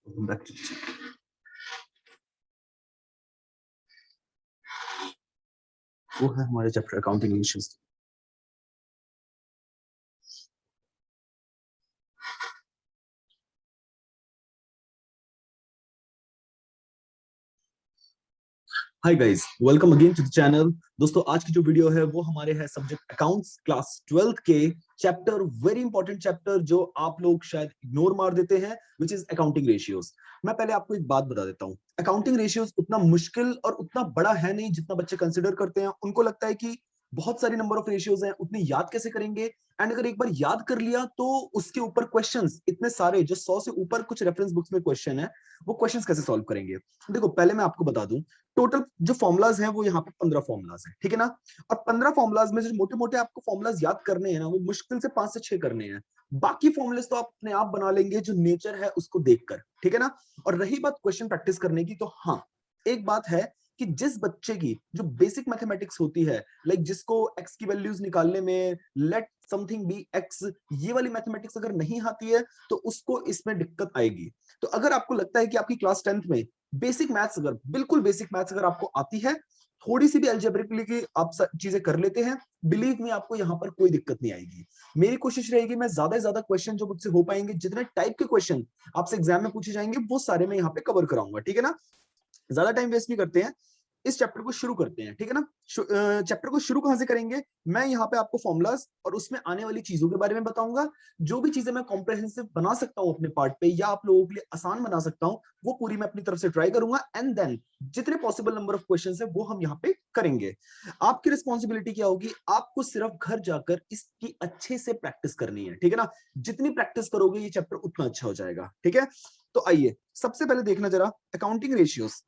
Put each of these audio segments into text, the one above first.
Back to the वो है हमारे chapter accounting issues. Hi guys, welcome again to the channel. दोस्तों, आज की जो वीडियो है वो हमारे है सब्जेक्ट अकाउंट्स क्लास 12th के चैप्टर, वेरी इंपॉर्टेंट चैप्टर जो आप लोग शायद इग्नोर मार देते हैं, विच इज अकाउंटिंग रेशियोज। मैं पहले आपको एक बात बता देता हूँ, अकाउंटिंग रेशियोज उतना मुश्किल और उतना बड़ा है नहीं जितना बच्चे कंसिडर करते हैं। उनको लगता है कि बहुत सारी नंबर ऑफ रेशियोज हैं, उतने याद कैसे करेंगे। एंड अगर एक बार याद कर लिया तो उसके ऊपर क्वेश्चंस इतने सारे, जो 100 से ऊपर कुछ रेफरेंस बुक्स में क्वेश्चन है, वो क्वेश्चंस कैसे सॉल्व करेंगे। देखो, पहले मैं आपको बता दूं, टोटल जो फॉर्मुलाज हैं वो यहाँ पे 15 फॉर्मुलाज हैं, ठीक है ना। और 15 फॉर्मुलाज में जो मोटे मोटे आपको फॉर्मुलाज याद करने हैं ना, वो मुश्किल से 5 से 6 करने हैं। बाकी फॉर्मुलेस तो आप अपने आप बना लेंगे, जो नेचर है उसको देखकर, ठीक है ना। और रही बात क्वेश्चन प्रैक्टिस करने की, तो हाँ, एक बात है कि जिस बच्चे की जो बेसिक मैथमेटिक्स होती है, लाइक जिसको एक्स की वैल्यूज निकालने में लेट समथिंग बी एक्स, ये वाली मैथमेटिक्स अगर नहीं आती है तो उसको इसमें दिक्कत आएगी। तो अगर आपको लगता है कि आपकी क्लास 10th में बेसिक मैथ्स, अगर बिल्कुल बेसिक मैथ्स अगर आपको आती है, थोड़ी सी भी अलजेब्रिकली की आप चीजें कर लेते हैं, बिलीव मी, आपको यहाँ पर कोई दिक्कत नहीं आएगी। मेरी कोशिश रहेगी मैं ज्यादा से ज्यादा क्वेश्चन जो मुझसे हो पाएंगे, जितने टाइप के क्वेश्चन आपसे एग्जाम में पूछे जाएंगे, वो सारे मैं यहाँ पे कवर कराऊंगा, ठीक है ना। ज्यादा टाइम वेस्ट नहीं करते हैं, इस चैप्टर को शुरू करते हैं, ठीक है ना। चैप्टर को शुरू कहां से करेंगे, मैं यहाँ पे आपको फॉर्मुलाज और उसमें आने वाली चीजों के बारे में बताऊंगा। जो भी चीजें मैं कॉम्प्रहेंसिव बना सकता हूँ अपने पार्ट पे, या आप लोगों के लिए आसान बना सकता हूँ, वो पूरी मैं अपनी तरफ से ट्राई करूंगा। एंड देन जितने पॉसिबल नंबर ऑफ क्वेश्चन है वो हम यहाँ पे करेंगे। आपकी रिस्पॉन्सिबिलिटी क्या होगी, आपको सिर्फ घर जाकर इसकी अच्छे से प्रैक्टिस करनी है, ठीक है ना। जितनी प्रैक्टिस करोगे ये चैप्टर उतना अच्छा हो जाएगा, ठीक है। तो आइए सबसे पहले देखना जरा accounting ratios.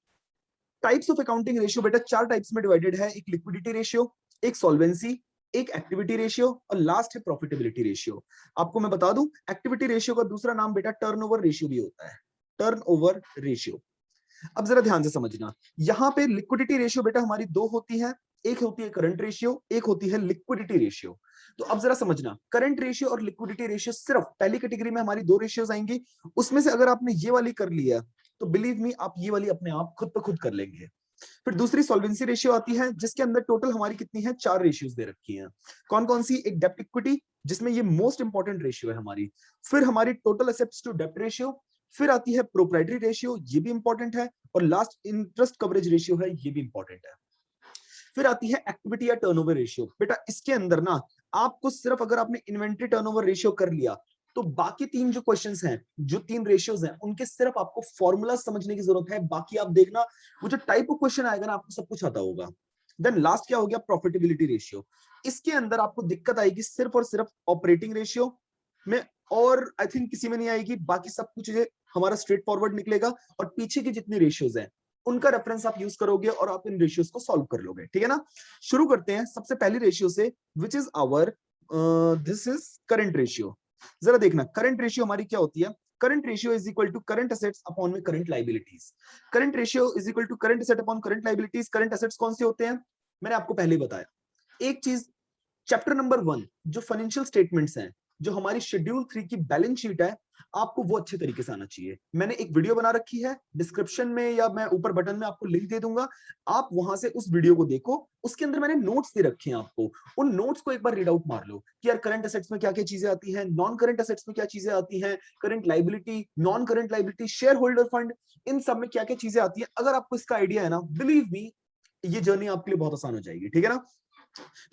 Types of accounting ratio बेटा 4 टाइप्स में डिवाइडेड है। एक लिक्विडिटी रेशियो, एक सॉल्वेंसी, एक एक्टिविटी रेशियो और लास्ट है प्रॉफिटेबिलिटी रेशियो। आपको मैं बता दूं, एक्टिविटी रेशियो का दूसरा नाम बेटा टर्नओवर रेशियो भी होता है, टर्नओवर रेशियो। अब जरा ध्यान से समझना, यहाँ पे लिक्विडिटी रेशियो बेटा हमारी दो होती है, एक होती है करंट रेशियो, एक होती है लिक्विडिटी रेशियो। तो अब जरा समझना, करंट रेशियो और लिक्विडिटी रेशियो सिर्फ पहली कैटेगरी में हमारी दो रेशियोज आएंगी। उसमें से अगर आपने ये वाली कर लिया तो बिलीव मी, आप ये वाली अपने आप खुद पे खुद कर लेंगे। फिर दूसरी सॉल्वेंसी रेशियो आती है, जिसके अंदर टोटल हमारी कितनी है, 4 रेशियोज दे रखी हैं। कौन कौन सी, एक डेप्ट इक्विटी, जिसमें ये मोस्ट इंपॉर्टेंट रेशियो है हमारी। फिर हमारी टोटल एसेट्स टू डेप्ट रेशियो। फिर आती है प्रोप्राइटरी रेशियो, ये भी इंपॉर्टेंट है। और लास्ट इंटरेस्ट कवरेज रेशियो है, ये भी इंपॉर्टेंट है। फिर आती है एक्टिविटी या टर्नओवर रेशियो। बेटा इसके अंदर ना, आपको सिर्फ अगर आपने इन्वेंट्री टर्नओवर रेशियो कर लिया, तो बाकी तीन जो क्वेश्चंस हैं, जो तीन रेशियोज हैं, उनके सिर्फ आपको फॉर्मूला समझने की जरूरत है। बाकी आप देखना, वो जो टाइप ऑफ क्वेश्चन आएगा ना, आपको सब कुछ आता होगा। देन लास्ट क्या हो गया, प्रॉफिटेबिलिटी रेशियो। इसके अंदर आपको दिक्कत आएगी सिर्फ और सिर्फ ऑपरेटिंग रेशियो में, और आई थिंक किसी में नहीं आएगी। बाकी सब कुछ हमारा स्ट्रेट फॉरवर्ड निकलेगा, और पीछे की जितनी रेशियोज हैं उनका रेफरेंस आप यूज करोगे और आप इन रेशियोज को सॉल्व कर लोगे, ठीक है ना। शुरू करते हैं सबसे पहली रेशियो से, which is our this is current ratio. जरा देखना करंट रेशियो हमारी क्या होती है। Current ratio is equal to current assets upon में current liabilities. Current ratio is equal to current asset upon current liabilities. Current assets कौन से होते हैं, मैंने आपको पहले ही बताया। एक चीज, चैप्टर नंबर 1 जो फाइनेंशियल स्टेटमेंट्स हैं, जो हमारी शेड्यूल 3 की बैलेंस शीट है, आपको वो अच्छे तरीके से आना चाहिए। मैंने एक वीडियो बना रखी है, डिस्क्रिप्शन में या मैं ऊपर बटन में आपको लिंक दे दूंगा, आप वहां से उस वीडियो को देखो। उसके अंदर मैंने नोट्स दे रखे हैं आपको, उन नोट्स को एक बार रीड आउट मार लो कि यार करंट एसेट्स में क्या क्या चीजें आती हैं, नॉन करंट एसेट्स में क्या चीजें आती हैं, current liability, non current liability, share holder fund, इन सब में क्या क्या चीजें आती है। अगर आपको इसका आइडिया है ना, बिलीव मी, ये जर्नी आपके लिए बहुत आसान हो जाएगी, ठीक है ना।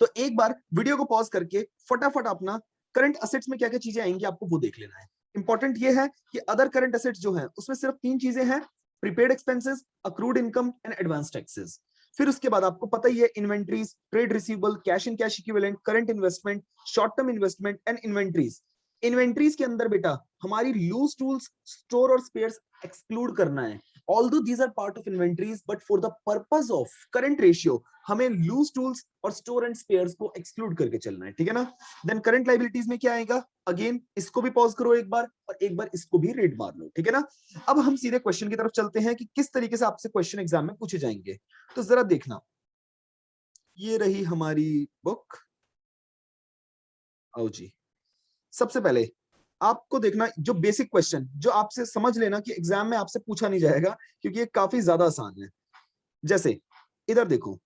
तो एक बार वीडियो को पॉज करके फटाफट अपना करंट असेट्स में क्या क्या चीजें आएंगी आपको वो देख लेना है। इंपॉर्टेंट ये है कि अदर करंट असेट्स जो है उसमें सिर्फ तीन चीजें हैं, prepaid expenses, accrued income and advance taxes. फिर उसके बाद आपको पता ही है, inventories, trade receivable, cash and cash equivalent, current investment, short term investment and inventories. Inventories के अंदर बेटा हमारी लूज टूल्स, स्टोर और स्पेयर्स एक्सक्लूड करना है। Although these are part of inventories, but for the purpose of current ratio हमें loose tools और store and spares को एक्सक्लूड करके चलना है, ठीक है ना। देन करंट लाइबिलिटीज में क्या आएगा, अगेन इसको भी पॉज करो एक बार, और एक बार इसको भी रीड मार लो, ठीक है ना। अब हम सीधे क्वेश्चन की तरफ चलते हैं कि किस तरीके से आपसे क्वेश्चन एग्जाम में पूछे जाएंगे। तो जरा देखना, ये रही हमारी बुक। आओ जी, सबसे पहले आपको देखना जो बेसिक क्वेश्चन जो आपसे समझ लेना कि एग्जाम में आपसे पूछा नहीं जाएगा, क्योंकि ये काफी ज्यादा आसान है। जैसे इधर देखो,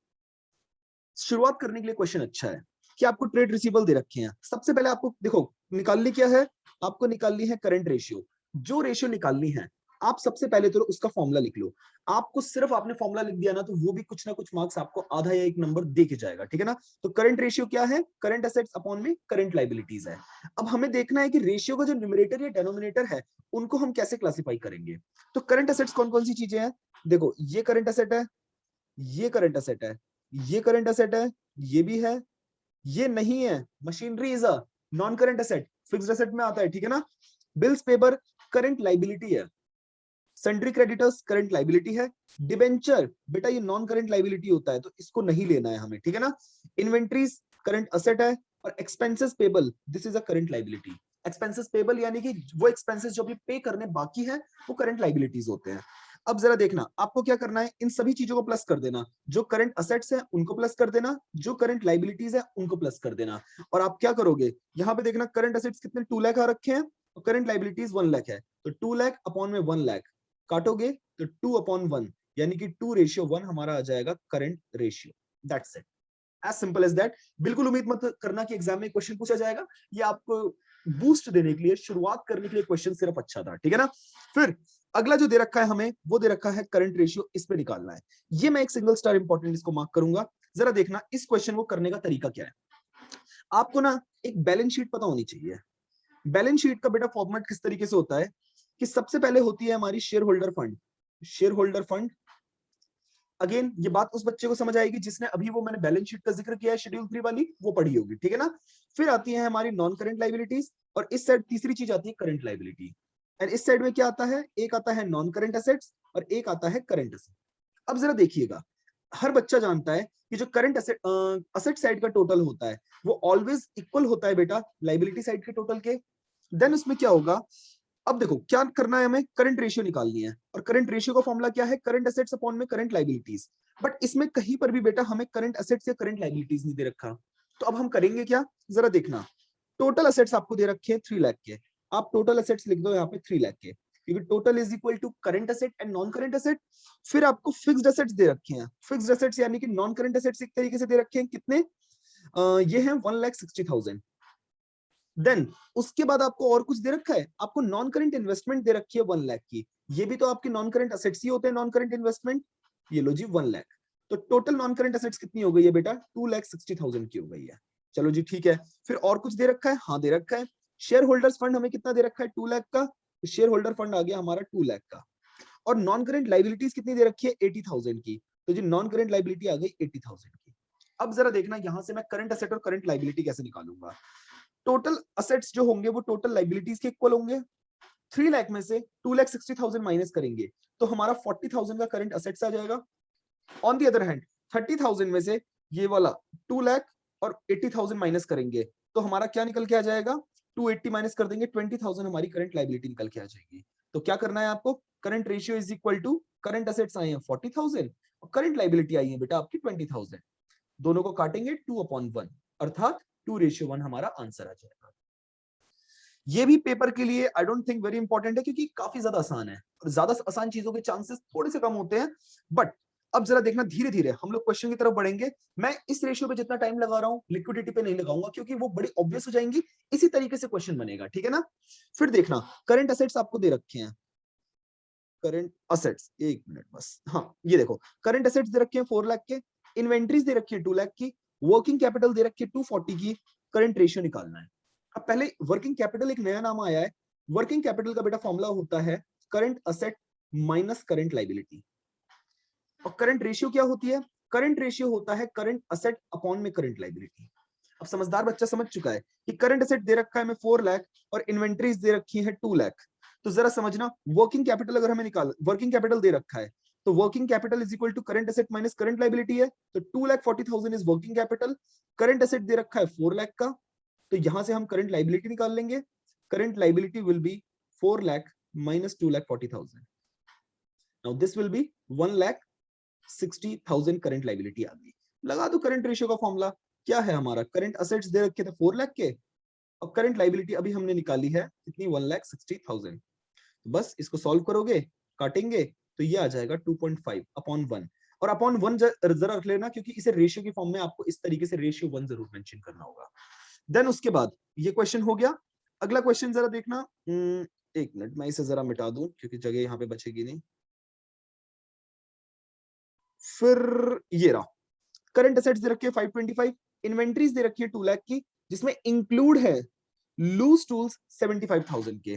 शुरुआत करने के लिए क्वेश्चन अच्छा है कि आपको ट्रेड रिसीवेबल दे रखे हैं। सबसे पहले आपको देखो निकालनी क्या है, आपको निकालनी है करंट रेशियो। जो रेशियो निकालनी है, आप सबसे पहले तो उसका फॉर्मूला लिख लो। आपको सिर्फ आपने फॉर्मूला लिख दिया ना, तो वो भी कुछ ना कुछ मार्क्स आपको आधा या एक नंबर दे के जाएगा, ठीक है ना। तो करंट रेशियो क्या है, करंट एसेट्स अपॉन में करंट लाइबिलिटीज है। अब हमें देखना है कि रेशियो का जो न्यूमरेटर या डेनोमिनेटर है, उनको हम कैसे क्लासिफाई करेंगे। तो करंट एसेट्स कौन कौन सी चीजें हैं, देखो ये करंट एसेट है, ये करंट एसेट है, ये करंट एसेट है, ये भी है, ये नहीं है। Machinery is a non current asset, fixed asset में आता है, ठीक है ना। बिल्स पेपर करंट लाइबिलिटी है, सन्ड्री क्रेडिटर्स करंट लाइबिलिटी है, डिबेंचर बेटा ये नॉन करंट लाइबिलिटी होता है, तो इसको नहीं लेना है हमें, ठीक है ना। इन्वेंट्रीज करंट एसेट है, और expenses payable this is a current liability. Expenses payable यानी कि वो एक्सपेंसेस जो भी पे करने बाकी है वो करंट लाइबिलिटीज होते हैं। अब जरा देखना आपको क्या करना है, इन सभी चीजों को प्लस कर देना। जो करंट असेट्स है उनको प्लस कर देना, जो करंट लाइबिलिटीज है उनको प्लस कर देना। और आप क्या करोगे, यहाँ पे देखना करंट असेट्स कितने 2 लाख आ रखे हैं, और करंट लाइबिलिटीज 1 लाख है, तो 2 लाख अपॉन में 1 लाख काटोगे तो 2/1, यानी कि 2:1 हमारा आ जाएगा current ratio. That's it, as simple as that. बिल्कुल उम्मीद मत करना कि एग्जाम में क्वेश्चन पूछा जाएगा, ये आपको बूस्ट देने के लिए, शुरुआत करने के लिए क्वेश्चन सिर्फ अच्छा था, ठीक है ना। फिर अगला जो दे रखा है हमें, वो दे रखा है करंट रेशियो, इस पे निकालना है। ये मैं एक सिंगल स्टार इंपॉर्टेंट इसको मार्क करूंगा। जरा देखना इस क्वेश्चन को करने का तरीका क्या है। आपको ना एक बैलेंस शीट पता होनी चाहिए। बैलेंस शीट का बेटा फॉर्मेट किस तरीके से होता है कि सबसे पहले होती है हमारी share holder fund. Share holder fund, again ये बात उस बच्चे को समझ आएगी जिसने अभी वो मैंने बैलेंस शीट का जिक्र किया है शेड्यूल 3 वाली, वो पढ़ी होगी, ठीक है ना। फिर आती है हमारी नॉन करंट लाइबिलिटीज, और इस साइड तीसरी चीज आती है करंट लाइबिलिटी। एंड इस साइड में क्या आता है, एक आता है नॉन करंट एसेट्स और एक आता है करंट एसेट। अब जरा देखिएगा, हर बच्चा जानता है कि जो करंट असेट साइड का टोटल होता है वो ऑलवेज इक्वल होता है बेटा लाइबिलिटी साइड के टोटल के। देन उसमें क्या होगा, अब देखो क्या करना है, हमें करंट रेशियो निकालनी है, और करंट रेशियो का फॉर्मूला क्या है, करंट एसेट्स अपॉन में करंट लाइबिलिटीज। बट इसमें कहीं पर भी बेटा हमें करंट एसेट्स या करंट लाइबिलिटीज नहीं दे रखा। तो अब हम करेंगे क्या, जरा देखना। टोटल एसेट्स आपको दे रखे हैं 3 लाख के, आप टोटल एसेट्स लिख दो यहाँ पे 3 लाख के, क्योंकि total is equal to current asset and non current asset. फिर आपको फिक्स्ड एसेट्स दे रखे हैं, फिक्स्ड एसेट्स यानी कि नॉन करंट एसेट्स एक तरीके से दे रखे हैं, कितने ये हैं 1,60,000। देन उसके बाद आपको और कुछ दे रखा है, आपको नॉन करंट इन्वेस्टमेंट दे रखी है 1 लाख की। ये भी तो आपके नॉन करंट असेट्स ही होते हैं, नॉन करंट इन्वेस्टमेंट। ये लो जी 1 लाख। तो टोटल नॉन करंट असेट्स कितनी हो गई है बेटा, 2,60,000 की हो गई है। चलो जी ठीक है। फिर और कुछ दे रखा है, हाँ दे रखा है। शेयर होल्डर्स फंड हमें कितना दे रखा है, 2 लाख का। शेयर होल्डर फंड आ गया हमारा 2 लाख का। और नॉन करंट लाइबिलिटीज कितनी दे रखी है, 80,000 की। तो जी नॉन करंट लाइबिलिटी आ गई 80,000 की। अब जरा देखना यहां से मैं करंट असेट और करंट लाइबिलिटी कैसे निकालूंगा। टोटल असेट्स जो होंगे वो टोटल लाइबिलिटीज के इक्वल होंगे। 3 लाख में से 2,60,000 माइनस करेंगे तो हमारा 40,000 का करंट असेट्स आ जाएगा। ऑन दी अदर हैंड 30,000 में से ये वाला 2 लाख और 80,000 माइनस करेंगे तो हमारा क्या निकल के आ जाएगा, 280 माइनस कर देंगे, 20,000 हमारी करंट लाइबिलिटी निकल के आ जाएगी। तो क्या करना है आपको, current ratio is equal to current assets आए हैं 40,000 और करंट लाइबिलिटी आई है बेटा आपकी 20,000। दोनों को काटेंगे 2/1, अर्थात 2:1 हमारा आंसर आ जाएगा। ये भी पेपर के लिए I don't think very important है, क्योंकि काफी ज्यादा आसान है और ज्यादा आसान चीजों के चांसेस थोड़े से कम होते हैं। बट अब जरा देखना, धीरे धीरे हम लोग क्वेश्चन की तरफ बढ़ेंगे। मैं इस रेशियो पे जितना टाइम लगा रहा हूँ लिक्विडिटी पे नहीं लगाऊंगा, क्योंकि वो बड़ी ऑब्वियस हो जाएंगी। इसी तरीके से क्वेश्चन बनेगा, ठीक है ना। फिर देखना करंट असेट्स आपको दे रखे हैं, करंट असेट्स, एक मिनट बस, हाँ ये देखो करंट असेट्स दे रखे हैं 4 लाख के, इन्वेंट्रीज दे रखी है 2 लाख की, वर्किंग कैपिटल दे रखी है 240 की। करंट रेशियो निकालना है। अब पहले वर्किंग कैपिटल एक नया नाम आया है। वर्किंग कैपिटल का बेटा फॉर्मूला होता है current asset minus current liability. और करंट रेशियो क्या होती है, करंट रेशियो होता है करंट असेट अपॉन में करंट लाइबिलिटी। अब समझदार बच्चा समझ चुका है कि करंट असेट दे रखा है हमें 4 लाख और इन्वेंट्रीज दे रखी है 2 लाख। तो जरा समझना, वर्किंग कैपिटल अगर हमें निकाल, वर्किंग कैपिटल दे रखा है तो working capital is equal to current asset minus current liability है। तो 2,40,000 is working capital, current asset दे रखा है 4 लाख का, तो यहां से हम करंट लाइबिलिटी निकाल लेंगे। Current liability will be 4 lakh minus 2,40,000। Now this will be 1,60,000 current liability आ गई। लगा दो करंट रेशियो का फॉर्मूला, क्या है हमारा, करंट असेट्स दे रखे थे 4 लाख के, और करंट लाइबिलिटी अभी हमने निकाली है कितनी, 1,60,000। बस इसको सॉल्व करोगे, काटेंगे तो ये आ जाएगा 2.5 अपॉन 1, और अपॉन 1 जरा रख लेना क्योंकि इसे रेशियो की फॉर्म में आपको इस तरीके से रेशियो 1 जरूर मेंशन करना होगा। देन उसके बाद ये क्वेश्चन हो गया। अगला क्वेश्चन जरा देखना, एक मिनट मैं इसे जरा मिटा दूं क्योंकि जगह यहाँ पे बचेगी नहीं। फिर ये रहा, करंट असेट्स दे रखी है 525, इन्वेंट्रीज दे रखी है 2 लाख की, जिसमें इंक्लूड है लूज टूल्स 75,000 के।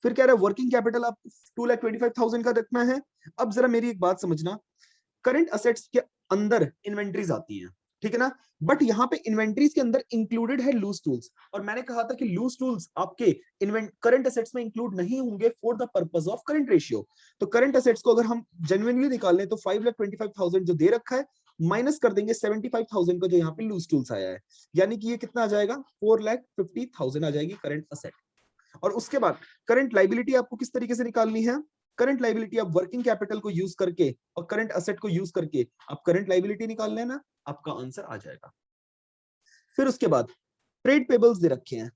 फिर कह रहा है वर्किंग कैपिटल आप 2,25,000 का रखना है। अब जरा मेरी एक बात समझना, करंट असेट्स के अंदर इन्वेंट्रीज आती हैं, ठीक है ना, बट यहाँ पे इन्वेंट्रीज के अंदर इंक्लूडेड है लूज टूल्स, और मैंने कहा था कि लूज टूल्स आपके करंट असेट्स में इंक्लूड नहीं होंगे for the purpose of current ratio. तो करंट असेट्स को अगर हम जेन्युइनली निकाल लें तो 5,25,000 जो दे रखा है माइनस कर देंगे 75,000 का जो यहाँ पे लूज टूल्स आया है, यानी कि ये कितना आ जाएगा, 4,50,000 आ जाएगी करंट असेट। और उसके बाद करंट लाइबिलिटी आपको किस तरीके से निकालनी है, करंट लाइबिलिटी आप वर्किंग कैपिटल को यूज करके और करंट असेट को यूज करके आप करंट लाइबिलिटी निकाल लेना, आपका आंसर आ जाएगा। फिर उसके बाद ट्रेड पेबल्स दे रखे हैं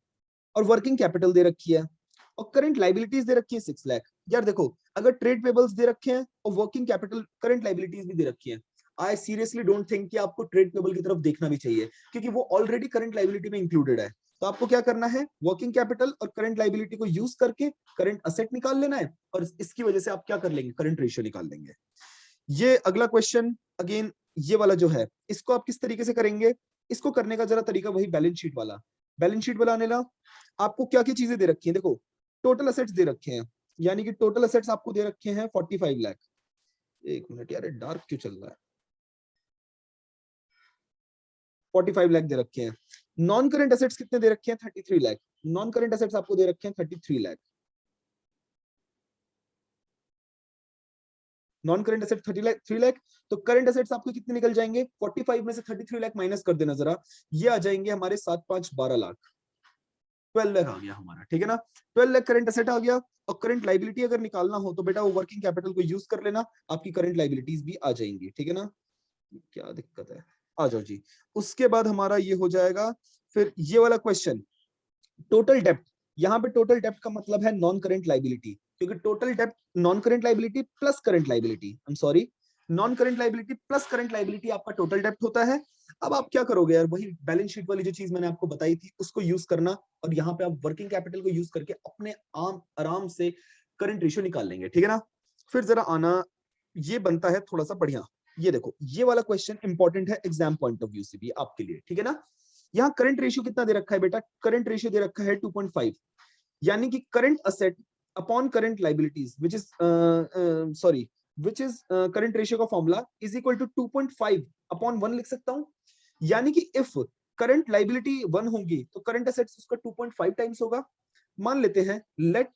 और वर्किंग कैपिटल दे रखी है और करंट लाइबिलिटीज दे रखी है 6 लाख। यार देखो, अगर ट्रेड पेबल्स दे रखे हैं और वर्किंग कैपिटल करंट लाइबिलिटीज भी दे रखी है, आई सीरियसली डोंट थिंक कि आपको ट्रेड पेबल की तरफ देखना भी चाहिए क्योंकि वो ऑलरेडी करंट लाइबिलिटी में इंक्लूडेड है। तो आपको क्या करना है, वर्किंग कैपिटल और करंट लाइबिलिटी को यूज करके करंट असेट निकाल लेना है और इसकी वजह से आप क्या कर लेंगे, करंट रेशियो निकाल लेंगे। ये अगला क्वेश्चन अगेन ये वाला जो है इसको आप किस तरीके से करेंगे, इसको करने का जरा तरीका वही बैलेंस शीट वाला। बैलेंस शीट बनाने ला आपको क्या क्या चीजें दे रखी हैं, देखो टोटल असेट्स दे रखे हैं, यानी कि टोटल असेट्स आपको दे रखे हैं 45 लाख। एक मिनट यार, डार्क क्यों चल रहा है, 45 लाख दे रखे हैं। नॉन करंट असेट्स कितने दे रखे हैं, 33 लाख। नॉन करंट असेट्स आपको दे रखे हैं 33 lakh. Non current asset 3 lakh, तो करंट असेट्स आपको कितने निकल जाएंगे, 45 में से 33 लाख माइनस कर देना जरा, ये आ जाएंगे हमारे 7 5 12 लाख, 12 लाख आ गया हमारा, ठीक है ना। 12 लाख करंट असेट आ गया। और करंट लाइबिलिटी अगर निकालना हो तो बेटा वो वर्किंग कैपिटल को यूज कर लेना, आपकी करंट लाइबिलिटीज भी आ जाएंगी, ठीक है ना। क्या दिक्कत है, आ जाओ जी। उसके बाद हमारा ये हो जाएगा, फिर ये वाला क्वेश्चन टोटल डेप्ट। यहाँ पे टोटल डेप्ट का मतलब है नॉन करंट लाइबिलिटी, क्योंकि टोटल डेप्ट non current liability plus current liability, I am sorry, non current liability plus current liability आपका टोटल डेप्ट होता है। अब आप क्या करोगे यार, वही बैलेंस शीट वाली जो चीज मैंने आपको बताई थी उसको यूज करना, और यहाँ पे आप वर्किंग कैपिटल को यूज करके अपने आराम से करंट रेशियो निकाल लेंगे, ठीक है ना। फिर जरा आना, ये बनता है थोड़ा सा बढ़िया। ये देखो, ये वाला क्वेश्चन इंपॉर्टेंट है एग्जाम पॉइंट ऑफ व्यू से भी आपके लिए, ठीक है ना। यहाँ करंट रेशियो कितना दे रखा है बेटा, करंट रेशियो दे रखा है 2.5, यानी कि current asset upon current liabilities which is sorry which is current ratio का formula is equal to 2.5 upon 1 लिख सकता हूं। यानी कि इफ करंट लाइबिलिटी 1 होगी तो करंट असेट्स उसका 2.5 टाइम्स होगा। मान लेते हैं let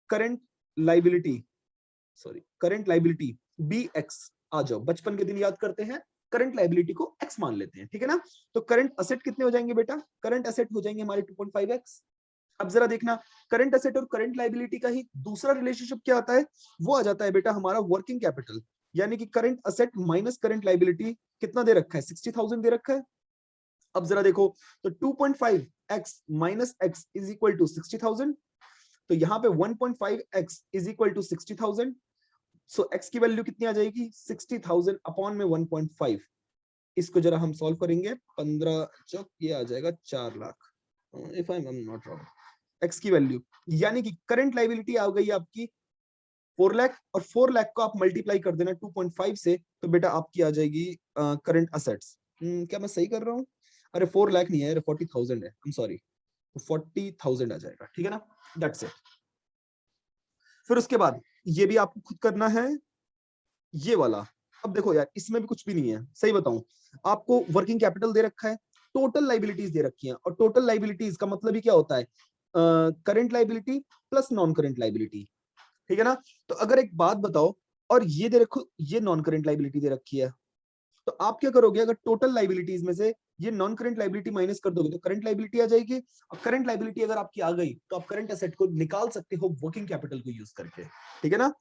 current liability current liability be X, आ जाओ बचपन के दिन याद करते हैं, करंट लाइबिलिटी को एक्स मान लेते हैं, ठीक है ना। तो करंट असेट कितने हो जाएंगे बेटा, करंट असेट हो जाएंगे हमारे 2.5x। अब जरा देखना, करंट असेट और करंट लाइबिलिटी का ही दूसरा रिलेशनशिप क्या आता है, वो आ जाता है बेटा हमारा वर्किंग कैपिटल, यानी कि current asset minus current liability कितना दे रखा है, 60,000 दे रखा है। अब जरा देखो, तो 2.5x minus x is equal to 60,000, तो यहाँ पे 1.5x is equal to 60,000। So x की वैल्यू कितनी आ जाएगी, 60,000 अपॉन में 1.5। इसको जरा हम सॉल्व करेंगे, 15 चौक ये आ जाएगा 4 lakh, if I am not wrong, x की वैल्यू, यानी कि करंट लाइबिलिटी आ गई आपकी 4 लाख, और 4 लाख को आप मल्टीप्लाई कर देना 2.5 से, तो बेटा आपकी आ जाएगी करंट असेट्स। क्या मैं सही कर रहा हूँ, अरे 4 लाख नहीं है, 40,000 है, आई एम सॉरी, 40,000 आ जाएगा, ठीक है ना, दैट्स इट। फिर उसके बाद ये भी आपको खुद करना है, ये वाला। अब देखो यार, इसमें भी कुछ भी नहीं है, सही बताऊं, आपको वर्किंग कैपिटल दे रखा है, टोटल लाइबिलिटीज दे रखी हैं, और टोटल लाइबिलिटीज का मतलब ही क्या होता है, current liability plus non current liability, ठीक है ना। तो अगर एक बात बताओ, और ये दे रखो, ये नॉन करंट लाइबिलिटी दे रखी है, तो आप क्या करोगे, अगर टोटल लाइबिलिटीज में से ये नॉन करंट लाइबिलिटी माइनस कर दोगे तो करंट लाइबिलिटी आ जाएगी, और करंट लाइबिलिटी अगर आपकी आ गई तो आप करंट असेट को निकाल सकते हो वर्किंग कैपिटल को यूज करके, ठीक है ना।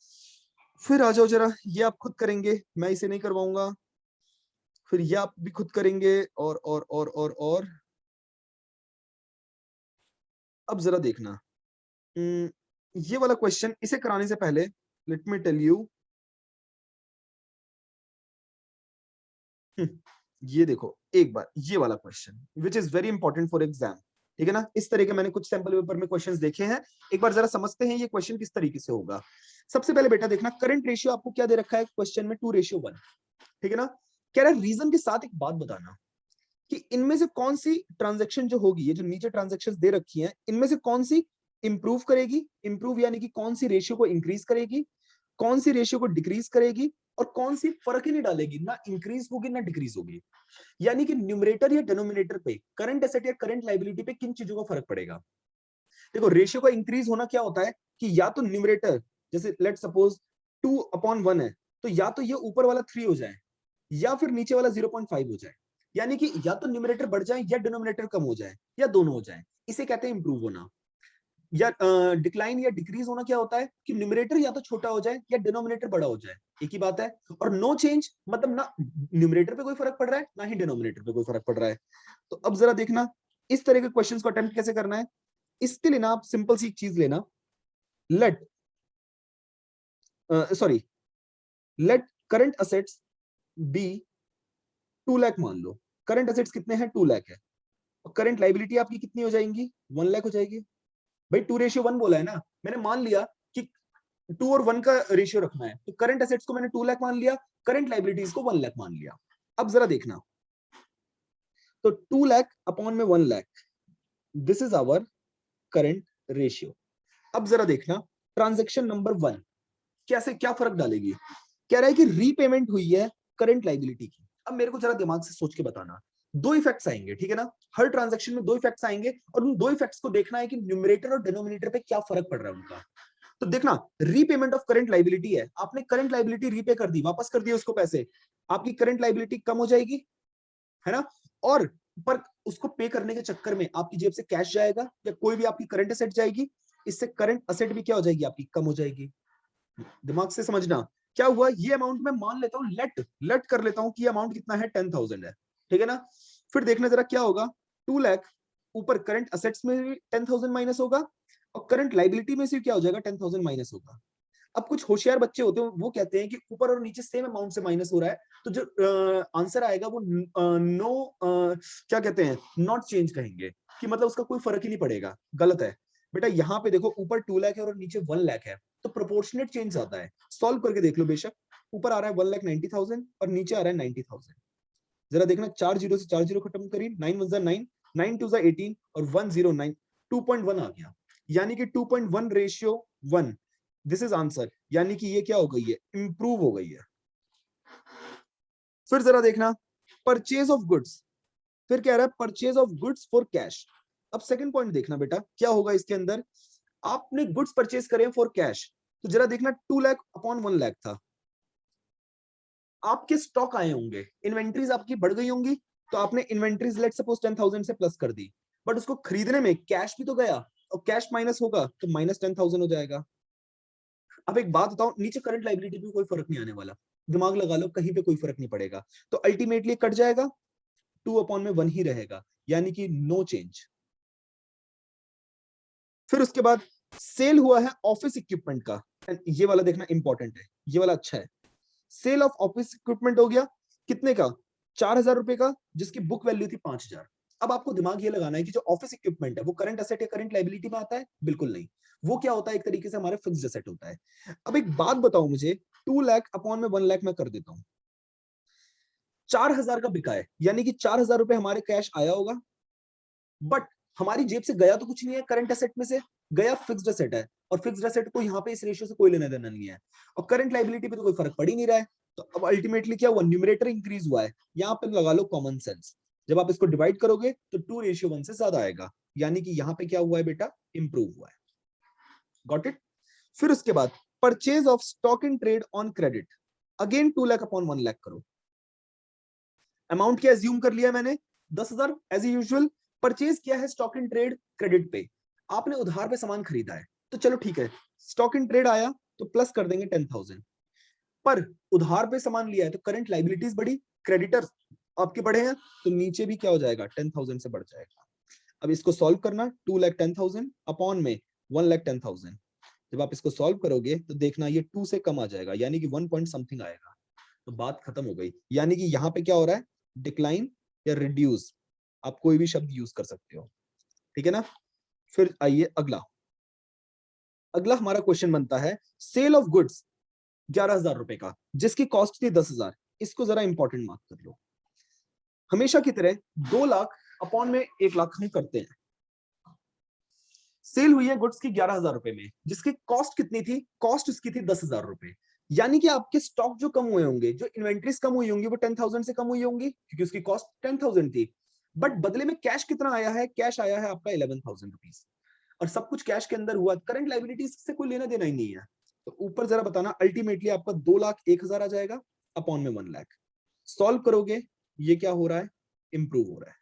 फिर आ जाओ जरा, ये आप खुद करेंगे, मैं इसे नहीं करवाऊंगा। फिर ये आप भी खुद करेंगे, और अब जरा देखना, ये वाला क्वेश्चन इसे कराने से पहले लेट मी टेल यू, ये देखो एक बार ये वाला question which is very important for exam, ठीक है ना। इस तरह के मैंने कुछ सैंपल पेपर में क्वेश्चंस देखे हैं, एक बार जरा समझते हैं ये क्वेश्चन किस तरीके से होगा। सबसे पहले बेटा देखना, करंट रेशियो आपको क्या दे रखा है क्वेश्चन में, 2:1, ठीक है ना। कह रहा है रीजन के साथ एक बात बताना कि इनमें से कौन सी ट्रांजेक्शन जो होगी, ये जो नीचे ट्रांजेक्शन दे रखी हैं, इनमें से कौन सी इंप्रूव करेगी, इंप्रूव यानी कि कौन सी रेशियो को इंक्रीज करेगी, कौन सी रेशियो को डिक्रीज करेगी, और कौन सी फर्क ही नहीं डालेगी, ना इंक्रीज होगी ना डिक्रीज होगी। यानी कि न्यूमरेटर या डिनोमिनेटर पे, करंट एसेट या करंट लाइबिलिटी पे किन चीजों का फर्क पड़ेगा। देखो रेशियो का इंक्रीज होना क्या होता है कि या तो न्यूमरेटर, जैसे लेट सपोज 2/1 है, तो या तो ये ऊपर वाला 3 हो जाए या फिर नीचे वाला 0.5 हो जाए। यानी कि या तो न्यूमरेटर बढ़ जाए या डिनोमिनेटर कम हो जाए या दोनों हो जाए, इसे कहते हैं इंप्रूव होना। या डिक्लाइन या डिक्रीज होना क्या होता है कि न्यूमरेटर या तो छोटा हो जाए या डिनोमिनेटर बड़ा हो जाए, एक ही बात है। और नो चेंज मतलब ना न्यूमरेटर पे कोई फर्क पड़ रहा है ना ही डिनोमिनेटर पे कोई फर्क पड़ रहा है। तो अब जरा देखना इस तरह के क्वेश्चंस को अटेम्प्ट कैसे करना है। इसके लिए ना आप सिंपल सी एक चीज लेना, let sorry let current assets be 2 lakh मान लो। करंट असेट्स कितने हैं, 2 लाख है। और करंट लाइबिलिटी आपकी कितनी हो जाएंगी, 1 लाख हो जाएगी। भाई 2:1 बोला है ना, मैंने मान लिया कि 2 और 1 का रेशियो रखना है, तो करंट असेट्स को मैंने 2 लाख मान लिया, करंट लाइबिलिटीज को 1 लाख मान लिया। अब जरा देखना, तो 2 लाख अपॉन में 1 lakh, this is our current ratio. अब जरा देखना ट्रांजेक्शन नंबर 1 कैसे क्या फर्क डालेगी। कह रहा है कि रीपेमेंट हुई है करंट लाइबिलिटी की। अब मेरे को जरा दिमाग से सोच के बताना, दो इफेक्ट्स आएंगे, ठीक है ना। हर ट्रांजैक्शन में दो इफेक्ट्स आएंगे और उन दो इफेक्ट्स को देखना है कि न्यूमरेटर और डिनोमिनेटर पे क्या फर्क पड़ रहा है उनका। तो देखना रीपेमेंट ऑफ करंट लाइबिलिटी है, आपने करंट लाइबिलिटी रीपे कर दी, वापस कर दिए उसको पैसे, आपकी करंट लाइबिलिटी कम हो जाएगी, है ना। और पर उसको पे करने के चक्कर में आपकी जेब से कैश जाएगा या कोई भी आपकी करंट असेट जाएगी, इससे करंट असेट भी क्या हो जाएगी आपकी, कम हो जाएगी। दिमाग से समझना क्या हुआ, ये अमाउंट मैं मान लेता हूं, लेट लेट कर लेता हूं कि अमाउंट कितना है, 10,000 है, ठीक है ना। फिर देखना जरा क्या होगा, 2 लाख ऊपर करंट असेट्स में भी 10,000 माइनस होगा और करंट लाइबिलिटी में से क्या हो जाएगा, 10,000 माइनस होगा। अब कुछ होशियार बच्चे होते हैं वो कहते हैं कि ऊपर और नीचे सेम अमाउंट से माइनस हो रहा है, तो जो आंसर आएगा वो नो क्या कहते हैं, नॉट चेंज कहेंगे, कि मतलब उसका कोई फर्क ही नहीं पड़ेगा। गलत है बेटा, यहाँ पे देखो ऊपर 2 लाख है और नीचे 1 लाख है, तो प्रोपोर्शनेट चेंज आता है। सॉल्व करके देख लो बेशक, ऊपर आ रहा है 1,90,000 और नीचे आ रहा है 90,000। जरा देखना 4 जीरो से 4 जीरो खत्म करी, 9 1 9, 9 2 18 और 109, 2.1 आ गया, यानी कि 2.1 रेशियो 1, दिस इज आंसर। यानी कि ये क्या हो गई है, इंप्रूव हो गई है। फिर जरा देखना परचेज ऑफ गुड्स, फिर कह रहा है purchase of goods for cash. अब सेकंड पॉइंट देखना बेटा क्या होगा इसके अंदर, आपने गुड्स परचेज करे फॉर कैश, तो जरा देखना 2 लाख अपॉन 1 लाख था, आपके स्टॉक आए होंगे, इन्वेंट्रीज आपकी बढ़ गई होंगी, तो आपने इन्वेंट्रीज लेट सपोज 10,000 से प्लस कर दी, बट उसको खरीदने में कैश भी तो गया, और कैश माइनस होगा तो माइनस 10,000 हो जाएगा। अब एक बात बताओ, नीचे करंट लाइबिलिटी पे कोई फर्क नहीं आने वाला, दिमाग लगा लो कहीं पे कोई फर्क नहीं पड़ेगा, तो अल्टीमेटली कट जाएगा, 2/1 ही रहेगा, यानी कि नो चेंज। फिर उसके बाद सेल हुआ है ऑफिस इक्विपमेंट का, ये वाला देखना इंपॉर्टेंट है, ये वाला अच्छा है। सेल ऑफ ऑफिस इक्विपमेंट हो गया, कितने का, 4,000 रुपए का, जिसकी बुक वैल्यू थी 5,000। अब आपको दिमाग ये लगाना है कि जो ऑफिस इक्विपमेंट है वो करंट असेट या करंट लाइबिलिटी में आता है, बिल्कुल नहीं। वो क्या होता है, एक तरीके से हमारे फिक्स्ड असेट होता है। अब एक बात बताओ मुझे, 2 लाख अपॉन में 1 लाख मैं कर देता हूं, 4,000 का बिका है, यानी कि 4,000 रुपए हमारे कैश आया होगा, बट हमारी जेब से गया तो कुछ नहीं है, करंट एसेट में से गया फिक्स्ड एसेट है, और फिक्स्ड एसेट को यहाँ पे इस रेशियो से कोई लेना देना नहीं है, और करंट लाइबिलिटी पे तो कोई फर्क पड़ ही नहीं रहा है। तो अब अल्टीमेटली क्या हुआ, न्यूमरेटर इंक्रीज हुआ है, यहाँ पे लगा लो कॉमन सेंस, जब आप इसको डिवाइड करोगे तो 2:1 से ज्यादा आएगा, यानी कि यहाँ पे क्या हुआ है बेटा, इंप्रूव हुआ है। Got it. फिर उसके बाद purchase of stock in trade on credit, again 2 lakh upon 1 lakh करो, अमाउंट क्या एज्यूम कर लिया मैंने, 10,000 एज यूजुअल। परचेज किया है स्टॉक इन ट्रेड क्रेडिट पे, आपने उधार पे सामान खरीदा है, तो चलो ठीक है, स्टॉक इन ट्रेड आया तो प्लस कर देंगे 10,000, पर उधार पे सामान लिया है तो करंट लाइबिलिटीज बढ़ी, क्रेडिटर्स आपके बढ़े हैं, तो नीचे भी क्या हो जाएगा, 10,000 से बढ़ जाएगा। अब इसको सॉल्व करना, 2,10,000 अपॉन में 1,10,000। जब आप इसको सॉल्व करोगे तो देखना ये 2 से कम आ जाएगा, यानी कि 1 पॉइंट समथिंग आएगा। तो बात खत्म हो गई। यानी कि यहाँ पे क्या हो रहा है, डिक्लाइन या रिड्यूस, आप कोई भी शब्द यूज कर सकते हो, ठीक है ना। फिर आइए अगला। अगला हमारा क्वेश्चन बनता है सेल ऑफ गुड्स 11,000 रुपए का, जिसकी कॉस्ट थी 10,000। इसको जरा इंपॉर्टेंट मार्क कर लो। हमेशा की तरह 2 लाख अपॉन में 1 लाख हम करते हैं। सेल हुई है गुड्स की 11,000 रुपए में, जिसकी कॉस्ट कितनी थी, कॉस्ट उसकी थी 10,000 रुपए। यानी कि आपके स्टॉक जो कम हुए होंगे, जो इन्वेंट्रीज कम हुई होंगी, वो 10,000 से कम हुई होंगी, क्योंकि उसकी कॉस्ट 10,000 थी। बट बदले में कैश कितना आया है, कैश आया है आपका 11,000 रुपीज, और सब कुछ कैश के अंदर हुआ। करंट लाइबिलिटीज से कोई लेना देना ही नहीं है। तो ऊपर जरा बताना, अल्टीमेटली आपका 2,01,000 आ जाएगा अपॉन में 1 लाख। सॉल्व करोगे, ये क्या हो रहा है, इंप्रूव हो रहा है।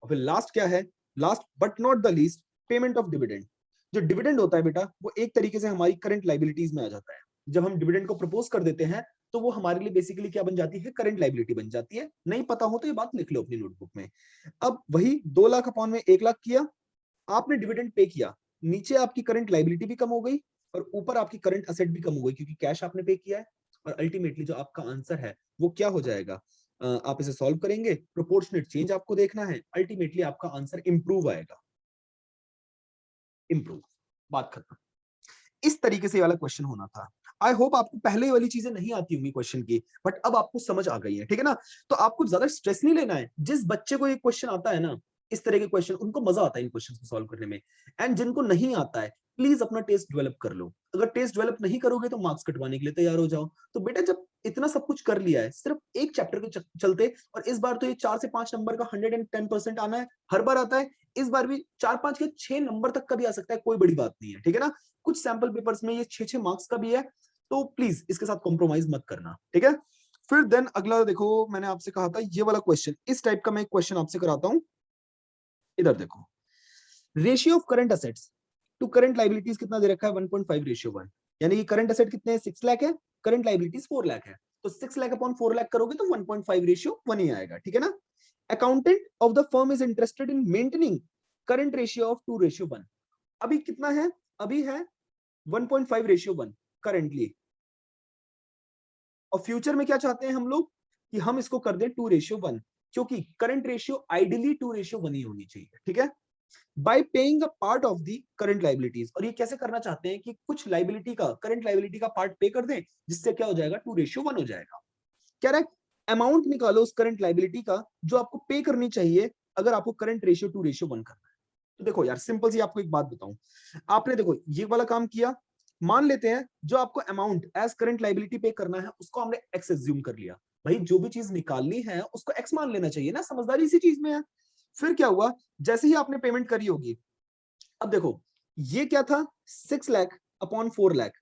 और फिर लास्ट क्या है, last but not the least, payment of dividend. जो डिविडेंड होता है बेटा, वो एक तरीके से हमारी करंट लाइबिलिटीज में आ जाता है। जब हम डिविडेंड को प्रपोज कर देते हैं तो वो हमारे लिए बेसिकली क्या बन जाती है, करंट लाइबिलिटी बन जाती है। नहीं पता हो तो ये बात लिख लो अपनी नोटबुक में। अब वही 2 लाख अपॉन में 1 लाख किया, आपने डिविडेंड पे किया, नीचे आपकी करंट लाइबिलिटी भी कम हो गई और ऊपर आपकी करंट असेट भी कम हो गई, क्योंकि कैश आपने पे किया है। और अल्टीमेटली जो आपका आंसर है वो क्या हो जाएगा, आप इसे सॉल्व करेंगे, प्रोपोर्शनेट चेंज आपको देखना है, अल्टीमेटली आपका आंसर इंप्रूव आएगा। इंप्रूव, बात खत्म। इस तरीके से वाला क्वेश्चन होना था। आई होप आपको पहले वाली चीजें नहीं आती होंगी क्वेश्चन की, बट अब आपको समझ आ गई है, ठीक है ना। तो आपको ज्यादा स्ट्रेस नहीं लेना है। जिस बच्चे को ये क्वेश्चन आता है ना, इस तरह के क्वेश्चन, उनको मजा आता है इन क्वेश्चन को सॉल्व करने में। एंड जिनको नहीं आता है, प्लीज अपना टेस्ट डेवलप कर लो। अगर टेस्ट डेवलप नहीं करोगे तो मार्क्स कटवाने के लिए तैयार हो जाओ। तो बेटा जब इतना सब कुछ कर लिया है सिर्फ एक चैप्टर के चलते, और इस बार तो ये 4 से 5 नंबर का 110% आना है, हर बार आता है, इस बार भी 4-5 के 6 नंबर तक का भी आ सकता है, कोई बड़ी बात नहीं है, ठीक है ना। कुछ सैंपल पेपर्स में ये 6-6 मार्क्स का भी है, तो प्लीज इसके साथ कॉम्प्रोमाइज मत करना, ठीक है। फिर देन अगला देखो, मैंने आपसे कहा था ये वाला क्वेश्चन, इस टाइप का मैं एक क्वेश्चन आपसे कराता हूं। इधर देखो, ratio of current assets to current liabilities कितना दे रखा है, 1.5 रेशियो 1। यानी कि करंट असेट कितने हैं, 6 लाख है, करंट लाइबिलिटीज 4 लाख है। तो 6 लाख अपॉन 4 लाख करोगे तो 1.5 रेशियो 1 ही आएगा, ठीक है ना। Accountant of the firm is interested in maintaining current ratio of 2 ratio 1। अभी कितना है, अभी है 1.5 रेशियो 1 करेंटली। और फ्यूचर में क्या चाहते हैं हम लोग, कि हम इसको कर दें 2 रेशियो 1, क्योंकि करंट रेशियो आइडियली 2 रेशियो 1 ही होनी चाहिए, ठीक है। Bye paying a part of the current liabilities, और ये कैसे करना चाहते हैं कि कुछ लाइबिलिटी का, करंट लाइबिलिटी का पार्ट पे कर दें, जिससे क्या हो जाएगा, 2 रेशियो 1 हो जाएगा। कह रहा है अमाउंट निकालो उस करंट लाइबिलिटी का जो आपको पे करनी चाहिए अगर आपको करंट रेशियो 2 रेशियो 1 करना है। तो देखो यार, सिंपल सी आपको एक बात बताऊं, आपने देखो ये वाला काम किया, मान लेते हैं जो आपको अमाउंट एज करंट लाइबिलिटी पे करना है उसको हमने एक्स एज्यूम कर लिया। भाई जो भी चीज निकालनी है उसको एक्स मान लेना चाहिए ना, समझदारी इसी चीज में है। फिर क्या हुआ, जैसे ही आपने पेमेंट करी होगी, अब देखो ये क्या था, 6 लाख अपॉन 4 लाख,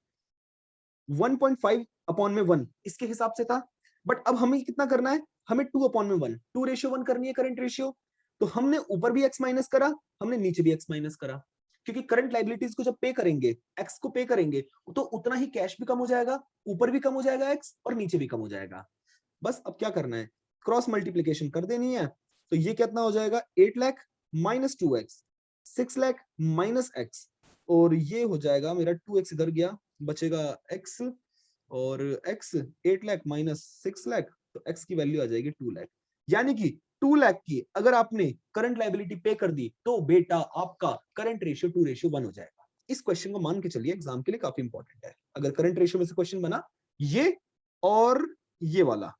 1.5 अपॉन में 1 इसके हिसाब से था। बट अब हमें कितना करना है, हमें 2 अपॉन में 1, 2 रेशियो 1 करनी है करंट रेशियो। तो हमने ऊपर भी एक्स माइनस करा, हमने नीचे भी एक्स माइनस करा, क्योंकि करंट लाइबिलिटीज को जब पे करेंगे, एक्स को पे करेंगे, तो उतना ही कैश भी कम हो जाएगा, ऊपर भी कम हो जाएगा एक्स और नीचे भी कम हो जाएगा। बस अब क्या करना है, क्रॉस मल्टीप्लीकेशन कर देनी है। तो ये कितना हो जाएगा, 8 लाख minus 2x, 6 lakh minus x, और ये हो जाएगा मेरा 2x इधर गया, बचेगा x, और x 8 लाख माइनस 6 लाख, तो x की वैल्यू आ जाएगी 2 लाख। यानी कि 2 लाख की अगर आपने करंट लाइबिलिटी पे कर दी तो बेटा आपका करंट रेशियो 2 रेशियो 1 हो जाएगा। इस क्वेश्चन को मान के चलिए, एग्जाम के लिए काफी इंपॉर्टेंट है। अगर करंट रेशियो में से क्वेश्चन बना, ये और ये वाला,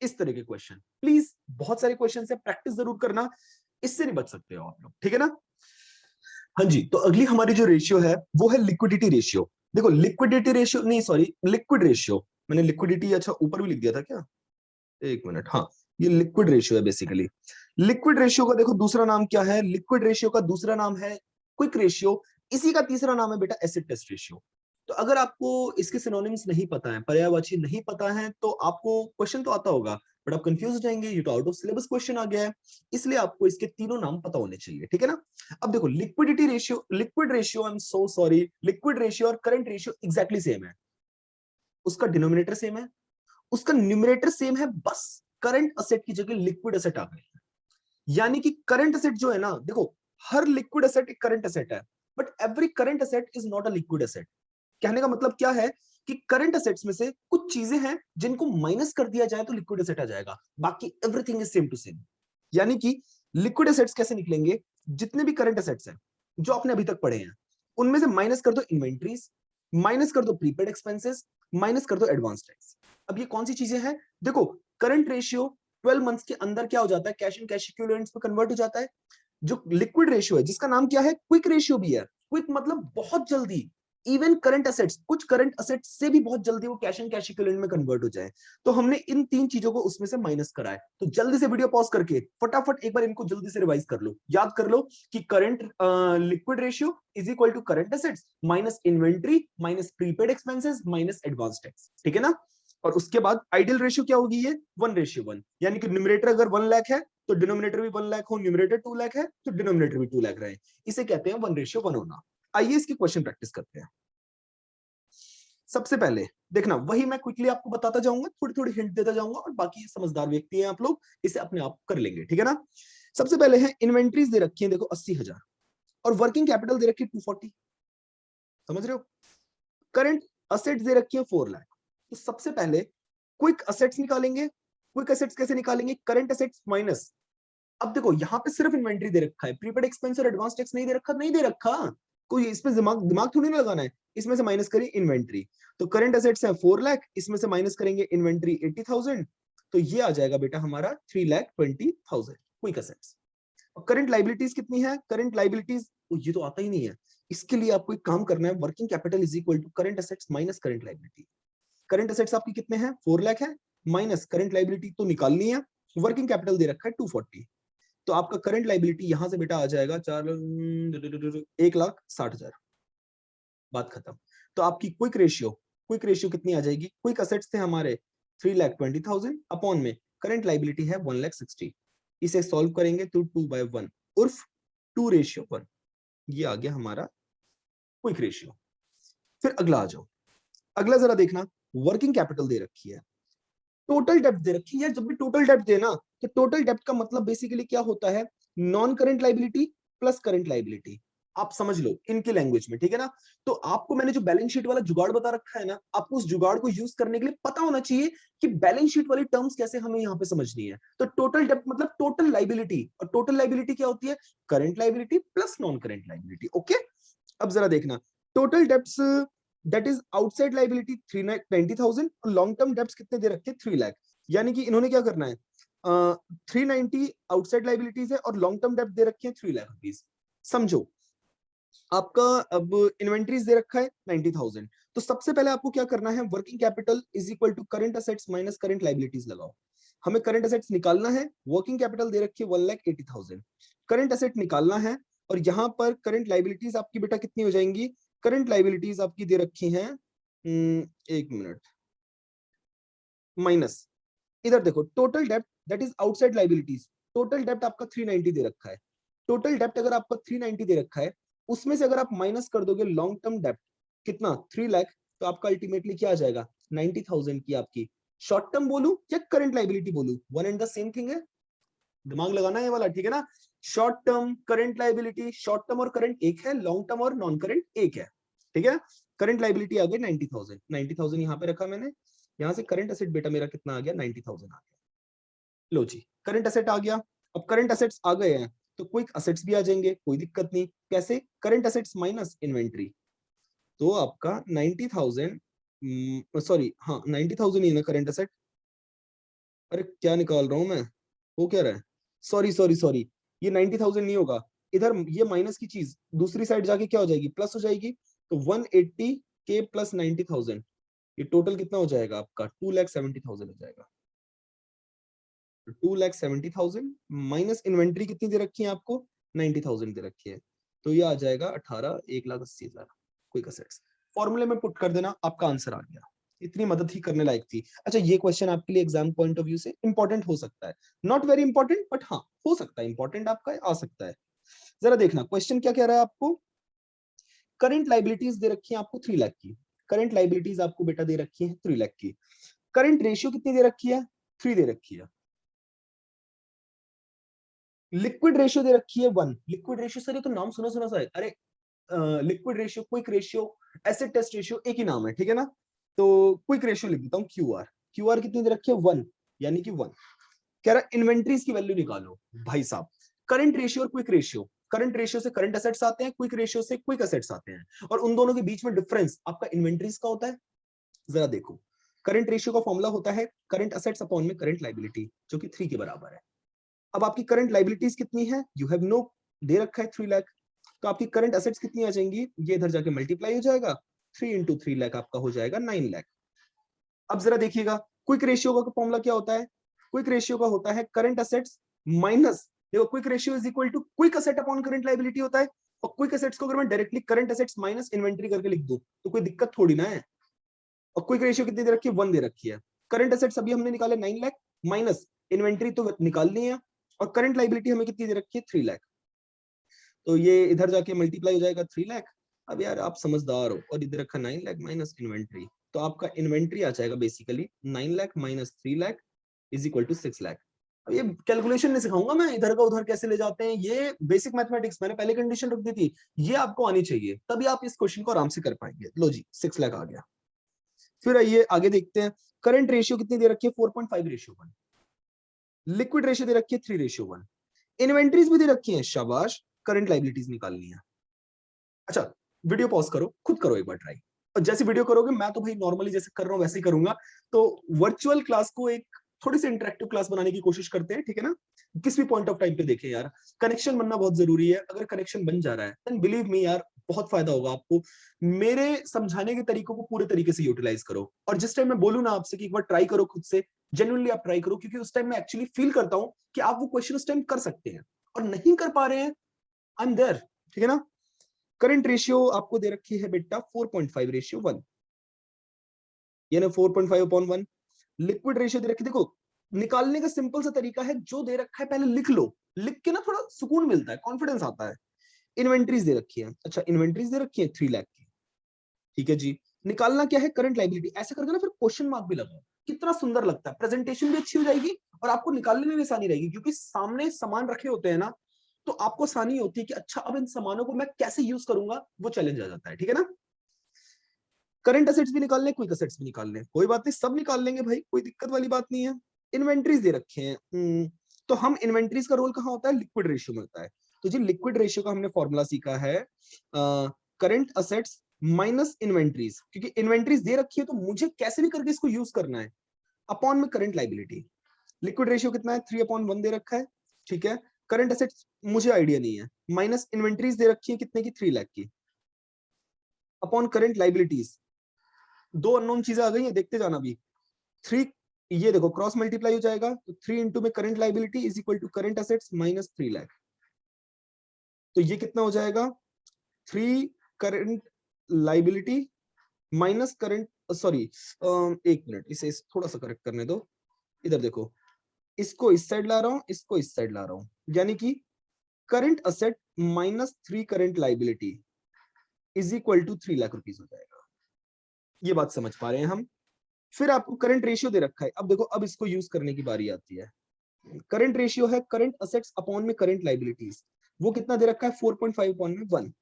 इस तरह के क्वेश्चन, प्लीज बहुत सारे क्वेश्चन है, प्रैक्टिस जरूर करना, इससे नहीं बच सकते हो आप लोग, ठीक है ना। हाँ जी, तो अगली हमारी जो रेशियो है वो है लिक्विडिटी रेशियो। देखो लिक्विडिटी रेशियो नहीं, सॉरी लिक्विड रेशियो, मैंने लिक्विडिटी अच्छा ऊपर भी लिख दिया था क्या, एक मिनट, हाँ ये लिक्विड रेशियो है बेसिकली। लिक्विड रेशियो का देखो दूसरा नाम क्या है, लिक्विड रेशियो का दूसरा नाम है क्विक रेशियो, इसी का तीसरा नाम है बेटा एसिड टेस्ट रेशियो। तो अगर आपको इसके सिनोनिम्स नहीं पता है, पर्यायवाची नहीं पता है, तो आपको क्वेश्चन तो आता होगा बट आप कंफ्यूज हो जाएंगे, ये तो आउट ऑफ सिलेबस क्वेश्चन आ गया है, इसलिए आपको इसके तीनों नाम पता होने चाहिए, ठीक है ना। अब देखो liquidity ratio, liquid ratio, I am so sorry, liquid ratio और करंट रेशियो एग्जैक्टली सेम है, उसका डिनोमिनेटर सेम है, उसका न्यूमरेटर सेम है, बस करंट असेट की जगह लिक्विड असेट आ गई है। यानी कि करंट एसेट जो है ना, देखो हर लिक्विड एसेट एक करंट एसेट है, but every current asset is not a liquid asset. कहने का मतलब क्या है कि करंट एसेट्स में से कुछ चीजें हैं जिनको माइनस कर दिया जाए तो लिक्विड एसेट आ जाएगा, बाकी everything is same to same. यानी कि लिक्विड एसेट्स कैसे निकलेंगे, जितने भी करंट एसेट्स हैं जो आपने अभी तक पढ़े हैं, उनमें से माइनस कर दो इन्वेंट्रीज, माइनस कर दो प्रीपेड एक्सपेंसेस, माइनस कर दो एडवांस टैक्स। अब ये कौन सी चीजें हैं, देखो करंट रेशियो 12 मंथ्स के अंदर क्या हो जाता है, कैश एंड कैश इक्विवेलेंट्स में कन्वर्ट हो जाता है। जो लिक्विड रेशियो है जिसका नाम क्या है, क्विक रेशियो भी है। क्विक मतलब बहुत जल्दी, इवन करंट एसेट्स, कुछ करंट एसेट्स से भी बहुत जल्दी वो कैश एंड कैश इक्विवेलेंट में कन्वर्ट हो जाए। तो हमने इन तीन चीजों को उसमें से माइनस करा है। तो जल्दी से वीडियो पॉज करके फटाफट एक बार इनको जल्दी से रिवाइज कर लो, याद कर लो कि current liquid ratio is equal to current assets minus inventory minus prepaid expenses minus advance tax, ठीक है ना। और उसके बाद आइडियल रेशियो क्या होगी, ये 1:1, यानी कि न्यूमरेटर अगर 1 लाख है तो डिनोमिनेटर भी 1 लाख हो, न्यूमरेटर 2 लाख है तो डिनोमिनेटर भी 2 लाख रहे। इसे कहते हैं 1:1 होना। आइए इसकी क्वेश्चन प्रैक्टिस करते हैं। सबसे पहले देखना, वही मैं क्विकली आपको बताता जाऊंगा, थोड़ी थोड़ी हिंट देता जाऊंगा, और बाकी समझदार व्यक्ति हैं आप लोग, इसे अपने आप कर लेंगे, ठीक है ना। सबसे पहले है इन्वेंट्रीज दे रखी है, देखो 80,000, और वर्किंग कैपिटल दे रखी है 240, समझ रहे हो। करंट असेट्स दे रखी है 4 लाख। तो सबसे पहले क्विक असेट्स निकालेंगे। क्विक असेट्स कैसे निकालेंगे, करंट असेट्स माइनस, अब देखो यहाँ पे सिर्फ इन्वेंट्री दे रखा है, प्रीपेड एक्सपेंस और एडवांस टैक्स नहीं दे रखा, नहीं दे रखा, कोई इसमें दिमाग दिमाग थोड़ी ना लगाना है। इसमें से माइनस करिए इन्वेंट्री, तो करंट एसेट्स है 4 लाख, इसमें से माइनस करेंगे इन्वेंट्री 80,000, तो ये आ जाएगा बेटा हमारा 3,20,000 क्विक एसेट्स। और करंट लाइबिलिटीज कितनी है, करंट लाइबिलिटीज ये तो आता ही नहीं है, इसके लिए आपको एक काम करना है, working capital is equal to current assets minus current liability. Current assets आपकी कितने हैं, 4 लाख है, माइनस करंट लाइबिलिटी तो निकालनी है, वर्किंग कैपिटल दे रखा है 240, तो आपका करंट लाइबिलिटी यहां से बेटा आ जाएगा 1,60,000, बात खत्म। तो आपकी क्विक रेशियो कितनी आ जाएगी, क्विक असेट्स थे हमारे 3,20,000 अपॉन में करंट लाइबिलिटी है 1,60,000, इसे सॉल्व करेंगे तो 2/1 उर्फ 2:1, ये आ गया हमारा क्विक रेशियो। फिर अगला आ जाओ, अगला जरा देखना, वर्किंग कैपिटल दे रखी है, टोटल डेप्थ दे रखी है। जब भी टोटल डेप्थ देना तो टोटल डेप्थ का मतलब बेसिकली क्या होता है, non current liability plus current liability, आप समझ लो इनकी लैंग्वेज में, ठीक है ना। तो आपको मैंने जो बैलेंस शीट वाला जुगाड़ बता रखा है ना, आपको उस जुगाड़ को यूज करने के लिए पता होना चाहिए कि बैलेंस शीट वाली टर्म्स कैसे हमें यहाँ पे समझनी है। तो टोटल डेप्थ मतलब टोटल लाइबिलिटी, और टोटल लाइबिलिटी क्या होती है, current liability plus non current liability, okay. अब जरा देखना, total debts that is outside liability 3,90,000, और लॉन्ग टर्म डेप्ट्स कितने दे रखे, 3 लाख। यानी कि इन्होंने क्या करना है, 390 आउटसाइड लाइबिलिटीज है और लॉन्ग टर्म डेप्ट दे रखे हैं 3 लाख रुपीज। समझो आपका अब इन्वेंट्रीज दे रखा है 90,000, तो सबसे पहले आपको क्या करना है, working capital is equal to current assets minus current liabilities लगाओ। हमें करंट असेट्स निकालना है, वर्किंग कैपिटल दे रखी है 1,80,000, करंट असेट निकालना है, और यहाँ पर करंट लाइबिलिटीज आपकी बेटा कितनी हो जाएंगी, करंट लाइबिलिटीज आपकी दे रखी हैं, एक मिनट, माइनस, इधर देखो total dept that is outside liabilities, total डेप्ट आपका 390 दे रखा है। टोटल डेप्ट अगर आपका 390 दे रखा है, उसमें से अगर आप माइनस कर दोगे लॉन्ग टर्म डेप्ट कितना, 3 लाख, तो आपका अल्टीमेटली क्या आ जाएगा, 90,000 की आपकी शॉर्ट टर्म बोलू या करंट लाइबिलिटी बोलू, one and the same thing है, दिमाग लगाना है ये वाला, ठीक है ना। Short term current liability, short term और करंट एक है, लॉन्ग टर्म और नॉन करंट एक है, ठीक है। करंट लाइबिलिटी आ गई 90,000, 90,000 यहाँ पे रखा मैंने, यहाँ से करंट एसेट बेटा मेरा कितना आ गया, 90,000 आ गया। लो जी, करंट एसेट आ गया। अब करंट एसेट्स आ गए हैं तो क्विक असेट्स भी आ जाएंगे, कोई दिक्कत नहीं। कैसे, करंट एसेट्स माइनस इन्वेंट्री, तो आपका 90,000, सॉरी हाँ 90,000 ही है ना करंट एसेट, अरे क्या निकाल रहा हूं मैं, वो क्या रहा है, सॉरी सॉरी सॉरी, ये 90,000 नहीं होगा, इधर ये माइनस की चीज दूसरी साइड जाके क्या हो जाएगी, प्लस हो जाएगी, तो 180 के प्लस 90,000, ये टोटल कितना हो जाएगा आपका, 2,70,000 हो जाएगा। 2,70,000 माइनस इन्वेंट्री कितनी दे रखी है आपको, 90,000 दे रखी है, तो ये आ जाएगा 1,80,000 क्विक असेट्स। फॉर्मूले में पुट कर देना, आपका आंसर आ गया। इतनी मदद ही करने लायक थी। अच्छा, ये क्वेश्चन आपके लिए एग्जाम पॉइंट ऑफ व्यू से इंपॉर्टेंट हो सकता है, नॉट वेरी इंपॉर्टेंट बट हाँ हो सकता है, इंपॉर्टेंट आपका आ सकता है। जरा देखना क्वेश्चन क्या कह रहा है आपको, करंट लाइबिलिटीज दे रखी है आपको 3 लाख की, करंट लाइबिलिटीज आपको बेटा दे रखी है 3 लाख की, करंट रेशियो कितनी दे रखी है, 3 दे रखी है, लिक्विड रेशियो दे रखी है 1। लिक्विड रेशियो सर ये तो नाम सुना सुना सा है। अरे liquid ratio, quick ratio, acid test ratio एक ही नाम है, ठीक है ना। तो क्विक रेशियो लिख देता हूँ क्यूआर। क्यूआर कितनी दे रखी है 1, यानी कि 1। कह रहा इन्वेंट्रीज की वैल्यू निकालो। भाई साहब करंट रेशियो और क्विक रेशियो, करंट रेशियो से करंट एसेट्स आते हैं, क्विक रेशियो से क्विक एसेट्स आते हैं, और उन दोनों के बीच में डिफरेंस आपका इन्वेंट्रीज का होता है। जरा देखो, करंट रेशियो का फॉर्मूला होता है करंट एसेट्स अपॉन में करंट लायबिलिटी, जो कि 3 के बराबर है। अब आपकी करंट लायबिलिटीज कितनी है, यू हैव नो, दे रखा है 3 लाख, तो आपकी करंट एसेट्स कितनी आ जाएंगी, ये इधर जाके मल्टीप्लाई हो जाएगा, 3 इंटू 3 लाख आपका हो जाएगा 9 लाख। अब जरा देखिएगा क्विक रेशियो का फॉर्मूला क्या होता है। क्विक रेशियो का होता है करंट एसेट्स माइनस, देखो quick ratio is equal to quick asset upon current liability होता है, और क्विक एसेट्स को अगर मैं directly current assets minus inventory करके लिख दूं तो कोई दिक्कत थोड़ी ना है। और क्विक रेशियो कितनी दे रखी है, 1 दे रखी है। करंट एसेट्स अभी हमने निकाले 9 लाख, माइनस इन्वेंटरी तो निकालनी है, और करंट लायबिलिटी हमें कितनी दे रखी है 3 लाख। तो ये इधर जाके मल्टीप्लाई हो जाएगा 3 लाख। अब यार आप समझदार हो, और इधर रखा 9 लाख माइनस इन्वेंट्री, तो आपका इन्वेंट्री आ जाएगा basically 9 lakh minus 3 lakh is equal to 6 lakh. अब ये कैलकुलेशन नहीं सिखाऊंगा मैं, इधर का उधर कैसे ले जाते हैं, ये बेसिक मैथमेटिक्स मैंने पहले कंडीशन रख दी थी, ये आपको आनी चाहिए, तभी आप इस क्वेश्चन को आराम से कर पाएंगे। लो जी 6 लाख आ गया। फिर आइए आगे देखते हैं, करंट रेशियो कितनी दे रखी है 4.5 रेशियो 1, लिक्विड रेशियो दे रखी है 3 रेशियो 1, इन्वेंट्रीज भी दे रखी है, शाबाश, करंट लायबिलिटीज निकालनी है। अच्छा वीडियो पॉज करो, खुद करो एक बार ट्राई, और जैसे वीडियो करोगे मैं तो भाई नॉर्मली जैसे कर रहा हूँ वैसे ही करूंगा। तो वर्चुअल क्लास को एक थोड़ी सी इंटरेक्टिव क्लास बनाने की कोशिश करते हैं, ठीक है ना। किस भी पॉइंट ऑफ टाइम पे देखें यार, कनेक्शन बनना बहुत जरूरी है। अगर कनेक्शन बन जा रहा है देन बिलीव मी यार बहुत फायदा होगा आपको। मेरे समझाने के तरीकों को पूरे तरीके से यूटिलाइज करो, और जिस टाइम मैं बोलूँ ना आपसे कि एक बार ट्राई करो खुद से, जेन्युइनली आप ट्राई करो, क्योंकि उस टाइम मैं एक्चुअली फील करता हूँ कि आप वो क्वेश्चन उस टाइम कर सकते हैं, और नहीं कर पा रहे हैं आई एम देयर, ठीक है ना। करंट रेशियो आपको दे रखी है बेटा 4.5 रेशियो 1, यानी 4.5 अपॉन 1। लिक्विड रेशियो दे रखी, देखो निकालने का सिंपल सा तरीका है, जो दे रखा है पहले लिख लो, लिख के ना थोड़ा सुकून मिलता है, कॉन्फिडेंस आता है। इन्वेंट्रीज दे रखी है, अच्छा इन्वेंट्रीज दे रखी है 3 लाख की, ठीक है जी। निकालना क्या है, करंट लायबिलिटी, ऐसे करके ना फिर क्वेश्चन मार्क भी लगाओ, कितना सुंदर लगता है, प्रेजेंटेशन भी अच्छी हो जाएगी, और आपको निकालने में भी आसानी रहेगी, क्योंकि सामने सामान रखे होते हैं ना, तो आपको आसानी होती है कि अच्छा अब इन सामानों को मैं कैसे यूज करूंगा, वो चैलेंज आ जाता है, ठीक है ना। करंट एसेट्स भी निकालने, क्विक एसेट्स भी निकालने, कोई बात नहीं सब निकाल लेंगे भाई, कोई दिक्कत वाली बात नहीं है। इन्वेंट्रीज दे रखे हैं, तो हम इन्वेंट्रीज का रोल कहाँ होता है, लिक्विड रेशियो में होता है। तो जी लिक्विड रेशियो का हमने फॉर्मूला सीखा है करंट एसेट्स माइनस इन्वेंट्रीज, क्योंकि इन्वेंट्रीज दे रखी है तो मुझे कैसे भी करके इसको यूज करना है, अपॉन में करंट लायबिलिटी। लिक्विड रेशियो कितना है 3/1 दे रखा है, ठीक है। करंट एसेट्स मुझे आइडिया नहीं है, माइनस इन्वेंट्रीज दे रखी है कितने की 3 लाख की, अपॉन करंट लायबिलिटीज। दो अननोन चीजें आ गई हैं, देखते जाना भी। 3, ये देखो क्रॉस मल्टीप्लाई हो जाएगा, तो 3 इंटू में current liability is equal to current assets minus 3 lakh, तो ये कितना हो जाएगा 3 current liability minus current, sorry एक मिनट इसे थोड़ा सा करेक्ट करने दो। इधर देखो, इसको इस साइड ला रहा हूं, इसको इस साइड ला रहा हूं, यानी कि current asset minus 3 current liability is equal to 3 lakh rupees हो जाएगा। ये बात समझ पा रहे हैं हम। फिर आपको करंट रेशियो दे रखा है, अब देखो अब इसको यूज करने की बारी आती है। करंट रेशियो है करंट असेट्स अपॉन में करंट लायबिलिटीज, वो कितना दे रखा है 4.5 अपॉन में 1,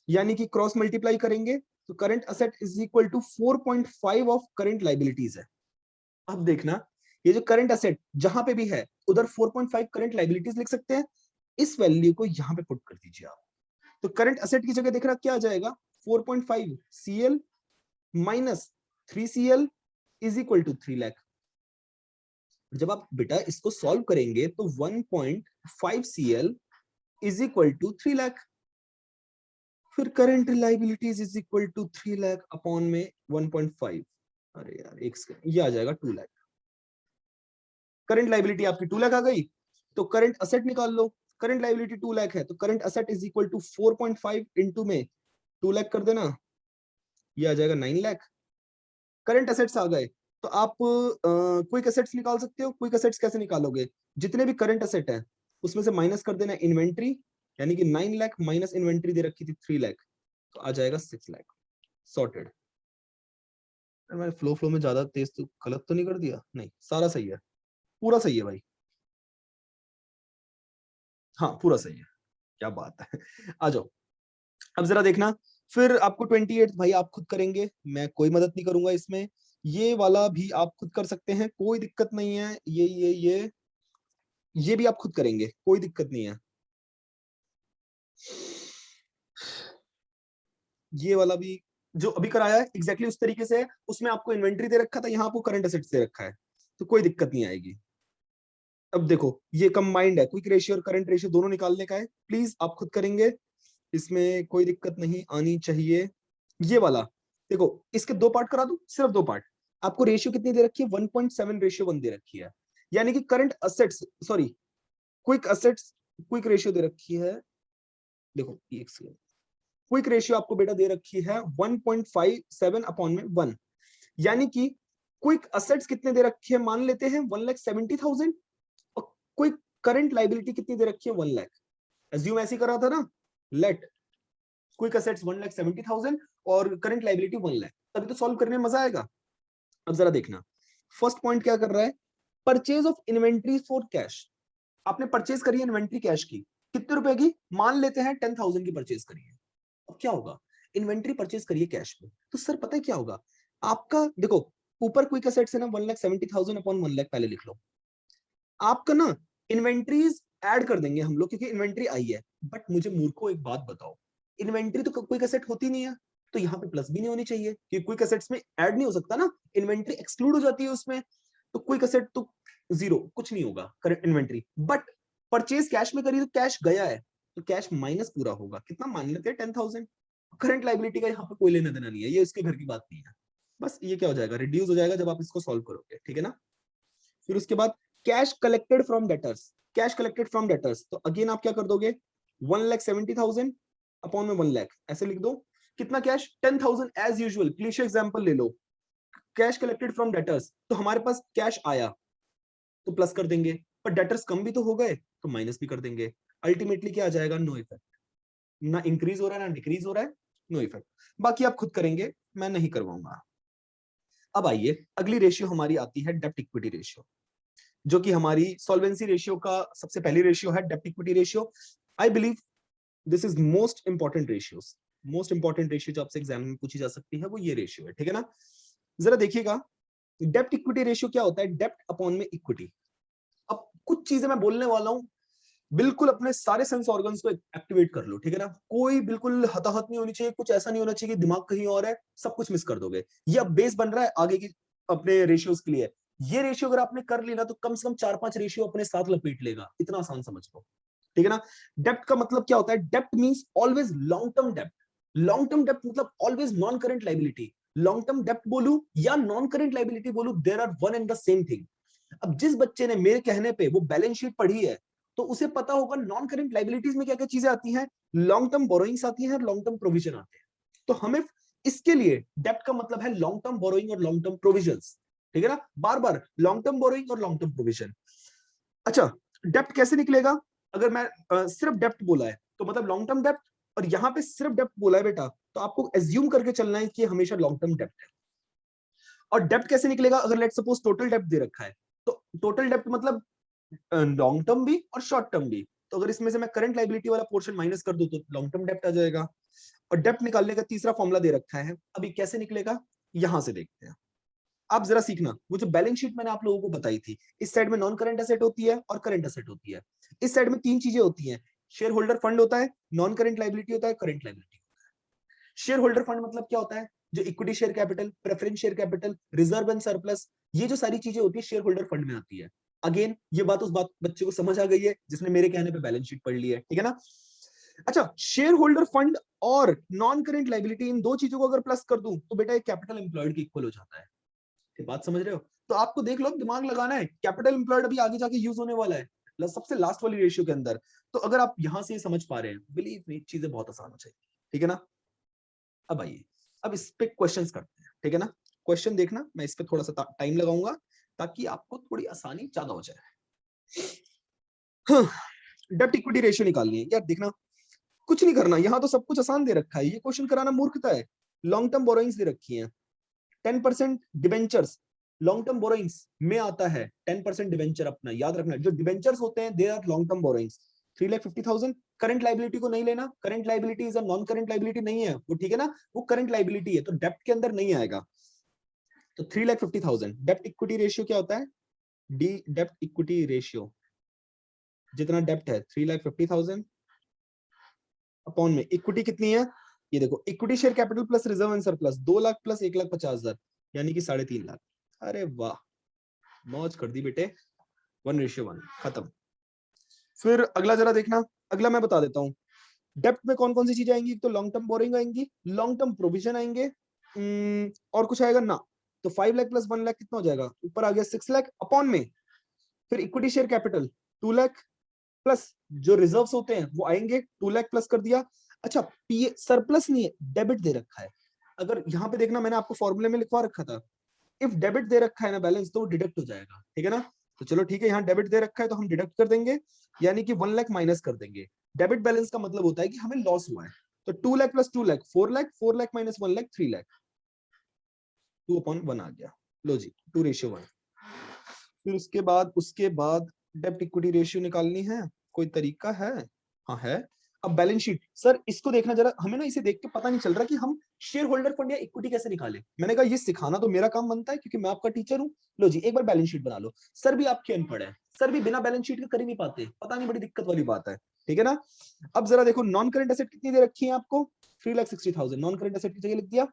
यानी कि क्रॉस मल्टीप्लाई करेंगे तो current asset is equal to 4.5 of current liabilities है। अब देखना, ये जो करंट असेट जहां पे भी है उधर 4.5 करंट लायबिलिटीज लिख सकते हैं, इस वैल्यू को यहां पे पुट कर दीजिए आप, तो करंट असेट की जगह देखना क्या आ जाएगा 4.5 CL माइनस 3 CL is equal to 3 lakh. जब आप बेटा इसको सॉल्व करेंगे तो 1.5 CL is equal to 3 lakh, फिर current liabilities is equal to 3 lakh upon में 1.5, अरे यार एक सेकंड, ये आ जाएगा 2 लाख। करंट लायबिलिटी आपकी 2 लाख आ गई, तो करंट असेट निकाल लो। करंट लायबिलिटी 2 लाख है, तो current asset is equal to 4.5 into में 2 लाख कर देना, ये आ जाएगा 9 लाख। करंट असेट्स आ गए, तो आप क्विक असेट्स निकाल सकते हो। क्विक असेट्स कैसे निकालोगे, जितने भी करंट असेट है उसमें से माइनस कर देना इन्वेंट्री, यानी कि 9 लाख माइनस इन्वेंट्री दे रखी थी 3 लाख, तो आ जाएगा 6 लाख। सॉर्टेड। मैंने फ्लो फ्लो में ज्यादा तेज तो गलत तो नहीं कर दिया, नहीं सारा सही है, पूरा सही है भाई। हाँ पूरा सही है, क्या बात है। आ जाओ, अब जरा देखना, फिर आपको 28 भाई आप खुद करेंगे, मैं कोई मदद नहीं करूंगा इसमें। ये वाला भी आप खुद कर सकते हैं, कोई दिक्कत नहीं है। ये भी आप खुद करेंगे, कोई दिक्कत नहीं है। ये वाला भी जो अभी कराया है एग्जैक्टली उस तरीके से है, उसमें आपको इन्वेंट्री दे रखा था, यहाँ आपको करंट असेट्स दे रखा है, तो कोई दिक्कत नहीं आएगी। अब देखो ये कंबाइंड है, क्विक रेशियो और करंट रेशियो दोनों निकालने का है, प्लीज आप खुद करेंगे, इसमें कोई दिक्कत नहीं आनी चाहिए। ये वाला देखो, इसके दो पार्ट करा दूं, सिर्फ दो पार्ट। आपको रेशियो कितनी दे रखी है, 1.7:1 दे रखी है, यानी कि current assets sorry quick assets quick ratio दे रखी है। देखो क्विक रेशियो आपको बेटा दे रखी है 1.57/1, यानी कि क्विक असेट्स कितने दे रखे हैं, मान लेते हैं 1,70,000, और क्विक करंट लाइबिलिटी कितनी दे रखी है 1 लाख। एज्यूम ऐसे करा था ना, लेट क्विक असेट्स 1,70,000 और करंट लाइबिलिटी 1 लाख, तभी तो सॉल्व करने में मजा आएगा। अब जरा देखना, फर्स्ट पॉइंट क्या कर रहा है, purchase of inventory for cash. आपने परचेज करी है इन्वेंट्री कैश की, कितने रुपए की, मान लेते हैं 10,000 की परचेज करी है। अब क्या होगा, इन्वेंट्री परचेज करिए कैश में, तो सर पता है क्या होगा आपका, देखो ऊपर क्विक असेट्स है ना 1,70,000 अपॉन 1 लाख, पहले लिख लो। आपका ना इन्वेंट्रीज ऐड कर देंगे हम लोग, क्योंकि इन्वेंट्री आई है। बट मुझे मूर्खों एक बात बताओ, इन्वेंट्री तो क्विक असेट होती नहीं है, तो यहाँ पे प्लस भी नहीं होनी चाहिए, क्योंकि क्विक असेट्स में ऐड नहीं हो सकता ना, इन्वेंट्री एक्सक्लूड हो जाती है उसमें, तो क्विक असेट तो जीरो, कुछ नहीं होगा current inventory. But purchase cash में करी तो कैश गया है, तो कैश माइनस पूरा होगा, कितना मान लेते हैं 10,000। करंट लाइबिलिटी का यहाँ पे कोई लेना देना नहीं है, ये इसके घर की बात नहीं है। बस ये क्या हो जाएगा, रिड्यूस हो जाएगा जब आप इसको सॉल्व करोगे, ठीक है ना। फिर उसके बाद cash collected from debtors, cash collected from debtors, तो अगेन आप क्या कर दोगे, 1,70,000 अपॉन में 1 लाख, ऐसे लिख दो। कितना cash, 10,000 as usual, cliche example ले लो, कैश कलेक्टेड फ्रॉम डेटर्स, तो हमारे पास कैश आया तो प्लस कर देंगे, पर डेटर्स कम भी तो हो गए तो माइनस भी कर देंगे। अल्टीमेटली क्या आ जाएगा, नो इफेक्ट, ना इंक्रीज हो रहा है ना डिक्रीज हो रहा है, नो इफेक्ट। बाकी आप खुद करेंगे, मैं नहीं करवाऊंगा। अब आइए अगली रेशियो हमारी आती है डेब्ट इक्विटी रेशियो, जो कि हमारी सॉल्वेंसी रेशियो का सबसे पहली रेशियो है, डेब्ट equity ratio. I believe this is most important ratios, most important ratio जो आपसे एग्जाम में पूछी जा सकती है वो ये रेशियो है, ठीक है ना। जरा देखिएगा, डेब्ट इक्विटी रेशियो क्या होता है, डेब्ट अपॉन में इक्विटी। अब कुछ चीजें मैं बोलने वाला हूं, बिल्कुल अपने सारे सेंस ऑर्गन्स को एक्टिवेट कर लो, ठीक है ना, कोई बिल्कुल हताहत नहीं होनी चाहिए, कुछ ऐसा नहीं होना चाहिए कि दिमाग कहीं और है, सब कुछ मिस कर दोगे। ये अब बेस बन रहा है आगे की अपने रेशियोज के लिए। ये रेशियो अगर आपने कर ली ना, तो कम से कम 4-5 रेशियो अपने साथ लपेट लेगा, इतना आसान समझ लो, ठीक है ना। डेप्ट का मतलब क्या होता है, डेप्ट मींस ऑलवेज लॉन्ग टर्म डेप्ट। लॉन्ग टर्म डेप्ट मतलब always non current liability. Long term डेप्ट बोलू या नॉन करंट लाइबिलिटी बोलू, there are one and the same thing. अब जिस बच्चे ने मेरे कहने पे वो बैलेंस शीट पढ़ी है, तो उसे पता होगा नॉन करंट लाइबिलिटीज में क्या क्या चीजें आती हैं, लॉन्ग टर्म बोरोइंग्स आती हैं, लॉन्ग टर्म प्रोविजन आते हैं। तो हमें इसके लिए डेप्ट का मतलब है लॉन्ग टर्म बोरोइंग और लॉन्ग टर्म प्रोविजंस, ठीक है ना, बार बार लॉन्ग टर्म बोरोइंग और लॉन्ग टर्म प्रोविजन। अच्छा, डेप्ट कैसे निकलेगा, अगर मैं सिर्फ डेप्ट बोला है तो मतलब लॉन्ग टर्म डेप्ट, और यहाँ पे सिर्फ डेप्ट बोला है बेटा, तो आपको एज्यूम करके चलना है कि हमेशा लॉन्ग टर्म डेप्ट है। और डेप्ट कैसे निकलेगा, अगर लेट सपोज टोटल डेप्ट दे रखा है, तो टोटल डेप्ट मतलब लॉन्ग टर्म भी और शॉर्ट टर्म भी, तो अगर इसमें से मैं करंट लाइबिलिटी वाला पोर्शन माइनस कर दूं तो लॉन्ग टर्म डेप्ट आ जाएगा। और डेप्ट निकालने का तीसरा फॉर्मूला दे रखा है, अभी कैसे निकलेगा यहां से देखते हैं। आप जरा सीखना, वो जो बैलेंस शीट मैंने आप लोगों को बताई थी, इस साइड में नॉन करंट एसेट होती है और करंट एसेट होती है। इस साइड में तीन चीजें होती हैं, शेयर होल्डर फंड होता है, नॉन करंट लाइबिलिटी होता है, current liability. Share holder fund मतलब क्या होता है, जो equity share capital, preference share capital, reserve and surplus, ये जो सारी चीजें होती है शेयर होल्डर फंड में आती है। अगेन ये बात उस बात बच्चे को समझ आ गई है जिसने मेरे कहने पे बैलेंस शीट पढ़ ली है, ठीक है ना। अच्छा, शेयर होल्डर फंड और नॉन करेंट लाइबिलिटी, इन दो चीजों को अगर प्लस कर दूं तो बेटा ये कैपिटल एम्प्लॉयड के इक्वल हो जाता है। ये बात समझ रहे हो, तो आपको देख लो, दिमाग लगाना है, कैपिटल एम्प्लॉयड अभी आगे जाके यूज होने वाला है सबसे लास्ट वाली रेशियो के अंदर। तो अगर आप यहां से समझ पा रहे हैं, बिलीव मी चीजें बहुत आसान हो जाएगी, ठीक है ना। अब आइए, अब इस पे क्वेश्चंस करते हैं, ठीक है ना। क्वेश्चन देखना, मैं इस पे थोड़ा सा टाइम लगाऊंगा ताकि आपको थोड़ी आसानी ज्यादा हो जाए। डेब्ट इक्विटी रेशियो निकालनी है यार, देखना कुछ नहीं करना, यहाँ तो सब कुछ आसान दे रखा है, ये क्वेश्चन कराना मूर्खता है। लॉन्ग टर्म बोरोइंग्स दे रखी है, 10% डिबेंचर्स लॉन्ग टर्म बोरोइंग्स में आता है, 10% डिबेंचर, अपना याद रखना, जो डिबेंचर्स होते हैं they are long term borrowings. 3,50,000 current liability को नहीं लेना, current liability is a non current liability नहीं है वो, ठीक है ना, वो करंट लाइबिलिटी है तो डेप्ट के अंदर नहीं आएगा। तो 3,50,000 डेप्ट इक्विटी रेशियो क्या होता है, डी डेप्ट इक्विटी रेशियो, जितना डेप्ट है 3,50,000 अपॉन में इक्विटी कितनी है, ये देखो equity share capital plus reserve and surplus 2 lakh plus 1,50,000 यानी कि 3.5 लाख। अरे वाह, मौज कर दी बेटे, 1:1 खत्म। फिर अगला जरा देखना, अगला मैं बता देता हूँ डेप्ट में कौन कौन सी चीजें आएंगी, तो लॉन्ग टर्म बोरिंग आएंगी, लॉन्ग टर्म प्रोविजन आएंगे, और कुछ आएगा ना, तो 5 लाख प्लस 1 लाख कितना हो जाएगा, ऊपर आ गया 6 लाख अपॉन में फिर equity share capital 2 lakh plus जो रिजर्व्स होते हैं वो आएंगे 2 लाख प्लस कर दिया। अच्छा पीए सरप्लस नहीं है, डेबिट दे रखा है, अगर यहाँ पे देखना मैंने आपको फॉर्मूले में लिखवा रखा था, इफ डेबिट दे रखा है ना बैलेंस तो वो डिडक्ट हो जाएगा, ठीक है ना, तो चलो ठीक है यहाँ डेबिट दे रखा है तो हम डिडक्ट कर देंगे, यानी कि 1 लाख माइनस कर देंगे। डेबिट बैलेंस का मतलब होता है कि हमें लॉस हुआ है, तो 2 लाख प्लस 2 लाख 4 लाख, 4 लाख माइनस 1 लाख 3 लाख, 2/1 आ गया, लो जी 2:1। फिर उसके बाद डेब्ट इक्विटी रेशियो निकालनी है, कोई तरीका है, हाँ है। अब बैलेंस शीट सर इसको देखना जरा, हमें ना इसे देख के पता नहीं चल रहा कि हम शेयर होल्डर फंड या इक्विटी कैसे निकालें, मैंने कहा ये सिखाना तो मेरा काम बनता है क्योंकि मैं आपका टीचर हूँ। लो जी एक बार बैलेंस शीट बना लो, सर भी आपके अनपढ़ है, सर भी बिना बैलेंस शीट के कर ही नहीं पाते, पता नहीं, बड़ी दिक्कत वाली बात है, ठीक है ना। अब जरा देखो नॉन करंट एसेट कितनी दे रखी है आपको, 3,60,000 नॉन करंट एसेट की जगह लिख दिया,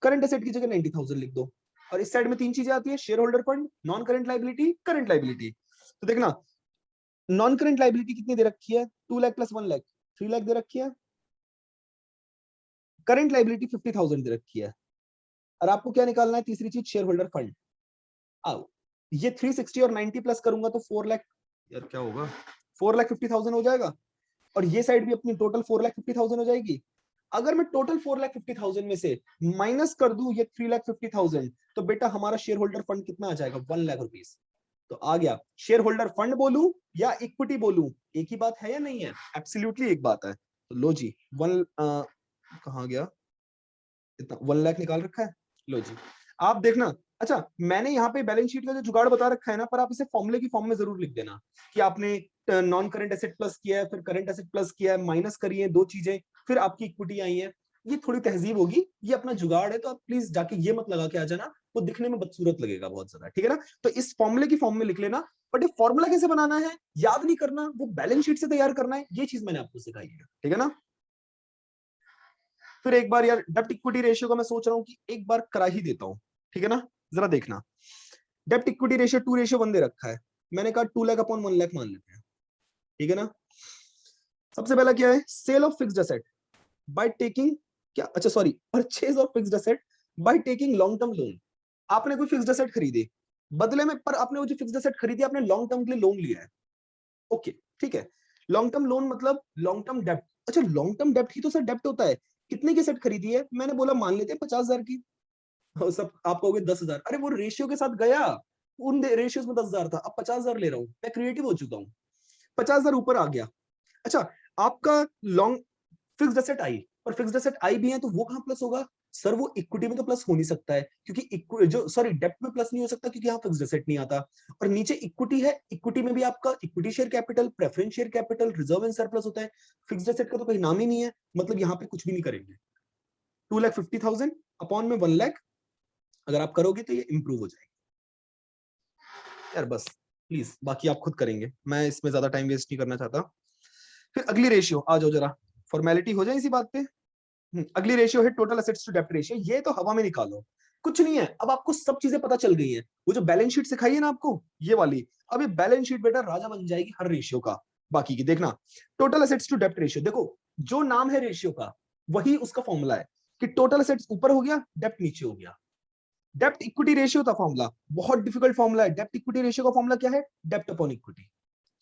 करंट एसेट की जगह 90,000 लिख दो, और इस साइड में 3 चीजें आती है, share holder fund, non current liability, current liability. तो देखना नॉन करंट लाइबिलिटी कितनी दे रखी है, 2 लाख प्लस 1 लाख 3 लाख दे रखी है, करंट लाइबिलिटी 50,000 दे रखी है, और आपको क्या निकालना है, तीसरी चीज शेयर होल्डर फंड। आओ ये 360 और 90 प्लस करूंगा तो 4 लाख, यार क्या होगा, 4,50,000 हो जाएगा, और ये साइड भी अपनी टोटल 4,50,000 हो जाएगी। अगर मैं टोटल 4,50,000 में से माइनस कर दूं ये 3,50,000 तो बेटा हमारा शेयर होल्डर फंड कितना आ जाएगा, 1 लाख रुपीस। तो आ गया, शेयर होल्डर फंड बोलूं या इक्विटी बोलूं, एक ही बात है या नहीं है, एब्सोल्युटली एक बात है। तो लो जी कहां गया, इतना 1 लाख निकाल रखा है, लो जी आप देखना। अच्छा मैंने यहाँ पे बैलेंस शीट का जो जुगाड़ बता रखा है ना, पर आप इसे फॉर्मूले की फॉर्म में जरूर लिख देना कि आपने नॉन करंट एसेट प्लस किया है, फिर करंट एसेट प्लस किया है, माइनस करी है 2 चीजें, फिर आपकी इक्विटी आई है, ये थोड़ी तहजीब होगी, ये अपना जुगाड़ है, तो आप प्लीज जाके ये मत लगा के आ जाना, वो दिखने में बदसूरत लगेगा बहुत ज्यादा, ठीक है ना। तो इस फॉर्मूले की फॉर्म में लिख लेना, बट ये फॉर्मूला कैसे बनाना है याद नहीं करना, वो बैलेंस शीट से तैयार करना है, ये चीज मैंने आपको सिखाई है, ठीक है ना। फिर एक बार यार डेब्ट इक्विटी रेशियो का मैं सोच रहा हूँ कि एक बार करा ही देता हूँ, ठीक है ना, जरा देखना डेब्ट इक्विटी रेशियो 2:1 दे रखा है, मैंने कहा 2 लाख अपॉन 1 लाख मान लेते हैं, ठीक है ना। सबसे पहला क्या है, sale of fixed asset by taking, क्या अच्छा sorry, purchase of fixed asset by taking long term loan. आपने कोई फिक्स्ड एसेट खरीदे, बदले में पर आपने वो जो फिक्स्ड एसेट खरीदी आपने लॉन्ग टर्म के लिए लोन लिया है, ओके ठीक है। लॉन्ग टर्म लोन मतलब लॉन्ग टर्म डेब्ट, अच्छा लॉन्ग टर्म डेब्ट ही तो सर डेब्ट होता है। कितने की सेट खरीदी है, मैंने बोला मान लेते हैं 50,000 की, और सब आप कहोगे 10,000, अरे वो रेशियो के साथ गया, उन रेशियोज में 10,000 था, अब 50,000 ले रहा हूँ, मैं क्रिएटिव हो चुका हूँ, 50,000 ऊपर आ गया। अच्छा आपका लॉन्ग फिक्स्ड एसेट आई, और फिक्स्ड एसेट आई भी है तो वो कहां प्लस होगा, सर वो इक्विटी में तो प्लस हो नहीं सकता है, क्योंकि जो सॉरी डेब्ट में प्लस नहीं हो सकता क्योंकि यहाँ फिक्स्ड एसेट नहीं आता, और नीचे इक्विटी है, इक्विटी में भी आपका equity share capital, preference share capital, reserve and surplus होता है, फिक्स्ड एसेट का तो कोई नाम ही नहीं है, मतलब यहाँ पे कुछ भी नहीं करेंगे। 2,50,000 अपॉन में 1 लाख अगर आप करोगे तो ये इंप्रूव हो जाएगी यार, बस प्लीज बाकी आप खुद करेंगे, मैं इसमें ज्यादा टाइम वेस्ट नहीं करना चाहता। फिर अगली रेशियो आ जाओ जरा, फॉर्मेलिटी हो जाए इसी बात पे। अगली रेशियो है टोटल एसेट्स टू डेब्ट रेशियो, ये तो हवा में निकालो, कुछ नहीं है, अब आपको सब चीजें पता चल गई है, वो जो बैलेंस शीट सिखाई है ना आपको ये वाली, अब ये बैलेंस शीट बेटा राजा बन जाएगी हर रेशियो का। बाकी की देखना, टोटल एसेट्स टू डेब्ट रेशियो, देखो जो नाम है रेशियो का वही उसका फॉर्मूला है, कि टोटल एसेट्स ऊपर हो गया डेब्ट नीचे हो गया। डेब्ट इक्विटी रेशियो था फॉर्मूला, बहुत डिफिकल्ट फॉर्मूला है, डेब्ट इक्विटी रेशियो का फॉर्मूला क्या है, डेब्ट अपॉन इक्विटी।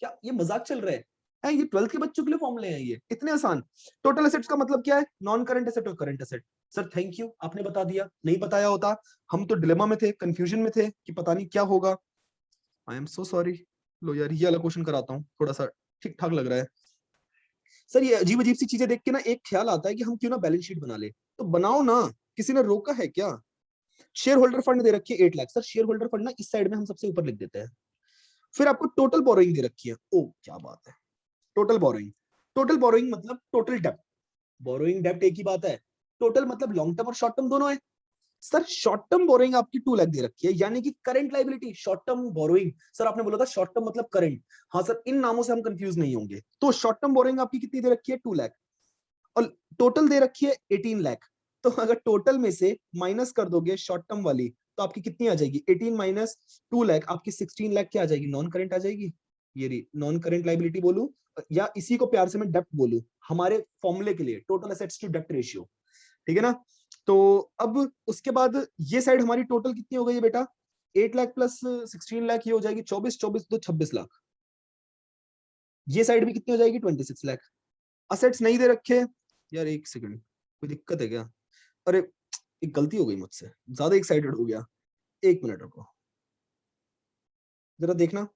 क्या ये मजाक चल रहा है ये 12th के बच्चों के लिए फॉर्मूले हैं ये इतने आसान। टोटल एसेट्स का मतलब क्या है, नॉन करंट एसेट और current asset. Sir thank you आपने बता दिया, नहीं बताया होता हम तो डिलेमा में थे, कंफ्यूजन में थे कि पता नहीं क्या होगा, आई एम सो सॉरी। लो यार ये वाला क्वेश्चन कराता हूँ, थोड़ा सा ठीक ठाक लग रहा है। सर ये अजीब अजीब सी चीजें देख के ना एक ख्याल आता है कि हम क्यों ना बैलेंस शीट बना ले, तो बनाओ ना, किसी ने रोका है क्या। शेयर होल्डर फंड दे रखी है 8 lakh, sir share holder fund ना इस साइड में हम सबसे ऊपर लिख देते हैं। फिर आपको टोटल बोरोइंग दे रखी है, ओ क्या बात है, टोटल बोरोइंग। टोटल बोरोइंग मतलब टोटल डेप्ट। बोरोइंग डेप्ट एक ही बात है, टोटल मतलब लॉन्ग टर्म और शॉर्ट टर्म दोनों है। सर शॉर्ट टर्म बोरोइंग आपकी 2 लाख दे रखी है, यानी कि current liability short term borrowing. Sir आपने बोला था शॉर्ट टर्म मतलब करंट, हाँ सर इन नामों से हम कंफ्यूज नहीं होंगे। तो शॉर्ट टर्म बोरोइंग आपकी कितनी दे रखी है, 2 लाख, और टोटल दे रखी है 18 लाख। तो अगर टोटल में से माइनस कर दोगे शॉर्ट टर्म वाली तो आपकी कितनी आ जाएगी, 18 माइनस 2 लाख, आपकी 16 लाख क्या आ जाएगी, नॉन करंट आ जाएगी। ये नॉन करंट लाइबिलिटी बोलूं या इसी को प्यार से मैं डेप्ट बोलूं, हमारे फॉर्मूले के लिए टोटल एसेट्स टू डेप्ट रेशियो, ठीक है ना। तो अब उसके बाद ये साइड हमारी टोटल कितनी हो गई है बेटा, 8 लाख प्लस 16 लाख, ये हो जाएगी 24, 24 तो 26 लाख। ये साइड भी कितनी हो जाएगी, 26 लाख। असेट्स नहीं दे रखे यार, एक सेकंड कोई दिक्कत है क्या, अरे एक गलती हो गई मुझसे, ज्यादा एक्साइटेड हो गया, एक मिनट रुको जरा देखना।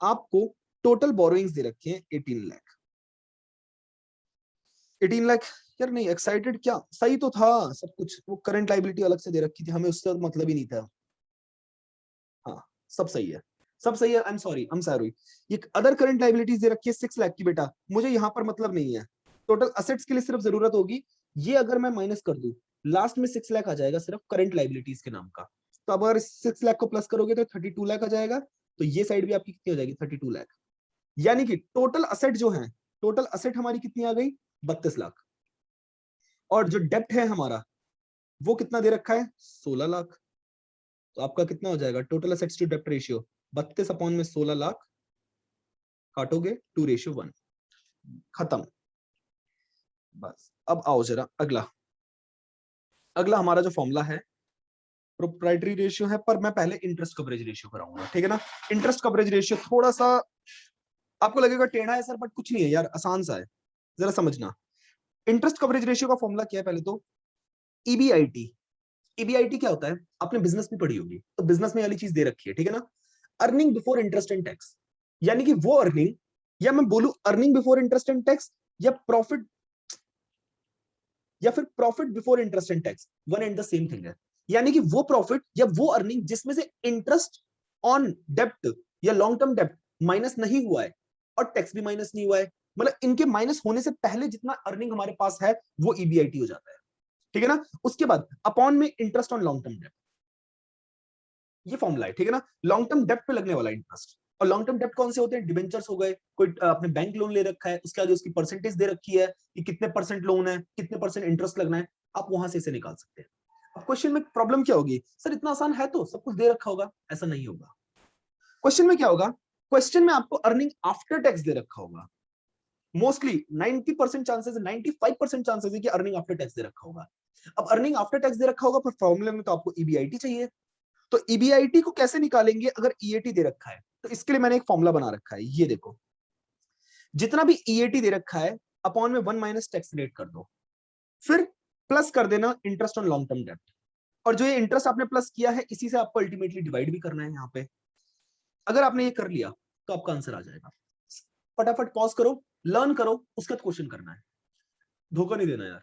आपको टोटल बोरोइंग्स दे रखे हैं 18 लाख। 18 लाख यार, नहीं एक्साइटेड क्या, सही तो था सब कुछ, वो करंट लाइबिलिटी अलग से दे रखी थी, हमें उससे मतलब ही नहीं था। हाँ सब सही है, सब सही है, आई एम सॉरी। ये अदर करंट लाइबिलिटीज दे रखी है 6 लाख की बेटा, मुझे यहाँ पर मतलब नहीं है, टोटल असेट्स के लिए सिर्फ जरूरत होगी, ये अगर मैं माइनस कर दूं लास्ट में 6 लाख आ जाएगा सिर्फ करंट लाइबिलिटीज के नाम का। तो अब अगर 6 लाख को प्लस करोगे तो 32 लाख आ जाएगा, तो ये साइड भी आपकी कितनी हो जाएगी, 32 लाख। यानी कि टोटल असेट जो है, टोटल असेट हमारी कितनी आ गई, 32 लाख, और जो डेप्ट है हमारा वो कितना दे रखा है, 16 लाख। तो आपका कितना हो जाएगा टोटल असेट्स टू डेप्ट रेशियो, 32 अपॉन में 16 लाख, काटोगे 2:1, खत्म। बस अब आओ जरा अगला, अगला हमारा जो फॉर्मूला है प्रोप्राइटरी रेशियो है, पर मैं पहले इंटरेस्ट कवरेज रेशियो कराऊंगा, ठीक है ना। इंटरेस्ट कवरेज रेशियो थोड़ा सा आपको लगेगा टेढ़ा है सर, बट कुछ नहीं है यार, आसान सा है, जरा समझना। इंटरेस्ट कवरेज रेशियो का फॉर्मूला क्या है, पहले तो ईबीआईटी। ईबीआईटी क्या होता है, आपने बिजनेस में पढ़ी होगी, तो बिजनेस में वाली चीज दे रखी है, ठीक है ना, earning before interest and tax, यानी कि वो अर्निंग, या मैं बोलूं earning before interest and tax, या प्रॉफिट, या फिर profit before interest and tax, one and the same thing है। यानी कि वो प्रॉफिट या वो अर्निंग जिसमें से इंटरेस्ट ऑन डेप्ट या लॉन्ग टर्म डेप्ट माइनस नहीं हुआ है और टैक्स भी माइनस नहीं हुआ है, मतलब इनके माइनस होने से पहले जितना अर्निंग हमारे पास है वो ईबीआईटी हो जाता है, ठीक है ना। उसके बाद अपॉन में इंटरेस्ट ऑन लॉन्ग टर्म डेप्ट, ये फॉर्मूला है, ठीक है ना, लॉन्ग टर्म डेप्ट पे लगने वाला इंटरेस्ट। और लॉन्ग टर्म डेप्ट कौन से होते हैं, डिबेंचर्स हो गए, कोई आपने बैंक लोन ले रखा है, उसके आगे उसकी परसेंटेज दे रखी है कि कितने परसेंट लोन है, कितने परसेंट इंटरेस्ट लगना है, आप वहां से इसे निकाल सकते हैं। अब क्वेश्चन में प्रॉब्लम क्या होगी, सर इतना आसान है तो सब कुछ दे रखा होगा, ऐसा नहीं होगा। क्वेश्चन में क्या होगा, क्वेश्चन में आपको अर्निंग आफ्टर टैक्स दे रखा होगा, मोस्टली 90% चांसेस, 95% चांसेस है कि अर्निंग आफ्टर टैक्स दे रखा होगा। अब अर्निंग आफ्टर टैक्स दे रखा होगा, पर फॉर्मूले में तो आपको ईबीआईटी चाहिए, तो ईबीआईटी को कैसे निकालेंगे अगर ईएटी दे रखा है, तो इसके लिए मैंने एक फॉर्मूला बना रखा है, ये देखो, जितना भी ईएटी दे रखा है अपॉन में 1 माइनस टैक्स रेट कर दो, फिर प्लस कर देना इंटरेस्ट ऑन लॉन्ग टर्म डेप्ट, और जो ये इंटरेस्ट आपने प्लस किया है इसी से आपको अल्टीमेटली डिवाइड भी करना है यहाँ पे। अगर आपने ये कर लिया तो आपका आंसर आ जाएगा। फटाफट पॉज करो, लर्न करो, उसके बाद क्वेश्चन करना है, धोखा नहीं देना यार,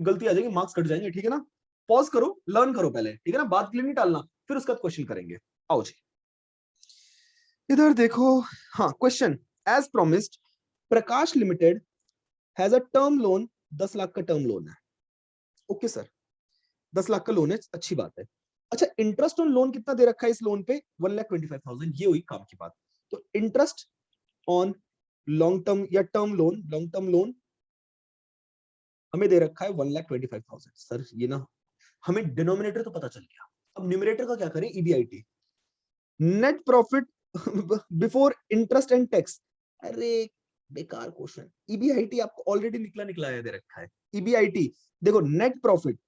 गलती आ जाएगी मार्क्स कट जाएंगे, ठीक है ना। पॉज करो, लर्न करो पहले, ठीक है ना, बात के लिए नहीं टालना, फिर उसका क्वेश्चन करेंगे। आओ जी इधर देखो, हाँ question, as promised Prakash limited has a term loan, 10 lakh का टर्म लोन है, ओके सर 10 लाख का लोन है, अच्छी बात है। अच्छा इंटरेस्ट ऑन लोन कितना दे रखा है इस लोन पे, 1,25,000, ये हुई काम की बात। तो इंटरेस्ट ऑन लॉन्ग टर्म या term loan, long term loan हमें दे रखा है 1,25,000, सर ये ना हमें डिनोमिनेटर तो पता चल गया, अब न्यूमरेटर का क्या करें, EBIT, net profit before interest and tax, अरे बेकार क्वेश्चन, ईबीआईटी आपको ऑलरेडी निकला निकला है दे रखा है। ईबीआईटी देखो, net profit,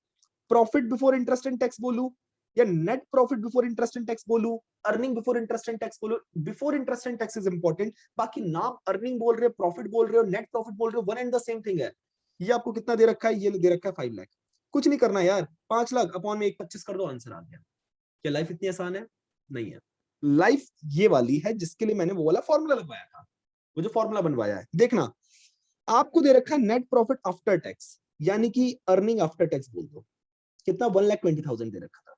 profit before interest and tax बोलूं या net profit before interest and tax बोलूं, earning before interest and tax बोलूं, before interest and tax is important, बाकी नाम अर्निंग बोल रहे हो, प्रॉफिट बोल रहे हो, नेट प्रॉफिट बोल रहे हो, one and the same thing है। ये आपको कितना दे रखा है, ये दे रखा है 5 लाख, कुछ नहीं करना यार, 5 लाख अपॉन में 1,25 कर दो, आंसर आ गया। क्या लाइफ इतनी आसान है, नहीं है। लाइफ ये वाली है जिसके लिए मैंने वो वाला फॉर्मूला लगवाया था, वो जो फॉर्मूला बनवाया है, देखना आपको दे रखा है नेट प्रॉफिट आफ्टर टैक्स, यानी कि अर्निंग आफ्टर टैक्स बोल दो, कितना 1,20,000 दे रखा था।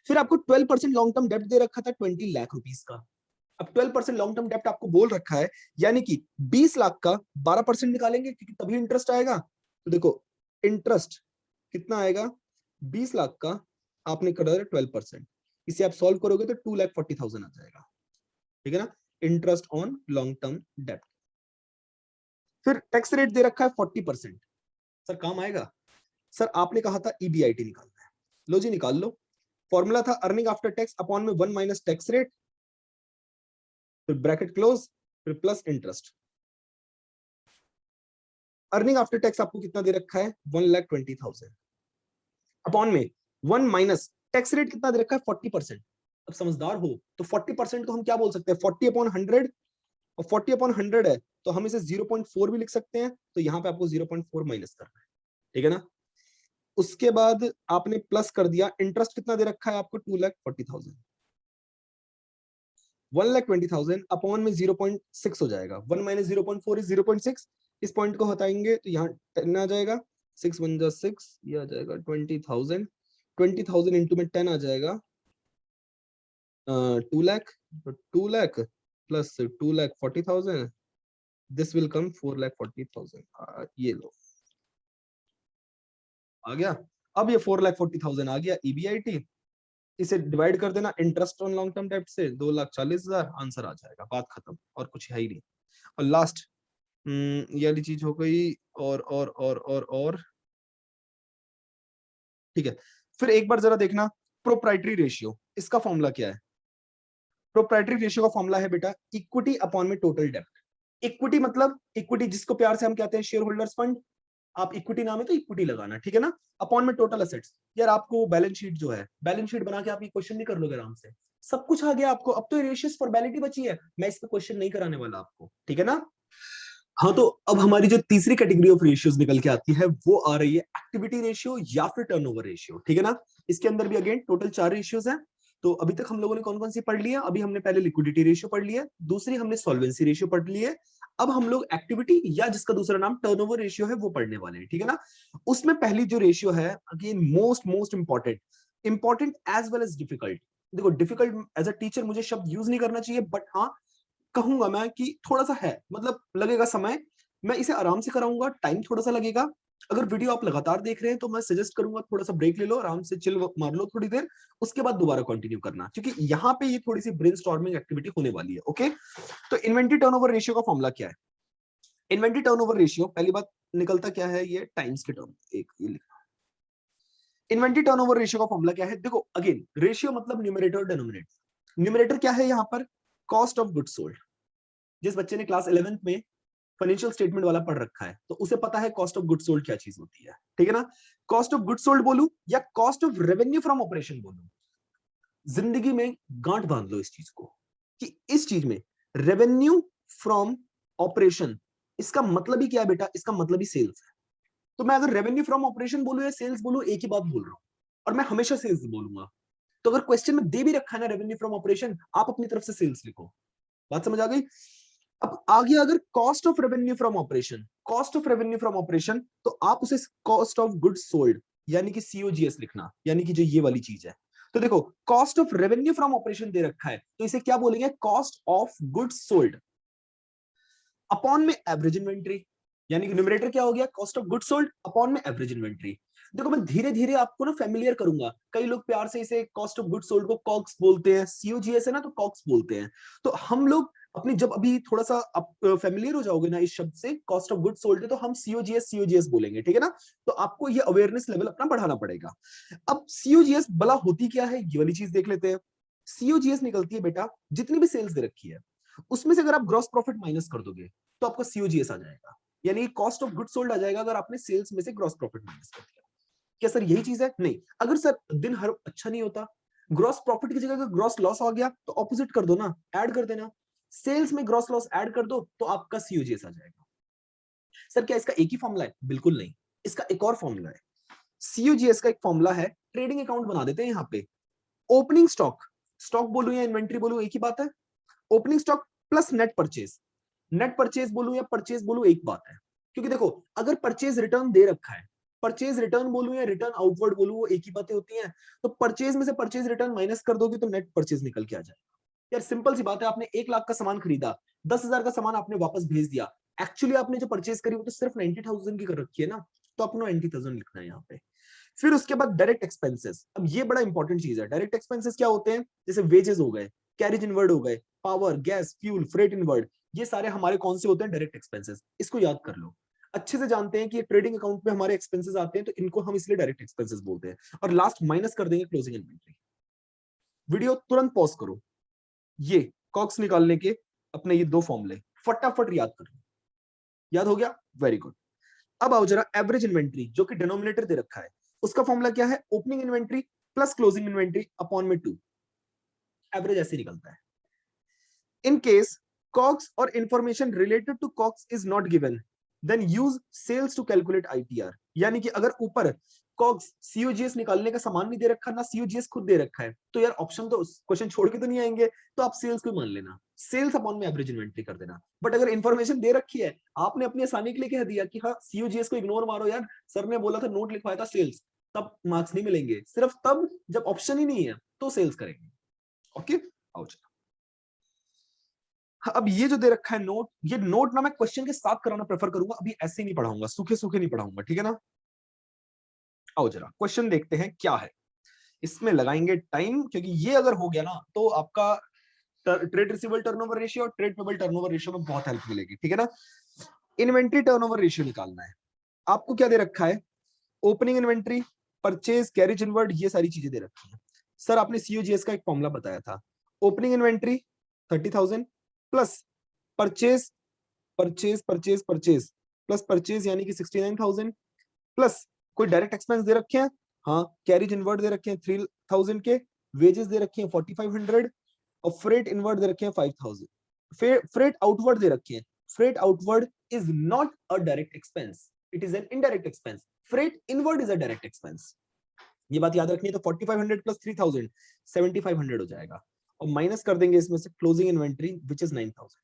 फिर आपको 12% लॉन्ग टर्म डेब्ट दे रखा था 20 लाख रुपीस का, अब 12% लॉन्ग टर्म डेप्ट आपको बोल रखा है, यानी कि 20 लाख का 12% निकालेंगे क्योंकि तभी इंटरेस्ट आएगा। तो देखो इंटरेस्ट कितना आएगा, 20 लाख का आपने कर दिया 12%, इसे आप सॉल्व करोगे तो 2,40,000 आ जाएगा, ठीक है ना, इंटरेस्ट ऑन लॉन्ग टर्म डेप्ट। फिर टैक्स रेट दे रखा है 40%। सर काम आएगा? सर आपने कहा था ईबीआईटी निकालना है, लो जी निकाल लो। फॉर्मूला था अर्निंग आफ्टर टैक्स अपॉन में 1 माइनस टैक्स रेट, फिर ब्रैकेट क्लोज, फिर plus interest. Earning after tax आपको कितना दे रखा है, 1,20,000 अपॉन में 1 माइनस टैक्स रेट कितना दे रखा है, 40%। अब समझदार हो तो 40% को हम क्या बोल सकते हैं, 40/100, और 40/100 है तो हम इसे 0.4 भी लिख सकते हैं, तो यहाँ पे आपको 0.4 माइनस करना है, ठीक है ना। उसके बाद आपने प्लस कर दिया, इंटरेस्ट कितना दे रखा है आपको, 2,40,000, 1,20,000 अपॉन में 0.6 हो जाएगा, 1 माइनस 0.4 इज 0.6, इस पॉइंट को हटाएंगे तो यहाँ 10 आ जाएगा, 6 1 जा 6, ये आ जाएगा 20,000, 20,000 इंटू में 10 आ जाएगा 2 lakh, 2 lakh plus 2,40,000, this will come 4,40,000। ये लो आ गया। अब ये 4,40,000 आ गया ईबीआईटी, इसे डिवाइड कर देना इंटरेस्ट ऑन लॉन्ग टर्म डेब्ट से, 2,40,000 आंसर आ जाएगा, बात खत्म, और कुछ है ही नहीं। और लास्ट ये वाली चीज हो गई, और ठीक है। फिर एक बार जरा देखना प्रोप्राइटरी रेशियो, इसका फॉर्मूला क्या है। प्रोप्राइटरी रेशियो का फॉर्मूला है बेटा इक्विटी अपॉन में टोटल डेब्ट। इक्विटी मतलब इक्विटी जिसको प्यार से हम कहते हैं शेयर होल्डर्स फंड, आप इक्विटी नाम है तो इक्विटी लगाना, ठीक है ना। अपॉन में टोटल असेट्स, यार आपको बैलेंस शीट जो है, बैलेंस शीट बना के आप ये क्वेश्चन भी कर लोगे आराम से, सब कुछ आ गया आपको। अब तो रेशियोस फॉर्मेलिटी बची है, मैं इस पे क्वेश्चन नहीं कराने वाला आपको, ठीक है ना। हाँ तो अब हमारी जो तीसरी कैटेगरी ऑफ रेशियोज निकल के आती है वो आ रही है एक्टिविटी रेशियो या फिर टर्नओवर रेशियो, ठीक है ना। इसके अंदर भी अगेन टोटल 4 रेशियोज हैं। तो अभी तक हम लोगों ने कौन कौन सी पढ़ ली है, अभी हमने पहले लिक्विडिटी रेशियो पढ़ लिया है, दूसरी हमने सॉल्वेंसी रेशियो पढ़ ली है, अब हम लोग एक्टिविटी या जिसका दूसरा नाम टर्नओवर रेशियो है वो पढ़ने वाले हैं, ठीक है ना। उसमें पहली जो रेशियो है again most most important, important as well as difficult. देखो डिफिकल्ट एज अ टीचर मुझे शब्द यूज नहीं करना चाहिए, बट हाँ कहूंगा मैं कि थोड़ा सा है, मतलब लगेगा समय, मैं इसे आराम से कराऊंगा, टाइम थोड़ा सा लगेगा। अगर वीडियो आप लगातार देख रहे हैं तो मैं सजेस्ट करूंगा थोड़ा सा ब्रेक ले लो, आराम से चिल मार लो थोड़ी देर, उसके बाद दोबारा कंटिन्यू करना, क्योंकि यहाँ पे ये थोड़ी सी ब्रेनस्टॉर्मिंग एक्टिविटी होने वाली है, ओके। तो इन्वेंटरी टर्नओवर रेशियो का फॉर्मूला क्या है। इन्वेंटरी टर्नओवर रेशियो पहली बात निकलता क्या है, ये टाइम्स के टर्म, एक ये लिखा। इन्वेंटरी टर्नओवर रेशियो का फॉर्मूला क्या है, देखो अगेन रेशियो मतलब न्यूमरेटर डिनोमिनेटर। न्यूमरेटर क्या है यहाँ पर, कॉस्ट ऑफ गुड्स सोल्ड। जिस बच्चे ने क्लास 11th में फाइनेंशियल स्टेटमेंट वाला पढ़ रखा है तो उसे पता है कॉस्ट ऑफ गुड सोल्ड क्या चीज होती है, ठीक है ना। कॉस्ट ऑफ गुड सोल्ड बोलूं या cost of revenue from operation बोलूं, जिंदगी में गांठ बांध लो इस चीज को कि इस चीज में रेवेन्यू फ्रॉम ऑपरेशन, इसका मतलब ही क्या है बेटा, इसका मतलब ही सेल्स है। तो मैं अगर रेवेन्यू फ्रॉम ऑपरेशन बोलूं या सेल्स बोलूं एक ही बात बोल रहा हूं, और मैं हमेशा सेल्स बोलूंगा। तो अगर क्वेश्चन में दे भी रखा है ना रेवेन्यू फ्रॉम ऑपरेशन, आप अपनी तरफ से सेल्स लिखो, बात समझ आ गई। अब आ गया अगर cost of revenue from operation, cost of revenue from operation, तो आप उसे कॉस्ट ऑफ गुड्स सोल्ड यानी कि सीओजीएस लिखना, यानी कि जो ये वाली चीज है। तो देखो cost of revenue from operation दे रखा है तो इसे क्या बोलेंगे, cost of goods sold upon में एवरेज इन्वेंट्री, यानी कि न्यूमरेटर क्या हो गया, cost of goods sold upon में एवरेज इन्वेंट्री। देखो मैं धीरे धीरे आपको ना फेमिलियर करूंगा, कई लोग प्यार से इसे कॉस्ट ऑफ गुड्स सोल्ड को कॉक्स बोलते हैं, सीओजीएस है ना तो कॉक्स बोलते हैं। तो हम लोग अपनी जब अभी थोड़ा सा फेमिलियर हो जाओगे ना इस शब्द से, कॉस्ट ऑफ गुड्स सोल्ड है तो हम सीओजीएस सीओजीएस बोलेंगे, ठीक है ना। तो आपको ये अवेयरनेस लेवल अपना बढ़ाना पड़ेगा। अब सीओजीएस भला होती क्या है, ये वाली चीज देख लेते हैं। सीओजीएस निकलती है बेटा जितनी भी सेल्स दे रखी है उसमें से अगर आप ग्रॉस प्रॉफिट माइनस कर दोगे तो आपका सीओजीएस आ जाएगा, यानी कॉस्ट ऑफ गुड्स सोल्ड आ जाएगा अगर आपने सेल्स में से ग्रॉस प्रॉफिट माइनस कर दिया। क्या सर यही चीज है, नहीं। अगर सर दिन हर अच्छा नहीं होता, ग्रॉस प्रॉफिट की जगह अगर ग्रॉस लॉस आ गया तो ऑपोजिट कर दो ना, ऐड कर देना, सेल्स में ग्रॉस लॉस ऐड कर दो तो आपका सीओजीएस आ जाएगा। सर क्या इसका एक ही फॉर्मूला है, बिल्कुल नहीं, इसका एक और फॉर्मूला है। सीओजीएस का एक फॉर्मूला है, ट्रेडिंग अकाउंट बना देते हैं यहाँ पे। ओपनिंग स्टॉक, स्टॉक बोलूं या इन्वेंट्री बोलूं एक ही बात है, opening stock plus net purchase, net purchase बोलूं या परचेज बोलूं एक बात है। क्योंकि देखो अगर परचेज रिटर्न दे रखा है, परचेज रिटर्न बोलूं या रिटर्न आउटवर्ड बोलूं वो एक ही बातें होती हैं। तो परचेज में से परचेज रिटर्न माइनस कर दोगे तो नेट परचेज निकल के आ जाएगा। यार सिंपल सी बात है, आपने 1 लाख का सामान खरीदा, 10,000 का सामान आपने वापस भेज दिया, एक्चुअली आपने जो परचेज करी वो तो सिर्फ 90,000 की कर रखी है ना, तो आपको 90,000 लिखना है यहाँ पे। फिर उसके बाद डायरेक्ट एक्सपेंसेस, अब ये बड़ा इंपॉर्टेंट चीज है। डायरेक्ट एक्सपेंसेस क्या होते हैं, जैसे वेजेस हो गए, कैरेज इनवर्ड हो गए, power, gas, fuel, freight inward, ये सारे हमारे कौन से होते हैं, डायरेक्ट एक्सपेंसेस। इसको याद कर लो, अच्छे से जानते हैं कि ये ट्रेडिंग अकाउंट में हमारे एक्सपेंसेस आते हैं, तो इनको हम इसलिए डायरेक्ट एक्सपेंसेस बोलते हैं। और लास्ट माइनस कर देंगे क्लोजिंग इन्वेंटरी। वीडियो तुरंत पॉज करो, ये कॉक्स निकालने के अपने ये 2 फॉर्मूले फटाफट याद कर लो। याद हो गया, वेरी गुड। अब आओ जरा एवरेज इन्वेंट्री, जो कि डिनोमिनेटर दे रखा है, उसका फॉर्मूला क्या है, opening inventory plus closing inventory upon में 2। एवरेज ऐसे निकलता है। इन केस कॉक्स और information related to COGS is not given, then use sales to calculate ITR. यानी कि अगर ऊपर कॉक्स सीओजीएस निकालने का सामान नहीं दे रखा ना, सीओजीएस खुद दे रखा है, तो यार ऑप्शन तो क्वेश्चन छोड़ के तो नहीं आएंगे, तो आप सेल्स को मान लेना, सेल्स अपॉन में एवरेज इन्वेंट्री कर देना। बट अगर इंफॉर्मेशन दे रखी है, आपने अपनी आसानी के लिए कह दिया कि हाँ सीओजीएस को इग्नोर मारो यार, सर ने बोला था नोट लिखवाया था सेल्स, तब मार्क्स नहीं मिलेंगे, सिर्फ तब जब ऑप्शन ही नहीं है तो सेल्स करेंगे। ओके, आओ चलो। अब ये जो दे रखा है नोट, ये नोट ना मैं क्वेश्चन के साथ कराना प्रेफर करूंगा, अभी ऐसे नहीं पढ़ाऊंगा, सूखे सूखे नहीं पढ़ाऊंगा, ठीक है ना। आओ जरा क्वेश्चन देखते हैं क्या है, इसमें लगाएंगे टाइम, क्योंकि ये अगर हो गया ना तो आपका ट्रेड रिसीवेबल टर्नओवर रेशियो और ट्रेड पेबल टर्नओवर रेशियो में बहुत हेल्प मिलेगी, ठीक है ना। इन्वेंट्री टर्नओवर रेशियो निकालना है, आपको क्या दे रखा है, opening inventory, purchase, carriage inward, ये सारी चीजें दे रखी है। सर आपने सीओजीएस का एक फॉर्मूला बताया था, opening inventory 30,000 plus purchase purchase purchase purchase plus purchase यानी कि 69,000 प्लस कोई डायरेक्ट एक्सपेंस दे रखे हैं, हाँ कैरेज इनवर्ड दे रखे हैं 3,000 के, वेजेस दे रखे हैं 4,500 और फ्रेट इनवर्ड दे रखे हैं 5,000। फ्रेट आउटवर्ड दे रखे हैं, freight outward is not a direct expense, it is an indirect expense, freight inward is a direct expense. ये बात याद रखनी है। तो 4,500 प्लस 3,000 7,500 हो जाएगा, और माइनस कर देंगे इसमें से क्लोजिंग इन्वेंट्री विच इज 9,000,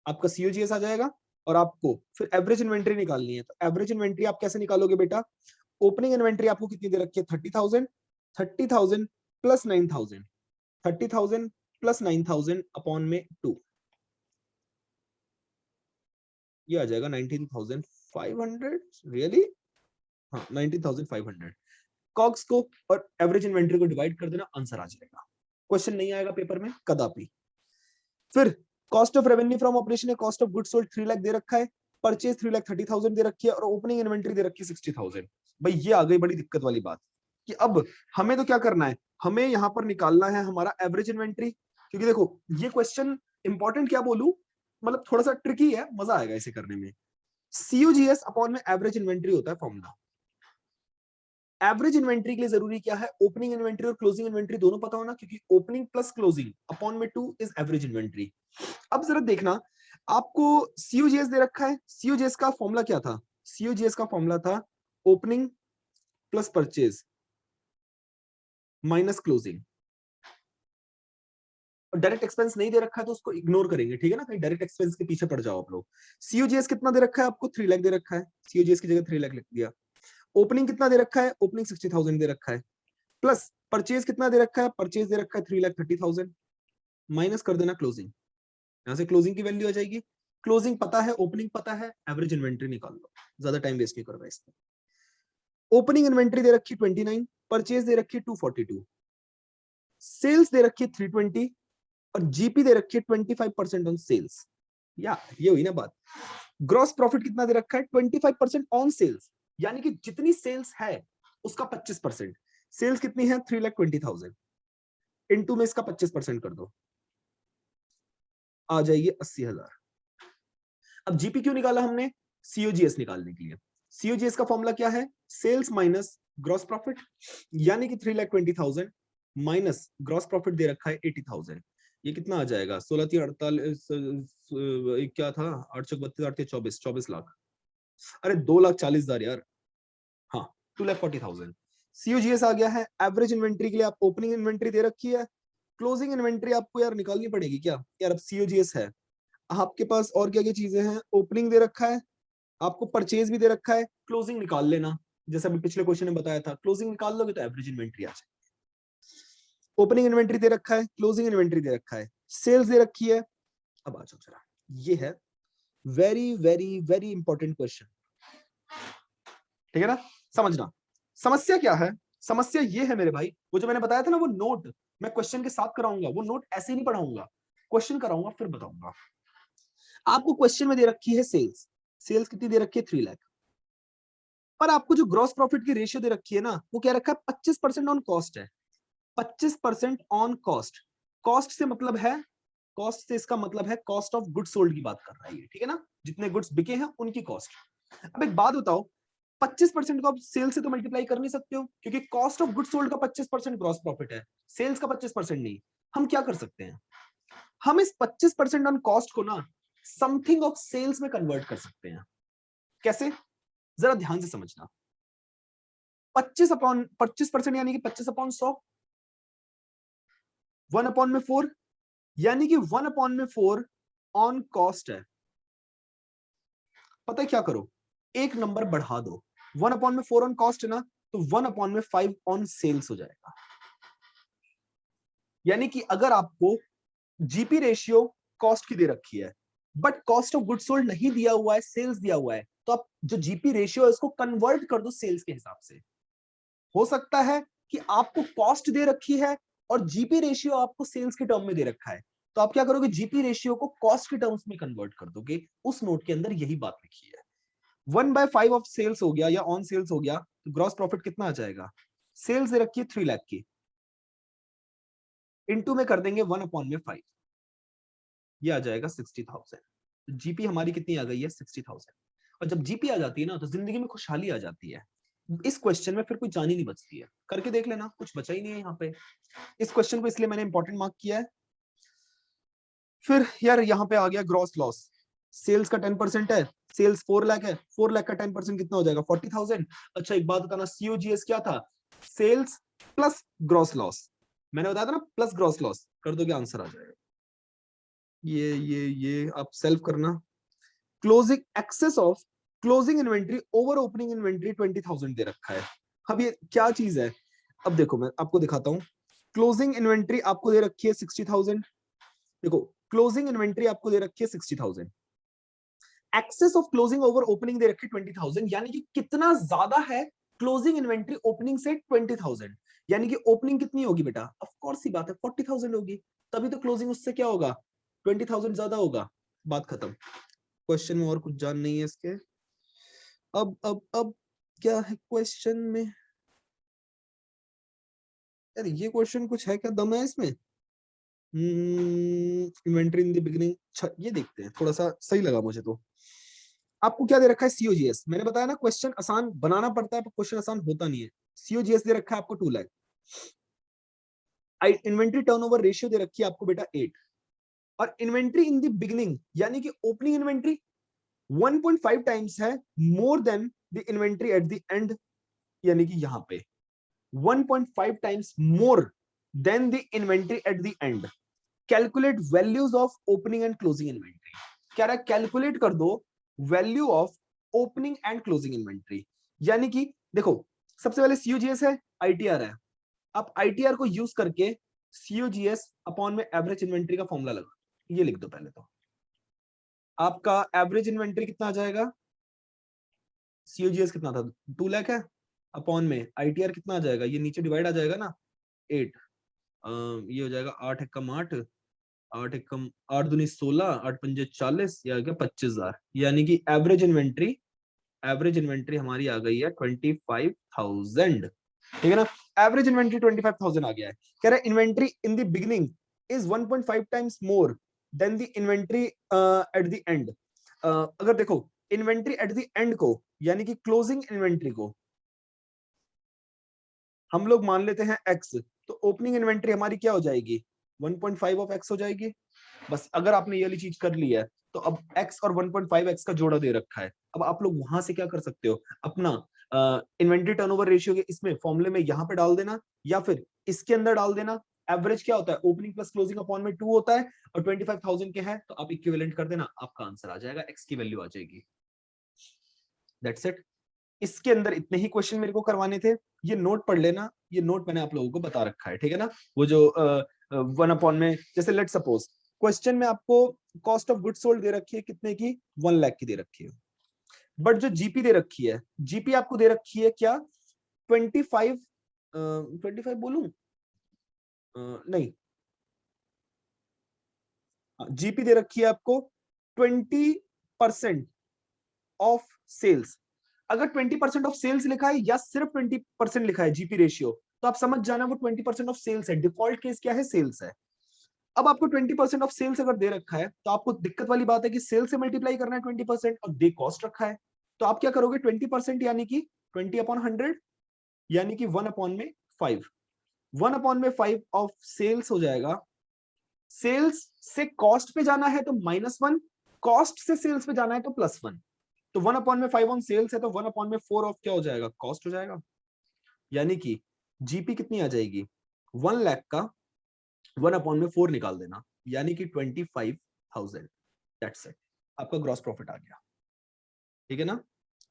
आपका सीओजीएस आ जाएगा। और आपको फिर एवरेज इन्वेंट्री निकालनी है, तो एवरेज इन्वेंट्री आप कैसे निकालोगे बेटा, ओपनिंग इन्वेंट्री आपको कितनी दे रखी है 30,000, 30,000 प्लस 9,000, 30,000 प्लस 9,000 अपॉन में 2, ये आ जाएगा 19,500, रियली, हाँ 19,500। कॉग्स को और एवरेज इन्वेंट्री को डिवाइड कर देना, आंसर आ जाएगा। क्वेश्चन नहीं आएगा पेपर में कदापि। फिर cost of revenue from operation है, cost of goods sold 3 lakh दे रखा है, परचेज 3,30,000 दे रखी है, और ओपनिंग इन्वेंट्री दे रखी है 60,000। भाई ये आ गई बड़ी दिक्कत वाली बात कि अब हमें तो क्या करना है, हमें यहाँ पर निकालना है हमारा एवरेज इन्वेंट्री। क्योंकि देखो ये क्वेश्चन इंपॉर्टेंट क्या बोलूं, मतलब थोड़ा सा ट्रिकी है, मजा आएगा इसे करने में। सीओजीएस अपॉन में एवरेज इन्वेंट्री होता है फॉर्मूला। एवरेज इन्वेंट्री के लिए जरूरी क्या है, ओपनिंग इन्वेंट्री और क्लोजिंग इन्वेंट्री दोनों पता होना, क्योंकि ओपनिंग प्लस क्लोजिंग अपॉन में 2 इज एवरेज इन्वेंट्री। अब जरा देखना, आपको सीओजीएस दे रखा है, सीओजीएस का फॉर्मूला क्या था, सीओजीएस का फॉर्मूला था opening plus purchase minus closing. Direct expense नहीं दे रखा है तो उसको इग्नोर करेंगे, ठीक है ना, कहीं डायरेक्ट एक्सपेंस के पीछे पड़ जाओ आप लोग। सीओजीएस कितना दे रखा है आपको, 3 लाख दे रखा है, सीओजीएस की जगह 3 लाख लिख दिया। ओपनिंग कितना दे रखा है, ओपनिंग 60,000 दे रखा है, प्लस परचेज कितना दे रखा है, परचेज दे रखा है 3,30,000, माइनस कर देना क्लोजिंग, यहां से क्लोजिंग की वैल्यू आ जाएगी। क्लोजिंग पता है, ओपनिंग पता है, एवरेज इन्वेंट्री निकाल लो, ज्यादा टाइम वेस्ट नहीं करना इसमें। ओपनिंग इन्वेंट्री दे रखी 29, परचेज दे रखी 242, सेल्स दे रखी 320 और जीपी दे रखी है 25% ऑन सेल्स। या ये हुई ना बात। ग्रॉस प्रॉफिट कितना दे रखा है, 25% ऑन सेल्स, यानी कि जितनी सेल्स है उसका 25%। सेल्स कितनी है 3,20,000, इनटू में इसका 25% कर दो, आ जाएगी 80,000। अब जीपी क्यों निकाला हमने, सीओजीएस निकालने के लिए। सीओजीएस का फॉर्मूला क्या है, सेल्स माइनस ग्रॉस प्रॉफिट, यानी कि 3,20,000 माइनस ग्रॉस प्रॉफिट दे रखा है 80,000। ये कितना आ जाएगा, 16,48 क्या था, 832 8 24 लाख, अरे 2,40,000 यार, हाँ 2,40,000। सीओजीएस आ गया है। एवरेज इन्वेंट्री के लिए आप ओपनिंग इन्वेंट्री दे रखी है, क्लोजिंग इन्वेंट्री आपको यार निकालनी पड़ेगी क्या यार, अब सीओजीएस है आपके पास, और क्या क्या चीजें हैं, ओपनिंग दे रखा है आपको, परचेज भी दे रखा है, क्लोजिंग निकाल लेना, जैसे अभी पिछले क्वेश्चन में बताया था, क्लोजिंग निकाल लोगे तो एवरेज इन्वेंट्री आ जाएगी। ओपनिंग इन्वेंट्री दे रखा है, क्लोजिंग इन्वेंट्री दे रखा है, सेल्स दे रखी है। अब आ जाओ जरा, ये है very very very important question, ठीक है ना। समझना समस्या क्या है। समस्या ये है मेरे भाई, वो जो मैंने बताया था ना, वो नोट मैं क्वेश्चन के साथ कराऊंगा, वो नोट ऐसे नहीं पढ़ाऊंगा, क्वेश्चन कराऊंगा फिर बताऊंगा। आपको क्वेश्चन में दे रखी है सेल्स, सेल्स कितनी दे रखी है 3 लाख, पर आपको जो ग्रॉस प्रॉफिट की रेशियो दे रखी है ना, वो क्या रखा है 25% ऑन कॉस्ट है, 25% ऑन कॉस्ट। कॉस्ट से मतलब है, कॉस्ट से इसका मतलब है कॉस्ट ऑफ गुड्स सोल्ड की बात कर रहा है ये, ठीक है ना, जितने गुड्स बिके हैं उनकी कॉस्ट। अब एक बात बताओ, 25% को आप सेल से तो मल्टीप्लाई कर नहीं सकते हो, क्योंकि कॉस्ट ऑफ गुड्स सोल्ड का 25% ग्रॉस प्रॉफिट है, सेल्स का 25% नहीं। हम क्या कर सकते हैं, हम इस 25% ऑन कॉस्ट को ना समथिंग ऑफ सेल्स में कन्वर्ट कर सकते हैं। कैसे, जरा ध्यान से समझना। 25% यानी कि 25/100, 1/4 यानी कि 1/4 ऑन कॉस्ट है। पता है क्या करो, एक नंबर बढ़ा दो, 1/4 ऑन कॉस्ट है ना, तो 1/5 ऑन सेल्स हो जाएगा। यानी कि अगर आपको जीपी रेशियो कॉस्ट की दे रखी है, but cost of good sold नहीं दिया हुआ है, सेल्स दिया हुआ है, तो आप जो जीपी रेशियो है उसको कन्वर्ट कर दो सेल्स के हिसाब से। हो सकता है कि आपको कॉस्ट दे रखी है और जीपी रेशियो आपको सेल्स के टर्म में दे रखा है, तो आप क्या करोगे, जीपी रेशियो को कॉस्ट के टर्म्स में कन्वर्ट कर दोगे। उस नोट के अंदर यही बात लिखी है। 1/5 ऑफ सेल्स हो गया या ऑन सेल्स हो गया, तो ग्रॉस प्रॉफिट कितना आ जाएगा, सेल्स दे रखी है 3 लाख की, इनटू में कर देंगे 1/5, ये आ जाएगा 60,000। जीपी हमारी कितनी आ गई है, 60,000। और जब जीपी आ जाती है ना, तो जिंदगी में खुशहाली आ जाती है। इस क्वेश्चन में फिर कोई जान ही नहीं बचती है, करके देख लेना, कुछ बचा ही नहीं है यहाँ पे। इस क्वेश्चन को इसलिए मैंने इंपॉर्टेंट मार्क किया है। फिर यार यहाँ पे आ गया ग्रॉस लॉस, सेल्स का 10% है, सेल्स 4 लाख है, 4 लाख का 10% कितना हो जाएगा 40,000। अच्छा एक बात बताना, सीओजीएस क्या था, सेल्स प्लस ग्रॉस लॉस। मैंने बताया था ना प्लस ग्रॉस लॉस, कर दोगे आंसर आ जाएगा। ये आप सेल्फ करना। Closing excess of closing inventory over opening inventory 20,000 दे रखा है। अब ये क्या चीज है, अब देखो मैं आपको दिखाता हूं। क्लोजिंग इन्वेंट्री आपको दे रखी है 60,000, देखो क्लोजिंग इन्वेंट्री आपको दे रखी है 60,000, excess of closing over opening दे रखी है 20,000, यानी कि कितना ज्यादा है क्लोजिंग इन्वेंट्री ओपनिंग से 20,000, यानी कि ओपनिंग कितनी होगी बेटा, ऑफ कोर्स सी बात है 40,000 होगी, तभी तो क्लोजिंग उससे क्या होगा 20,000 ज्यादा होगा। बात खत्म, क्वेश्चन में और कुछ जान नहीं है इसके। अब क्या है क्वेश्चन में, यार ये क्वेश्चन कुछ है क्या, दम है इसमें। इन्वेंटरी इन द बिगिनिंग, ये देखते हैं, थोड़ा सा सही लगा मुझे तो। आपको क्या दे रखा है, सीओजीएस। मैंने बताया ना क्वेश्चन आसान बनाना पड़ता है पर क्वेश्चन आसान होता नहीं है। सीओजीएस दे रखा है आपको 2 लाख, इन्वेंट्री टर्नओवर रेशियो दे रखी है आपको बेटा 8, और इन्वेंट्री इन द बिगिनिंग यानी कि ओपनिंग इन्वेंट्री 1.5 टाइम्स है more than the inventory at the and, यानी कि यहां पे 1.5 times more than the inventory at the and. Calculate values of opening and closing inventory, कह रहा है कैलकुलेट कर दो value of opening and closing inventory. यानी कि देखो सबसे पहले सीओजीएस है, आईटीआर है, आप आईटीआर को यूज करके सीओजीएस अपॉन में एवरेज इन्वेंट्री का फॉर्मूला लगा, ये लिख दो पहले तो। आपका एवरेज इन्वेंट्री कितना आ जाएगा, सीओजीएस कितना था 2 लाख है, अपॉन में आईटीआर कितना आ जाएगा, ये नीचे डिवाइड आ जाएगा ना 8, ये हो जाएगा 8 एकम 8, 8 एकम 8 दूनी 16, 8 पंजे 40, या गया 25,000, यानी कि एवरेज इन्वेंट्री हमारी आ गई है 25,000, ठीक है ना। एवरेज इन्वेंट्री 25,000 आ गया है। कह रहा है inventory in the beginning is 1.5 times more than the inventory at the and. अगर देखो इन्वेंट्री एट द एंड को यानी कि क्लोजिंग इन्वेंट्री को हम लोग मान लेते हैं x, तो ओपनिंग इन्वेंट्री हमारी क्या हो जाएगी 1.5 ऑफ x हो जाएगी। बस अगर आपने ये वाली चीज कर ली है, तो अब x और 1.5x का जोड़ा दे रखा है। अब आप लोग वहां से क्या कर सकते हो, अपना इन्वेंट्री टर्नओवर रेशियो के इसमें फॉर्मूले में यहाँ पे डाल देना, या फिर इसके अंदर डाल देना। एवरेज क्या होता है, ओपनिंग प्लस क्लोजिंग अपॉन में 2 होता है, और 25,000 के है, तो आप इक्विवेलेंट कर देना, आपका आंसर आ जाएगा, x की वैल्यू आ जाएगी। That's it. इसके अंदर इतने ही क्वेश्चन मेरे को करवाने थे, ये नोट पढ़ लेना, ये नोट मैंने आप लोगों को बता रखा है, ठीक है ना। वो जो 1 अपॉन में, जैसे लेट सपोज क्वेश्चन में आपको कॉस्ट ऑफ गुड्स सोल्ड दे रखी है कितने की, 1 लाख की दे रखी है, बट जो जीपी दे रखी है, जीपी आपको दे रखी है क्या, 25, 25 बोलूं, नहीं, जीपी दे रखी है आपको 20% ऑफ सेल्स। अगर 20% ऑफ सेल्स लिखा है या सिर्फ 20% लिखा है जीपी रेशियो, तो आप समझ जाना वो 20% ऑफ सेल्स है, डिफॉल्ट केस क्या है, सेल्स है। अब आपको 20% ऑफ सेल्स अगर दे रखा है, तो आपको दिक्कत वाली बात है कि सेल्स से मल्टीप्लाई करना है 20%, और दे कॉस्ट रखा है, तो आप क्या करोगे, 20% यानी कि 20/100, यानी कि 1/5, 1/5 ऑफ सेल्स हो जाएगा। सेल्स से कॉस्ट पे जाना है तो -1, कॉस्ट से सेल्स पे जाना है तो +1, तो 1/5 ऑन सेल्स है तो 1/4 ऑफ क्या हो जाएगा, कॉस्ट हो जाएगा। यानी कि जीपी कितनी आ जाएगी, 1 लाख का 1/4 निकाल देना, यानी कि 25,000, दैट्स इट, आपका ग्रॉस प्रॉफिट आ गया, ठीक है ना।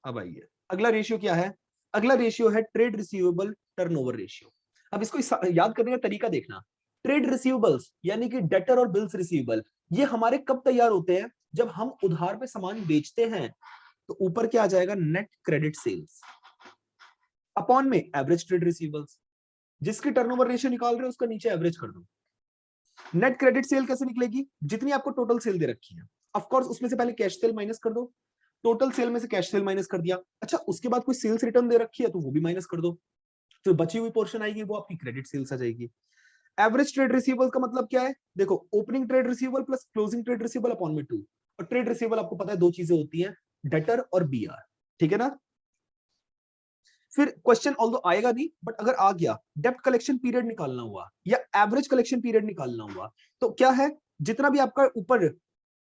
अब आइए अगला रेशियो क्या है, अगला रेशियो है ट्रेड रिसीवेबल टर्नओवर रेशियो। अब इसको याद करने का तरीका देखना, ट्रेड रिसीवेबल्स यानी कि डेटर और बिल्स रिसीवेबल, ये हमारे कब तैयार होते हैं, जब हम उधार पे सामान बेचते हैं, तो ऊपर क्या आ जाएगा, नेट क्रेडिट सेल्स, अपॉन में एवरेज ट्रेड रिसीवेबल्स, जिसकी टर्नओवर रेशियो निकाल रहे हो उसका नीचे एवरेज कर दो। नेट क्रेडिट सेल कैसे निकलेगी, जितनी आपको टोटल सेल दे रखी है, ऑफ कोर्स उसमें से पहले कैश सेल माइनस कर दो, टोटल सेल में से कैश सेल माइनस कर दिया, अच्छा उसके बाद कोई सेल्स रिटर्न दे रखी है तो वो भी माइनस कर दो, तो बची हुई पोर्शन आएगी वो आपकी क्रेडिट सेल्स आ जाएगी। एवरेज ट्रेड रिसीवेबल का मतलब क्या है, देखो opening trade receivable plus closing trade receivable upon में 2, और ट्रेड रिसीवेबल आपको पता है दो चीजें होती हैं, डेटर और बीआर, ठीक है ना। फिर क्वेश्चन ऑल्दो आएगा नहीं, बट अगर आ गया, डेब्ट कलेक्शन पीरियड निकालना हुआ या एवरेज कलेक्शन पीरियड निकालना हुआ, तो क्या है, जितना भी आपका ऊपर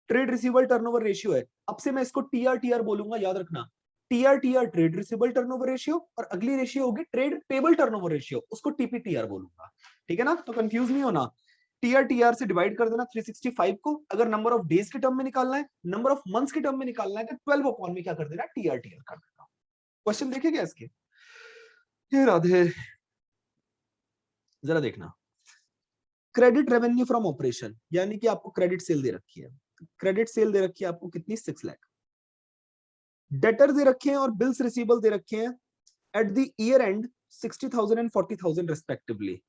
ट्रेड रिसीवेबल टर्नओवर रेशियो है, अब से मैं इसको टीआर बोलूंगा, याद रखना, TR trade receivable turnover ratio, और अगली रेशियो होगी ट्रेड पेबल टर्नओवर रेशियो, उसको टीपीटीआर बोलूंगा, ठीक है ना। तो कंफ्यूज नहीं होना, टीआर से डिवाइड कर देना 365 को, अगर नंबर ऑफ डेज के टर्म में निकालना है, नंबर ऑफ मंथ्स के टर्म में निकालना है, तो 12 अपॉन में क्या कर देना, टीआर कर देना। क्वेश्चन देखेगा इसके, हे राधे, जरा देखना, क्रेडिट रेवेन्यू फ्रॉम ऑपरेशन, यानी कि आपको क्रेडिट सेल दे रखी है, क्रेडिट सेल दे रखी है आपको कितनी, 6 लाख, डेटर दे रखे हैं और बिल्स रिसीवेबल दे रखे हैं at the year and 60,000 and 40,000 respectively,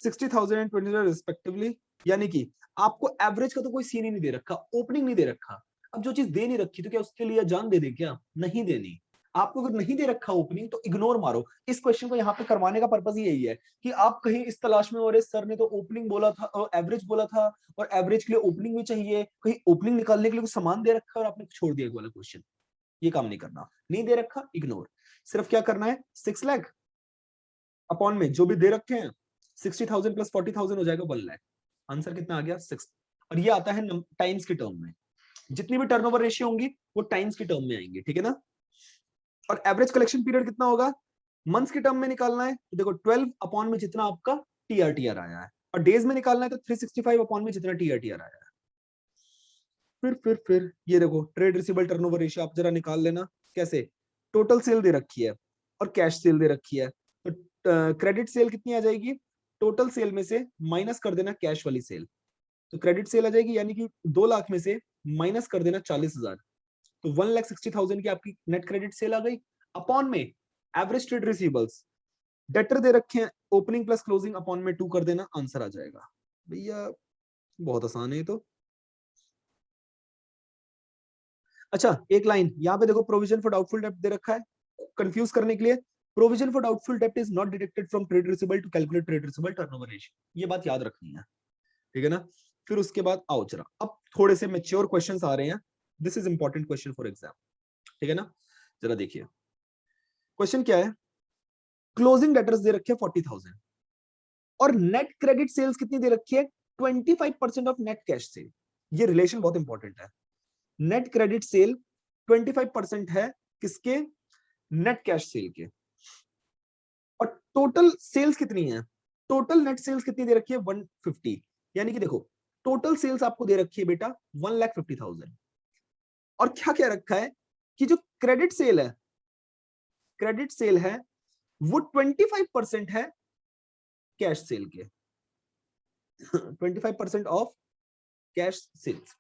60,000 and 20,000 respectively, यानी कि आपको एवरेज का तो कोई सीन ही नहीं दे रखा, ओपनिंग नहीं दे रखा। अब जो चीज दे नहीं रखी तो क्या उसके लिए जान दे दे, क्या नहीं देनी, आपको अगर नहीं दे रखा ओपनिंग तो इग्नोर मारो। इस क्वेश्चन को यहाँ पे करवाने का पर्पस ही यही है कि आप कहीं इस तलाश में हो रहे, सर ने तो ओपनिंग बोला था और एवरेज बोला था, और एवरेज के लिए ओपनिंग भी चाहिए, कहीं ओपनिंग निकालने के लिए कुछ सामान दे रखा है और आपने छोड़ दिया वाला क्वेश्चन, ये काम नहीं करना, नहीं दे रखा इग्नोर, सिर्फ क्या करना है, 6 लाख अपॉन में जो भी दे रखे हैं, 60,000 प्लस 40,000 हो जाएगा 1 लाख, आंसर कितना आ गया, 6। और ये आता है टाइम्स के टर्म में, जितनी भी टर्नओवर रेशियो होंगी वो टाइम्स के टर्म में आएंगे, ठीक है ना। और एवरेज कलेक्शन पीरियड कितना होगा, मंथ्स के टर्म में निकालना है, तो देखो 12 अपॉन में जितना आपका टीआर आया है, और डेज में निकालना है तो 365 अपॉन में जितना टीआर आया है। फिर ये देखो ट्रेड रिसीवेबल टर्नओवर रेशियो आप जरा निकाल लेना, कैसे, टोटल सेल दे रखी है और कैश सेल दे रखी है, तो क्रेडिट सेल कितनी आ जाएगी, टोटल सेल में से माइनस कर देना कैश वाली सेल, तो क्रेडिट सेल आ जाएगी, यानी कि 2 लाख में से माइनस कर देना 40,000, तो 1,60,000 की आपकी नेट क्रेडिट सेल आ गई, अपॉन में एवरेज ट्रेड रिसीवेबल्स, डेटर दे रखे हैं, ओपनिंग प्लस क्लोजिंग अपॉन में 2 कर देना, आंसर आ जाएगा। भैया बहुत आसान है तो। अच्छा एक लाइन यहाँ पे देखो, प्रोविजन फॉर डाउटफुल डेब्ट दे रखा है, कंफ्यूज करने के लिए, प्रोविजन फॉर डाउटफुल डेब्ट is not deducted from trade receivable to calculate trade receivable turnover ratio, ये बात याद रखनी है, ठीक है ना। फिर उसके बाद आओ जरा, अब थोड़े से मैच्योर क्वेश्चंस आ रहे हैं, this is important question for exam, ठीक है ना। जरा देखिए क्वेश्चन क्या है, क्लोजिंग डेटर्स दे रखे हैं 40,000 और नेट क्रेडिट सेल्स कितनी दे रखी है, 25% ऑफ नेट कैश सेल, ये रिलेशन बहुत इंपॉर्टेंट है, नेट क्रेडिट सेल 25% है किसके, नेट कैश सेल के, और टोटल सेल्स कितनी है, टोटल नेट सेल्स कितनी दे रखी है, 150, यानी कि देखो टोटल सेल्स आपको दे रखी है बेटा 1,50,000, और क्या क्या रखा है कि जो क्रेडिट सेल है क्रेडिट सेल है वो 25% है कैश सेल के। 25% ऑफ कैश सेल्स।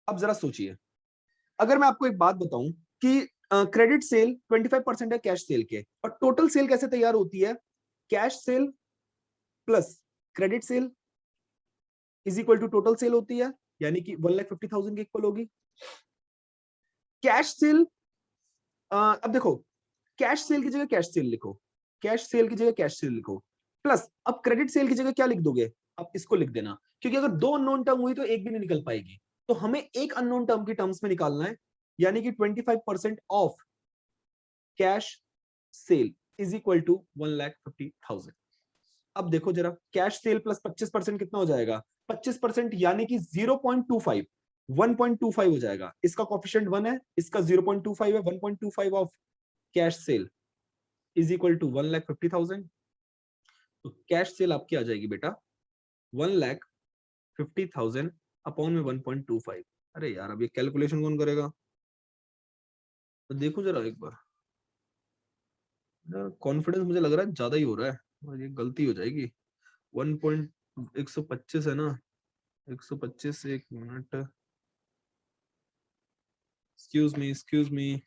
अब जरा सोचिए, अगर मैं आपको एक बात बताऊं कि क्रेडिट सेल 25% है कैश सेल के, और टोटल सेल कैसे तैयार होती है, cash sale plus credit sale is equal to total sale होती है, यानी कि 1,50,000 के इक्वल होगी। कैश सेल, अब देखो, कैश सेल की जगह कैश सेल लिखो, कैश सेल की जगह कैश सेल लिखो, प्लस अब क्रेडिट सेल की जगह क्या लिख दोगे, आप इसको लिख देना, क्योंकि अगर दो अननोन टर्म हुई तो एक भी नहीं निकल पाएगी, तो हमें एक अननोन टर्म की टर्म्स में निकालना है, यानी कि 25% of cash sale is equal to 1,50,000। अब देखो जरा, कैश सेल प्लस 25% कितना हो जाएगा, 25% यानी कि 0.25, 1.25 हो जाएगा। इसका कोफिशिएंट 1 है, इसका 0.25 है, 1.25 of cash sale is equal to 1,50,000। तो कैश सेल आपकी आ जाएगी बेटा 1,50,000 अपॉन में 1.25। अरे यार, अब ये कैलकुलेशन कौन करेगा, तो देखो जरा एक बार, कॉन्फिडेंस मुझे लग रहा है ज्यादा ही हो रहा है, और ये गलती हो जाएगी। 1.125 है ना, 125, एक मिनट, एक्सक्यूज मी।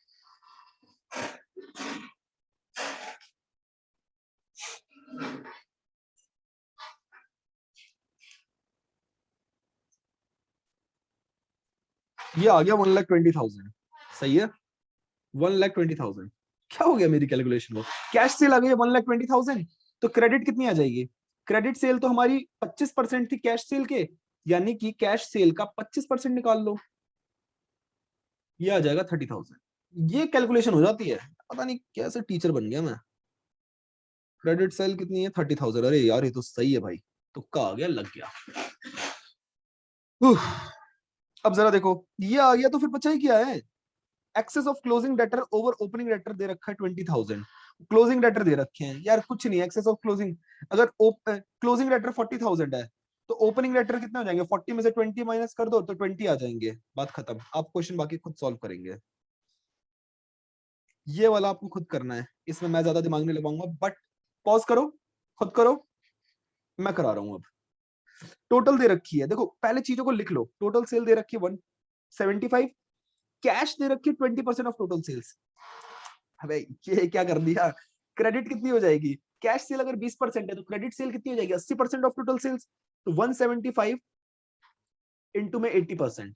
ये आ गया 1,20,000, सही है, 1,20,000। क्या हो गया मेरी कैलकुलेशन को, कैश सेल आ गई है 1,20,000, तो क्रेडिट कितनी आ जाएगी, क्रेडिट सेल तो हमारी 25% थी कैश सेल के, यानी कि कैश सेल का 25% निकाल लो, ये आ जाएगा 30,000। ये कैलकुलेशन हो जाती है, पता नहीं कैसे टीचर बन गया मैं। क्रेडिट सेल कितनी है, 30,000। अरे यार ये तो सही है भाई, तुक्का आ गया, लग गया। अब जरा देखो, ये आ गया तो फिर बचा ही क्या है, excess of closing debtor over opening debtor दे रखा है 20,000, क्लोजिंग डेटर दे रखे हैं यार, कुछ नहीं, एक्सेस ऑफ क्लोजिंग, अगर क्लोजिंग डेटर 40,000 है तो ओपनिंग डेटर कितने हो जाएंगे, 40 में से 20 माइनस कर दो तो 20 आ जाएंगे, बात खत्म। आप क्वेश्चन बाकी खुद सॉल्व करेंगे, ये वाला आपको खुद करना है, इसमें मैं ज्यादा दिमाग नहीं लगाऊंगा, बट पॉज करो, खुद करो, मैं करा रहा हूं। अब टोटल दे रखी है, देखो पहले चीजों को लिख लो, टोटल सेल दे रखी है 175, कैश दे रखी है 20% ऑफ टोटल सेल्स। अबे ये क्या कर दिया, क्रेडिट कितनी हो जाएगी, कैश सेल अगर 20% है तो क्रेडिट सेल कितनी हो जाएगी, 80% ऑफ टोटल सेल्स, तो 175 इंटू में 80%,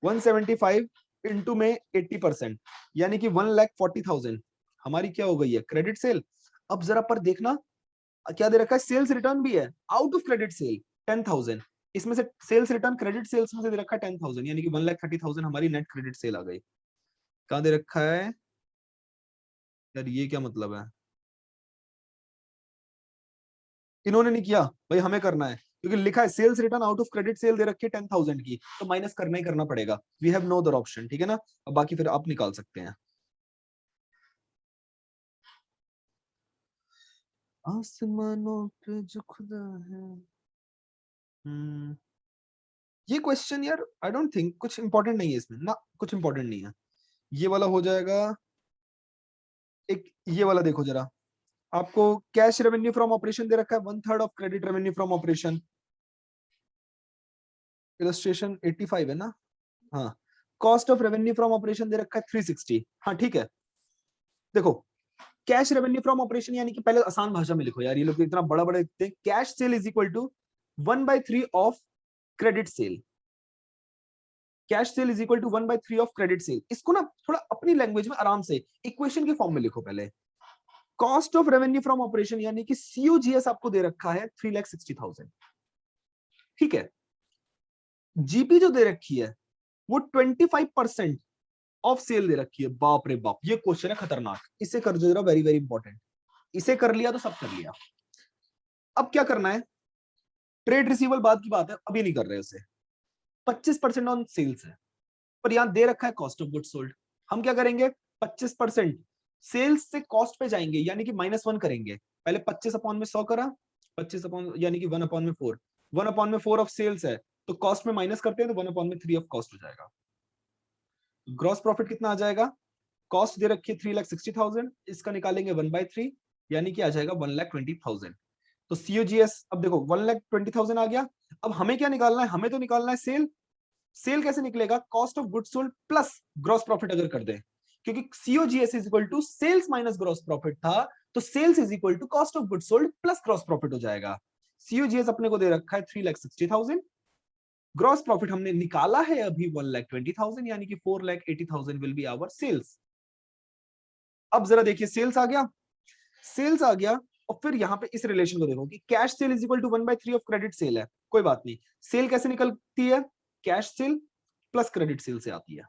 175 इंटू में 80%, यानी कि 1,40,000 हमारी क्या हो गई है, क्रेडिट सेल। अब जरा पर देखना क्या दे रखा है, सेल्स रिटर्न भी है आउट ऑफ क्रेडिट सेल 10,000, इसमें से सेल्स रिटर्न क्रेडिट सेल्स में से दे रखा है 10,000, यानी कि 1,30,000 हमारी नेट क्रेडिट सेल आ गई। कहाँ दे रखा है यार, ये क्या मतलब है, इन्होंने नहीं किया भाई, हमें करना है, क्योंकि लिखा है sales return out of credit sale दे रखी है 10,000 की, तो माइनस करना ही करना पड़ेगा, we have no other option, ठीक है ना। अब बाकी फिर आप निकाल सकते हैं। आसमानों पे जो खुदा है, ये क्वेश्चन यार आई डोंट थिंक कुछ इंपॉर्टेंट नहीं है इसमें ना, कुछ इंपॉर्टेंट नहीं है, ये वाला हो जाएगा। एक ये वाला देखो जरा, आपको कैश रेवेन्यू फ्रॉम ऑपरेशन दे रखा है 1/3 of credit revenue from operation, illustration 85 है ना, हाँ। Cost of revenue from operation दे रखा है 360, हाँ ठीक है। देखो कैश रेवेन्यू फ्रॉम ऑपरेशन, यानी कि पहले आसान भाषा में लिखो यार, ये लोग इतना बड़ा बड़ा लिखते हैं, cash sale is equal to 1/3 of credit sale, cash sale is equal to 1/3 of credit sale. इसको ना थोड़ा अपनी लैंग्वेज में आराम से इक्वेशन के फॉर्म में लिखो पहले। Cost of revenue from operation यानी कि सीओजीएस आपको दे रखा है 3,60,000, ठीक है। जीपी जो दे रखी है वो 25% ऑफ सेल दे रखी है। बाप रे बाप, ये क्वेश्चन है खतरनाक, इसे कर दो जरा, वेरी वेरी इंपॉर्टेंट, इसे कर लिया तो सब कर लिया। अब क्या करना है, ट्रेड रिसीवेबल बाद की बात है, अभी नहीं कर रहे उसे, 25% ऑन सेल्स है, पर यहां दे रखा है कॉस्ट ऑफ गुड सोल्ड। हम क्या करेंगे, 25% सेल्स से कॉस्ट पे जाएंगे, यानी कि -1 करेंगे। पहले 25 अपॉन में 100 करा, 25 अपॉन यानी कि 1 अपॉन में 4, 1 अपॉन में 4 ऑफ सेल्स है, तो कॉस्ट में माइनस करते हैं तो 1 अपॉन में 3 ऑफ कॉस्ट हो जाएगा। ग्रॉस प्रॉफिट कितना आ जाएगा, कॉस्ट दे रखी है 3,60,000, इसका निकालेंगे 1/3 यानी कि आ जाएगा 1,20,000। तो COGS अब देखो 1,20,000 आ गया। अब हमें क्या निकालना है, हमें तो निकालना है सेल। सेल कैसे निकलेगा, cost of goods sold plus gross profit अगर कर दें, क्योंकि COGS is equal to sales minus gross profit था, तो sales is equal to cost of goods sold plus gross profit हो जाएगा। COGS अपने को दे रखा है 3,60,000, ग्रॉस प्रॉफिट हमने निकाला है अभी 1,20,000 यानी कि 4,80,000 विल बी आवर सेल्स। अब जरा देखिए सेल्स आ गया, सेल्स आ गया, और फिर यहाँ पे इस रिलेशन को देखो कि cash sale is equal to 1/3 of credit sale है। कोई बात नहीं, सेल कैसे निकलती है, cash sale plus credit sale से आती है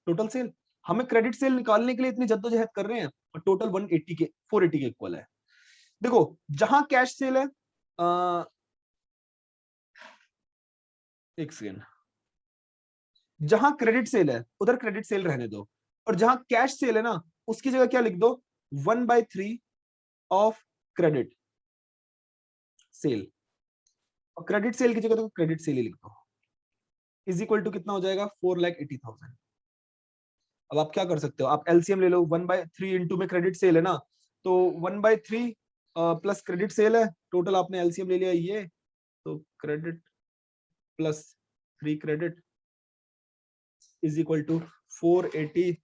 टोटल सेल। हमें क्रेडिट सेल निकालने के लिए इतनी जद्दोजहद कर रहे हैं और टोटल 480 के इक्वल है। देखो जहां कैश सेल है, एक सेकेंड, जहां क्रेडिट सेल है उधर क्रेडिट सेल रहने दो, और जहां कैश सेल है ना उसकी जगह क्या लिख दो, 1/3 ऑफ क्रेडिट सेल, और क्रेडिट सेल की जगह तो क्रेडिट सेल ही लिख दो, इज इक्वल टू कितना हो जाएगा 4,80,000। अब आप क्या कर सकते हो, आप एलसीएम ले लो, 1/3 इंटू में क्रेडिट सेल है ना, तो 1/3 प्लस क्रेडिट सेल है, टोटल आपने एलसीएम ले लिया ये, तो credit plus free credit is equal to 480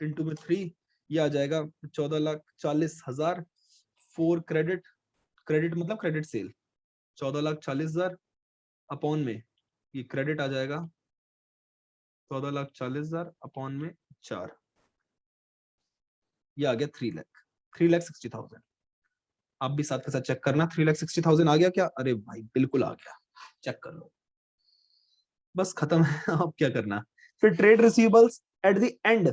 into में 3, ये आ जाएगा 14,40,000। 4 क्रेडिट, क्रेडिट मतलब क्रेडिट सेल 14,40,000 अपॉन में ये क्रेडिट आ जाएगा 14,40,000 अपॉन में 4, ये आ गया 3,60,000। आप भी साथ के साथ चेक करना, 3,60,000 आ गया क्या, अरे भाई बिल्कुल आ गया, चेक कर लो, बस खत्म है। अब क्या करना, फिर trade receivables at the end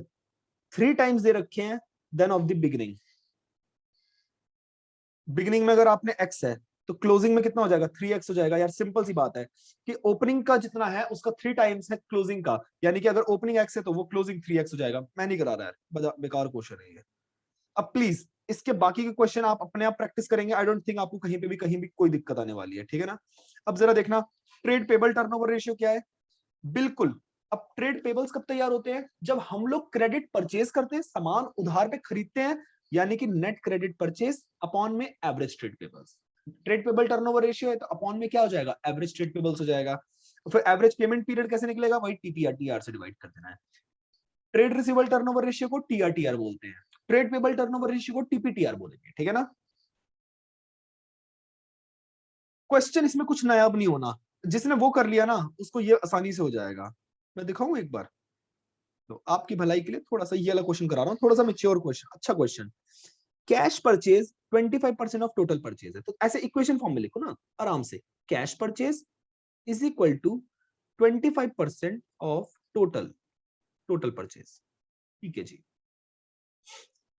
3 times दे रखे हैं than of the beginning. Beginning में अगर आपने x है तो क्लोजिंग में कितना हो जाएगा, 3x हो जाएगा। यार सिंपल सी बात है कि ओपनिंग का जितना है उसका 3 टाइम्स है क्लोजिंग का, यानी कि अगर ओपनिंग x है तो वो क्लोजिंग 3x हो जाएगा। मैं नहीं करा रहा यार, बेकार क्वेश्चन है ये। अब प्लीज इसके बाकी के क्वेश्चन आप अपने आप प्रैक्टिस करेंगे, आई डोंट थिंक आपको कहीं भी कोई दिक्कत आने वाली है, ठीक है ना। अब जरा देखना ट्रेड पेबल टर्नओवर रेशियो क्या है। बिल्कुल, अब ट्रेड पेबल्स कब तैयार होते हैं, जब हम लोग क्रेडिट परचेज करते हैं, सामान उधार पे खरीदते हैं, यानी कि नेट क्रेडिट परचेज अपॉन में average trade payables. Trade payable turnover ratio है तो अपॉन में क्या हो जाएगा, एवरेज ट्रेड पेबल्स हो जाएगा। फिर एवरेज पेमेंट पीरियड कैसे निकलेगा, वही टीपीआर टीआर से डिवाइड कर देना है। ट्रेड रिसीवेबल टर्नओवर रेशियो को टीआर बोलते हैं, ट्रेड पेबल टर्नओवर रेशियो को टीपीटीआर बोलेंगे, ठीक है ना। क्वेश्चन इसमें कुछ नायाब नहीं होना, जिसने वो कर लिया ना उसको ये आसानी से हो जाएगा। मैं दिखाऊं एक बार, तो आपकी भलाई के लिए थोड़ा सा ये वाला क्वेश्चन करा रहा हूँ, थोड़ा सा मेच्योर क्वेश्चन, अच्छा question. Cash purchase 25% of total purchase है, तो ऐसे इक्वेशन फॉर्म में लिखो ना आराम से, cash purchase is equal to 25% of total purchase, ठीक है जी।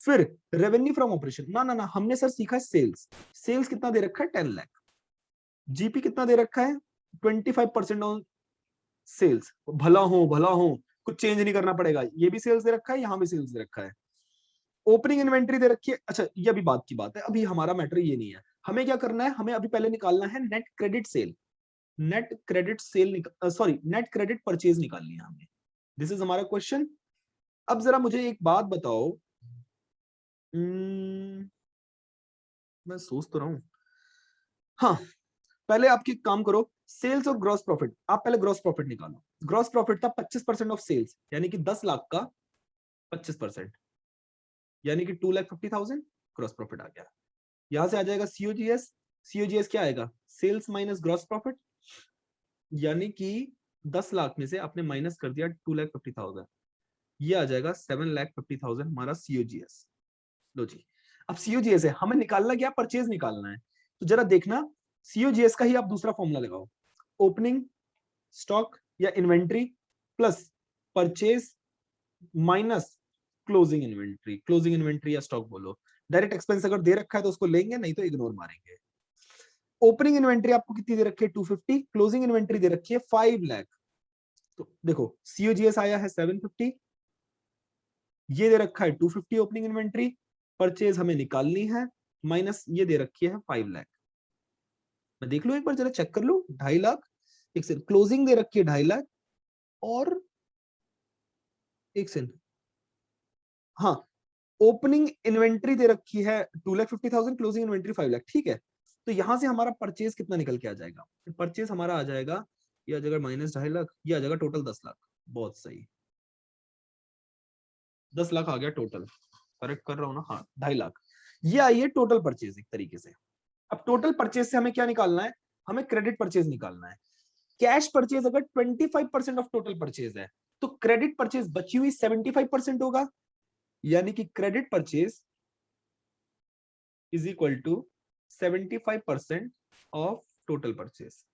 फिर रेवेन्यू फ्रॉम ऑपरेशन, ना ना ना हमने सर सीखा सेल्स, सेल्स कितना दे रखा है 10 लाख, जीपी कितना दे रखा है 25% ऑन सेल्स, भला हो कुछ चेंज नहीं करना पड़ेगा, ये भी सेल्स दे रखा है, यहां भी सेल्स दे रखा है। ओपनिंग इन्वेंट्री दे रखी है, अच्छा ये अभी बात की बात है, अभी हमारा मैटर ये नहीं है, हमें क्या करना है, हमें अभी पहले निकालना है net credit sale, net credit sale sorry net credit purchase निकालनी है हमें, दिस इज हमारा क्वेश्चन। अब जरा मुझे एक बात बताओ, मैं सोच तो रहा हूं, हाँ पहले आप एक काम करो, सेल्स और ग्रॉस प्रॉफिट, आप पहले ग्रॉस प्रॉफिट निकालो। ग्रॉस प्रॉफिट था 25% ऑफ सेल्स, यानी कि 10 लाख का 25%, यानी कि 2,50,000 ग्रॉस प्रॉफिट आ गया। यहां से आ जाएगा सीओजीएस, सीओजीएस क्या आएगा, सेल्स माइनस ग्रॉस प्रॉफिट, यानी कि 10 लाख में से आपने माइनस कर दिया 2,50,000, ये आ जाएगा 7,50,000 हमारा सीओजीएस। लो जी, अब सीओजीएस है, हमें निकालना क्या, परचेज निकालना है, तो जरा देखना सीओजीएस का ही आप दूसरा फॉर्मूला लगाओ, ओपनिंग स्टॉक या inventory plus purchase minus closing inventory, closing inventory या स्टॉक बोलो, डायरेक्ट एक्सपेंस अगर दे रखा है तो उसको लेंगे, नहीं तो इग्नोर मारेंगे। ओपनिंग इन्वेंट्री आपको कितनी दे रखी है 250, क्लोजिंग इन्वेंट्री दे रखी है 5 लाख, तो देखो सीओजीएस आया है 750, ये दे रखा है 250 ओपनिंग इन्वेंट्री, परचेज हमें निकालनी है, माइनस ये दे रखी है 5 लाख। मैं देख लो एक बार जरा चेक कर लो, 2.5 लाख, एक सेकंड, क्लोजिंग दे रखी है 2.5 लाख, और एक सेकंड, हाँ, ओपनिंग इन्वेंट्री दे रखी है 2,50,000, क्लोजिंग इन्वेंट्री 5 लाख, ठीक है। तो यहां से हमारा परचेज कितना निकल के आ जाएगा? परचेज हमारा आ जाएगा, ये आ जाएगा -2.5 लाख, ये आ जाएगा टोटल 10 लाख। बहुत सही, 10 लाख आ गया टोटल, करेक्ट कर रहा हूं ना? हाँ, 2.5 लाख। ये आई है टोटल परचेज एक तरीके से। अब टोटल परचेज से हमें क्या निकालना है? हमें क्रेडिट परचेज निकालना है। कैश परचेज अगर 25% ऑफ टोटल परचेज है, तो क्रेडिट परचेज बची हुई 75% होगा, यानी कि credit purchase is equal to 75% of total purchase,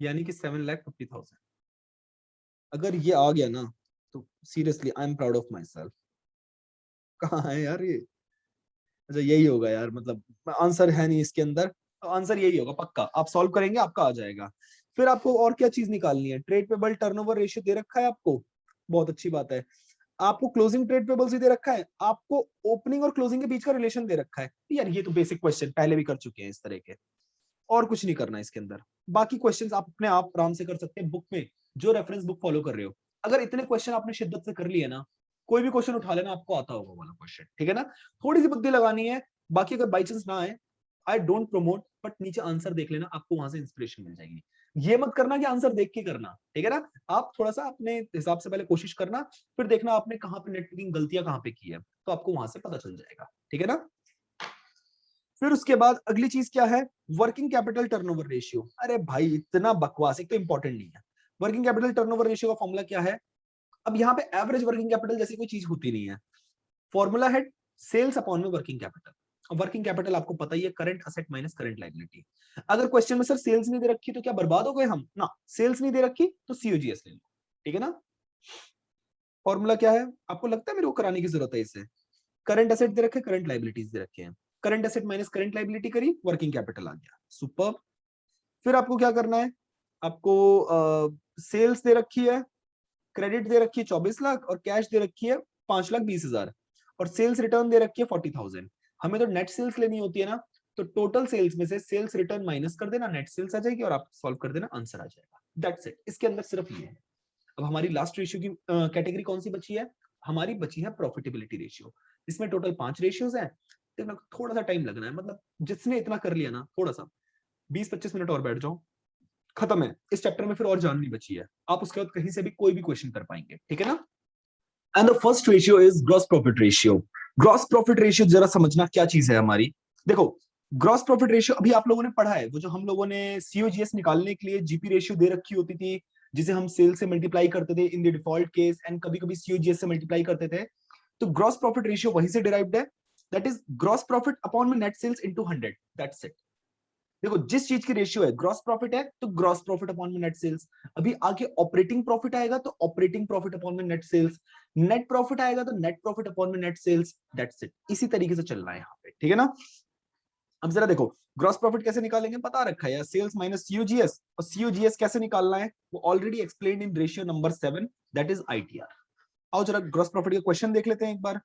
यानी कि 7,50,000। अगर ये आ गया ना, तो seriously I am proud of my self. कहाँ है यार ये? अच्छा, यही होगा यार, मतलब आंसर है नहीं इसके अंदर, आंसर यही होगा पक्का। आप सॉल्व करेंगे, आपका आ जाएगा। फिर आपको और क्या चीज निकालनी है? ट्रेड पेबल टर्नओवर रेशियो दे रखा है आपको, बहुत अच्छी बात है। आपको क्लोजिंग ट्रेड पेबल्स भी दे रखा है, आपको ओपनिंग और क्लोजिंग के बीच का रिलेशन दे रखा है। यार ये तो बेसिक क्वेश्चन पहले भी कर चुके हैं इस तरह के, और कुछ नहीं करना है इसके अंदर। बाकी क्वेश्चंस आप अपने आप आराम से कर सकते हैं बुक में, जो रेफरेंस बुक फॉलो कर रहे हो। अगर इतने क्वेश्चन आपने शिद्दत से कर लिए ना, कोई भी क्वेश्चन उठा लेना, आपको आता होगा वाला क्वेश्चन, ठीक है ना? थोड़ी सी बुद्धि लगानी है, बाकी अगर बाई चांस ना आए, आई डोंट प्रमोट, बट नीचे आंसर देख लेना, आपको वहां से इंस्पिरेशन मिल जाएगी। ये मत करना कि आंसर देख के करना, ठीक है ना? आप थोड़ा सा अपने हिसाब से पहले कोशिश करना, फिर देखना आपने कहाँ पे नेटवर्किंग गलतियां कहाँ पे की है, तो आपको वहां से पता चल जाएगा, ठीक है ना? फिर उसके बाद अगली चीज क्या है? Working capital turnover ratio. अरे भाई इतना बकवास, एक तो इंपॉर्टेंट नहीं है। वर्किंग कैपिटल टर्नओवर रेशियो का फॉर्मूला क्या है? अब यहाँ पे एवरेज वर्किंग कैपिटल जैसी कोई चीज होती नहीं है। फॉर्मूला है सेल्स अपॉन में वर्किंग कैपिटल। वर्किंग कैपिटल आपको पता ही है, current asset minus current liability. अगर क्वेश्चन में सर सेल्स नहीं दे रखी तो क्या बर्बाद हो गए हम? ना, सेल्स नहीं दे रखी तो सीओजीएस ले लो, ठीक है ना? फॉर्मूला क्या है? आपको लगता है मेरे को कराने की जरूरत है इससे? करंट एसेट दे रखे, करंट लाइबिलिटीज दे रखे हैं, current asset minus current liability करी, वर्किंग कैपिटल आ गया, सुपर। फिर आपको क्या करना है? आपको सेल्स दे रखी है, क्रेडिट दे रखी है 24 लाख, और कैश दे रखी है 5,20,000, और सेल्स रिटर्न दे रखी है 40,000। हमें तो नेट सेल्स लेनी होती है ना, तो टोटल सेल्स में से सेल्स रिटर्न माइनस कर देना, नेट सेल्स आ जाएगी, और आप सॉल्व कर देना, आंसर आ जाएगा। दैट्स इट, इसके अंदर सिर्फ ये है। अब हमारी लास्ट रेशियो की कैटेगरी कौन सी बची है? हमारी बची है प्रॉफिटेबिलिटी रेशियो। इसमें टोटल 5 रेशियोज हैं, लेकिन थोड़ा सा टाइम लगना है, मतलब जिसने इतना कर लिया ना, थोड़ा सा 20-25 मिनट और बैठ जाओ, खत्म है इस चैप्टर में, फिर और जान नहीं बची है। आप उसके बाद कहीं से भी कोई भी क्वेश्चन कर पाएंगे, ठीक है ना? And the first ratio is gross profit ratio. Gross profit ratio जरा समझना क्या चीज है हमारी। देखो, ग्रॉस प्रॉफिट रेशियो अभी आप लोगों ने पढ़ा है, वो जो हम लोगों ने सीओजीएस निकालने के लिए जीपी रेशियो दे रखी होती थी, जिसे हम सेल से मल्टीप्लाई करते थे in the default case, and कभी कभी सीओजीएस से मल्टीप्लाई करते थे। तो ग्रॉस प्रॉफिट रेशियो वहीं से डिराइव्ड है, that is gross profit upon में net sales into 100, that's it. देखो, जिस चीज की रेशियो है, ग्रॉस प्रॉफिट है तो ग्रॉस प्रॉफिट अपॉन में नेट सेल्स। अभी आगे ऑपरेटिंग प्रॉफिट आएगा तो ऑपरेटिंग प्रॉफिट अपॉन में नेट सेल्स, नेट प्रॉफिट आएगा तो नेट प्रॉफिट अपॉन में नेट सेल्स, दैट्स इट। इसी तरीके से चल रहा है यहाँ पे, ठीक है ना? अब जरा देखो, ग्रॉस प्रॉफिट कैसे निकालेंगे बता रखा है यार, सेल्स माइनस सीओजीएस। और सीओजीएस कैसे निकालना है वो already explained in ratio number 7, that is ITR. आओ जरा ग्रॉस प्रॉफिट का क्वेश्चन देख लेते हैं एक बार।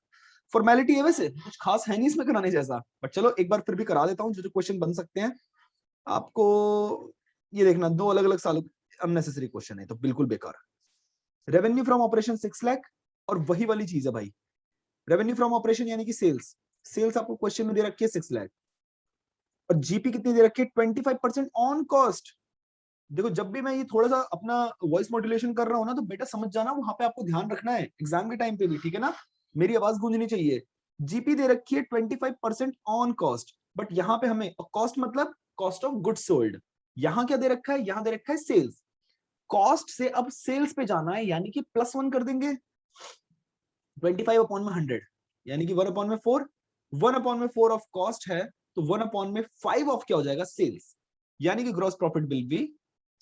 फॉर्मेलिटी है, वैसे कुछ खास है नहीं इसमें कराने जैसा, बट चलो एक बार फिर भी करा देता हूँ, जो जो क्वेश्चन बन सकते हैं आपको। ये देखना, 2 अलग अलग सालों अननेसेसरी क्वेश्चन है, तो बिल्कुल बेकार। रेवेन्यू फ्रॉम ऑपरेशन 6 लाख, और वही वाली चीज है भाई, रेवेन्यू फ्रॉम ऑपरेशन यानी कि सेल्स। सेल्स आपको क्वेश्चन में दे रखी है 6 लाख, और जीपी कितनी दे रखी है? 25% ऑन कॉस्ट। देखो, जब भी मैं ये थोड़ा सा अपना वॉइस मॉड्यूलेशन कर रहा हूं ना, तो बेटा समझ जाना, वहां पे आपको ध्यान रखना है एग्जाम के टाइम पे भी, ठीक है ना? मेरी आवाज गूंजनी चाहिए। जीपी दे रखी है 25% ऑन कॉस्ट, बट यहाँ पे हमें कॉस्ट मतलब कॉस्ट ऑफ गुड्स सोल्ड। यहाँ क्या दे रखा है? यहाँ दे रखा है सेल्स। कॉस्ट से अब सेल्स पे जाना है, यानी कि +1 कर देंगे। 25 अपॉन में 100, यानी कि 1 अपॉन में 4। 1 अपॉन में 4 ऑफ कॉस्ट है, तो 1 अपॉन में 5 ऑफ क्या हो जाएगा? सेल्स। यानी कि gross profit will be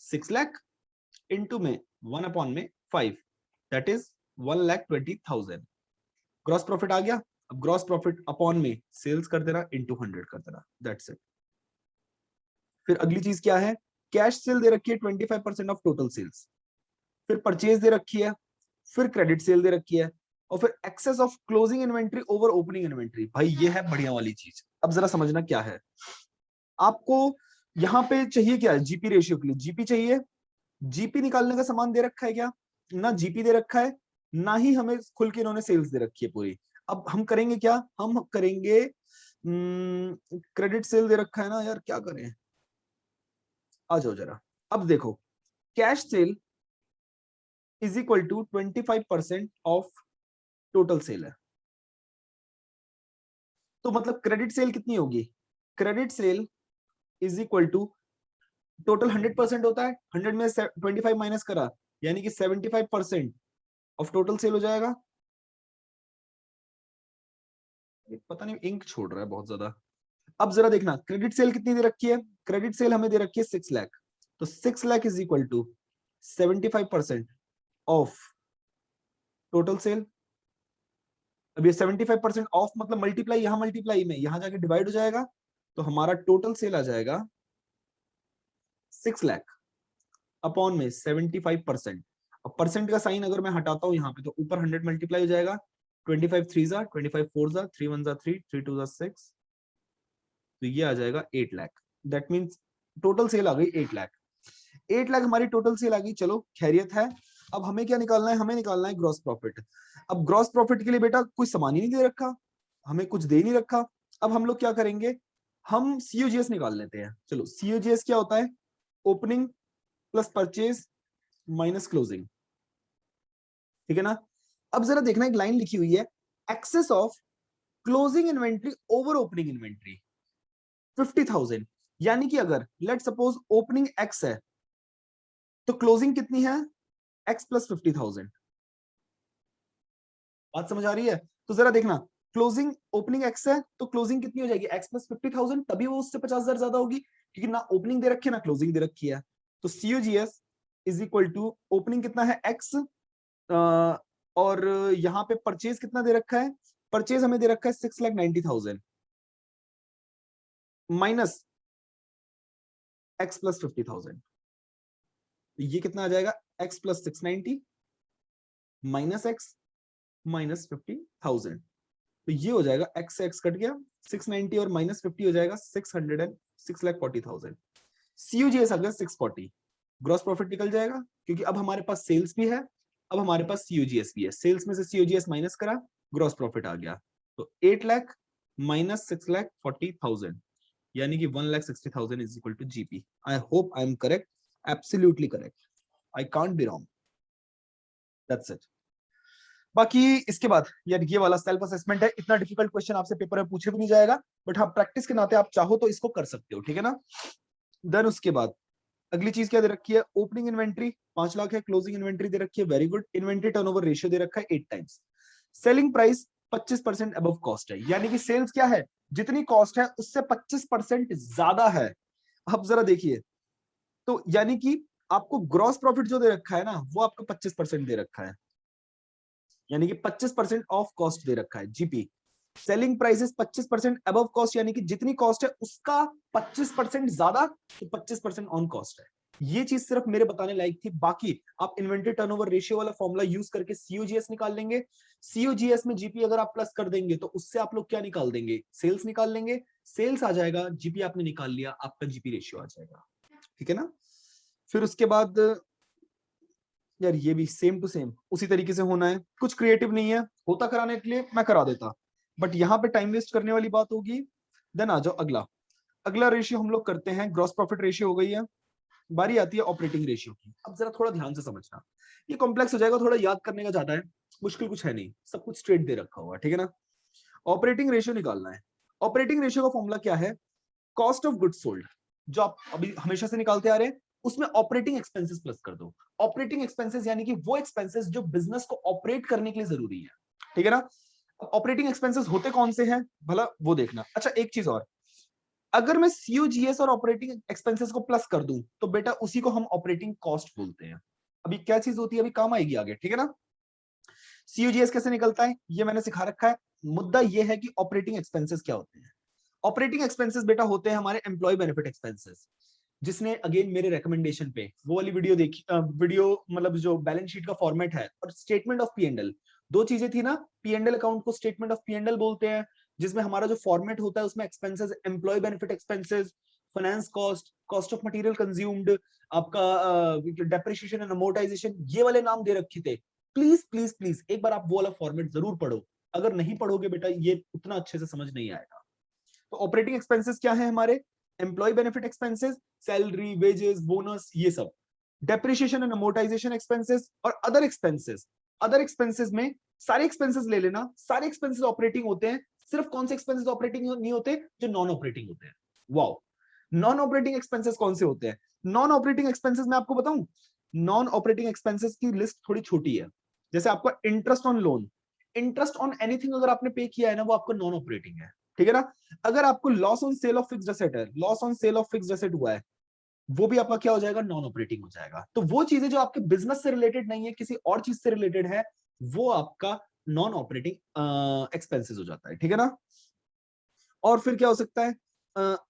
6 lakh into में 1 अपॉन में 5, दैट इज 1,20,000। ग्रॉस प्रॉफिट आ गया। अब ग्रॉस प्रॉफिट अपॉन में सेल्स कर देना, इनटू 100 कर देना, दैट्स इट। फिर अगली चीज क्या है? कैश सेल दे रखी है 25% ऑफ टोटल सेल्स, फिर परचेज दे रखी है, फिर क्रेडिट सेल दे रखी है, और फिर excess of closing inventory over opening inventory. भाई ये है बढ़िया वाली चीज। अब जरा समझना क्या है आपको। यहाँ पे चाहिए क्या है? जीपी रेशियो के लिए जीपी चाहिए। जीपी निकालने का सामान दे रखा है क्या? ना जीपी दे रखा है, ना ही हमें खुल के इन्होंने सेल्स दे रखी है पूरी। अब हम करेंगे क्या, हम करेंगे क्रेडिट सेल दे रखा है ना यार, क्या करें, आ जाओ जरा। अब देखो, cash sale is equal to 25% of total sale है, तो मतलब क्रेडिट सेल कितनी होगी, credit sale is equal to total 100% होता है, 100 में 25 माइनस करा, यानी कि 75% ऑफ टोटल सेल हो जाएगा। पता नहीं इंक छोड़ रहा है बहुत ज्यादा। अब जरा देखना क्रेडिट सेल कितनी दे रखी है, क्रेडिट सेल हमें दे रखी है 6 लाख, तो 6 lakh is equal to 75% of total sale. अब ये 75% ऑफ मतलब मल्टीप्लाई, यहां मल्टीप्लाई में यहां जाके डिवाइड हो जाएगा, तो हमारा टोटल सेल आ जाएगा 6 लाख अपॉन में 75%। अब परसेंट का साइन अगर मैं हटाता हूं यहाँ पे, तो ऊपर 100 मल्टीप्लाई हो जाएगा, 25 3 जा 25 4 जा 3 1 जा 3 3 2 जा 6, तो ये आ जाएगा 8 lakh. That means total sale आ गई 8 लाख। 8 लाख हमारी टोटल सेल आ गई, चलो खैरियत है। अब हमें क्या निकालना है, हमें निकालना है ग्रॉस प्रॉफिट। अब ग्रॉस प्रॉफिट के लिए बेटा कोई सामान ही नहीं दे रखा, हमें कुछ दे नहीं रखा। अब हम लोग क्या करेंगे, हम सीओजीएस निकाल लेते हैं। चलो सीओजीएस क्या होता है, opening plus purchase minus closing, ठीक है ना। अब जरा देखना, एक लाइन लिखी हुई है, excess of closing inventory over opening inventory 50,000, यानी कि अगर लेट सपोज ओपनिंग एक्स है तो क्लोजिंग कितनी है, एक्स प्लस 50,000। बात समझ आ रही है, तो जरा देखना, क्लोजिंग ओपनिंग एक्स है तो क्लोजिंग कितनी हो जाएगी, एक्स प्लस 50,000, तभी वो उससे 50,000 ज्यादा होगी, क्योंकि ना ओपनिंग दे रखी है ना क्लोजिंग दे रखी है। तो COGS is equal to opening कितना है एक्स, और यहाँ पे परचेज कितना दे रखा है, परचेज हमें दे रखा है 6,90,000 माइनस एक्स प्लस 50,000, ये कितना आ जाएगा, x plus 690 minus x minus 50,000, तो ये हो जाएगा एक्स से एक्स कट गया, 690 और माइनस 50 हो जाएगा 6,40,000। सीयूजीएस आ गया 640, ग्रॉस प्रॉफिट निकल जाएगा, क्योंकि अब हमारे पास सेल्स भी है, अब हमारे पास सीयूजीएस भी है, सेल्स में से सीयूजीएस माइनस करा, ग्रॉस प्रॉफिट आ गया, तो 8 लाख माइनस 6,40,000, यानी कि 1,60,000 is equal to GP. I hope I am correct, absolutely correct, I can't be wrong, that's it. बाकी इसके बाद यार ये वाला सेल्फ असेसमेंट है, इतना डिफिकल्ट क्वेश्चन आपसे पेपर में पूछे भी नहीं जाएगा, बट हाँ प्रैक्टिस के नाते आप चाहो तो इसको कर सकते हो, ठीक है ना। देन उसके बाद अगली चीज क्या दे रखी है, ओपनिंग इन्वेंट्री 5 लाख है, क्लोजिंग इन्वेंट्री दे रखी है, very good. Inventory turnover ratio दे रखा है 8 times, selling price 25% above cost है, यानी कि सेल्स क्या है, जितनी कॉस्ट है उससे 25% ज्यादा है। अब जरा देखिए, तो यानी कि आपको ग्रॉस प्रॉफिट जो दे रखा है ना, वो आपको 25% दे रखा है, यानी कि 25% ऑफ कॉस्ट दे रखा है GP. Selling prices 25% above cost, यानी कि जितनी कॉस्ट है उसका 25% ज्यादा, तो 25% ऑन कॉस्ट है। ये चीज सिर्फ मेरे बताने लायक थी, बाकी आप इन्वेंटरी टर्नओवर रेशियो वाला फॉर्मूला यूज करके सीओजीएस निकाल लेंगे। सीओजीएस में जीपी अगर आप प्लस कर देंगे तो उससे आप लोग क्या निकाल देंगे, सेल्स निकाल लेंगे, सेल्स आ जाएगा, जीपी आपने निकाल लिया, आपका जीपी रेशियो आ जाएगा, ठीक है ना। फिर उसके बाद यार ये भी सेम टू सेम उसी तरीके से होना है, कुछ क्रिएटिव नहीं है, होता कराने के लिए मैं करा देता, बट यहाँ पे टाइम वेस्ट करने वाली बात होगी। देन आ जाओ अगला, अगला रेशियो हम लोग करते हैं, ग्रॉस प्रॉफिट रेशियो हो गई है, बारी आती है ऑपरेटिंग रेशियो की। अब जरा थोड़ा ध्यान से समझना, ये कॉम्प्लेक्स हो जाएगा, थोड़ा याद करने का ज्यादा है, मुश्किल कुछ है नहीं, सब कुछ स्ट्रेट दे रखा हुआ, ठीक है ना। ऑपरेटिंग रेशियो निकालना है, ऑपरेटिंग रेशियो का फॉर्मूला क्या है, कॉस्ट ऑफ गुड्स सोल्ड, जो आप अभी हमेशा से निकालते आ रहे हैं, उसमें ऑपरेटिंग एक्सपेंसेस प्लस कर दो। ऑपरेटिंग एक्सपेंसेस यानी कि वो एक्सपेंसेस जो बिजनेस को ऑपरेट करने के लिए जरूरी है, ठीक है ना। ऑपरेटिंग एक्सपेंसेस होते कौन से हैं भला, वो देखना। अच्छा एक चीज और, अगर मैं सीओजीएस और ऑपरेटिंग एक्सपेंसेस को प्लस कर दूं तो बेटा उसी को हम ऑपरेटिंग कॉस्ट बोलते हैं। अभी क्या चीज होती है, अभी काम आएगी आगे, ठीक है ना। सीओजीएस कैसे निकलता है ये मैंने सिखा रखा है, मुद्दा ये है कि ऑपरेटिंग एक्सपेंसेस क्या होते हैं। ऑपरेटिंग एक्सपेंसेस बेटा होते हैं हमारे एम्प्लॉय बेनिफिट एक्सपेंसेस। जिसने अगेन मेरे रिकमेंडेशन पे वो वाली वीडियो देखी, वीडियो मतलब जो बैलेंस शीट का फॉर्मेट है और statement of P and L, दो चीजें थी ना, पी एंड एल अकाउंट को statement of P and L बोलते हैं, जिसमें हमारा जो फॉर्मेट होता है उसमें expenses, employ benefit expenses, finance cost, cost of material consumed, आपका डेप्रिसिएशन एंड अमोर्टाइजेशन, ये वाले नाम दे रखे थे। प्लीज प्लीज प्लीज एक बार आप वो वाला फॉर्मेट जरूर पढ़ो, अगर नहीं पढ़ोगे बेटा ये उतना अच्छे से समझ नहीं आएगा। तो ऑपरेटिंग एक्सपेंसेस क्या है हमारे, employ benefit expenses, salary, wages, bonus, ये सब। डेप्रिसिएशन एंड अमोर्टाइजेशन एक्सपेंसेस और अदर एक्सपेंसेस। अदर एक्सपेंसेस में सारे एक्सपेंसेस ले लेना, सारे एक्सपेंसेस ऑपरेटिंग होते हैं, सिर्फ कौन से एक्सपेंसेस ऑपरेटिंग नहीं होते, जो नॉन ऑपरेटिंग होते हैं। वाओ, नॉन ऑपरेटिंग एक्सपेंसेस कौन से होते हैं? नॉन ऑपरेटिंग एक्सपेंसेस मैं आपको बताऊं, नॉन ऑपरेटिंग एक्सपेंसेस की लिस्ट थोड़ी छोटी है। जैसे आपका interest on loan, interest on anything अगर आपने पे किया है ना, वो आपका नॉन ऑपरेटिंग है, ठीक है ना। अगर आपको loss on sale of fixed asset है, loss on sale of fixed asset हुआ है, वो भी आपका क्या हो जाएगा, नॉन ऑपरेटिंग हो जाएगा। तो वो चीजें जो आपके बिजनेस से रिलेटेड नहीं है, किसी और चीज से रिलेटेड है, वो आपका नॉन ऑपरेटिंग एक्सपेंसेस हो जाता है, ठीक है ना। और फिर क्या हो सकता है,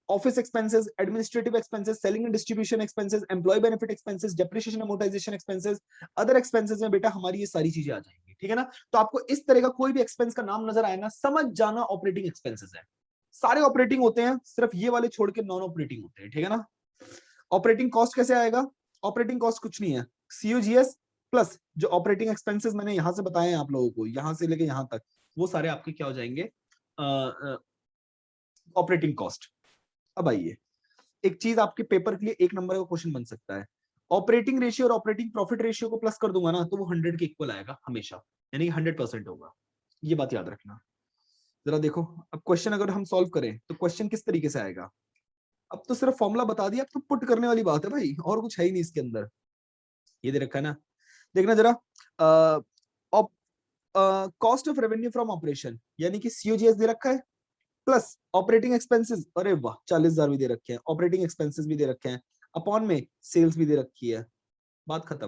office expenses, administrative expenses, selling and distribution expenses, employ benefit expenses, depreciation amortisation expenses, other expenses में बेटा हमारी ये सारी चीजें आ जाएंगी, ठीक है ना। तो आपको इस तरह का कोई भी एक्सपेंस का नाम नजर आए ना, समझ जाना ऑपरेटिंग एक्सपेंसेस है। सारे ऑपरेटिंग होते हैं, सिर्फ ये वाले छोड़ के नॉन ऑपरेटिंग होते हैं, ठीक है ना। ऑपरेटिंग कॉस्ट कैसे आएगा, ऑपरेटिंग कॉस्ट कुछ नहीं है, सीओजीएस प्लस जो ऑपरेटिंग एक्सपेंसेस मैंने यहां से बताए हैं आप लोगों को, यहां से लेके यहां तक, वो सारे आपके क्या हो जाएंगे, ऑपरेटिंग कॉस्ट। अब आइए, एक चीज आपके पेपर के लिए 1 नंबर का क्वेश्चन बन सकता है, ऑपरेटिंग रेशियो और ऑपरेटिंग प्रॉफिट रेशियो को प्लस कर दूंगा ना, तो वो 100 के इक्वल आएगा हमेशा, यानी कि 100% होगा। ये बात याद रखना। जरा देखो, अब क्वेश्चन अगर हम सॉल्व करें तो क्वेश्चन किस तरीके से आएगा। अब तो सिर्फ फॉर्मूला बता दिया, अब तो पुट करने वाली बात है भाई, और कुछ है ही नहीं इसके अंदर। ये दे रखा है ना, देखना जरा, cost of revenue from operation यानी कि सीओजीएस दे रखा है, प्लस ऑपरेटिंग एक्सपेंसेस, अरे वाह 40,000 भी दे रखे हैं, ऑपरेटिंग एक्सपेंसेस भी दे रखे हैं, अपॉन में सेल्स भी दे रखी है, बात खत्म।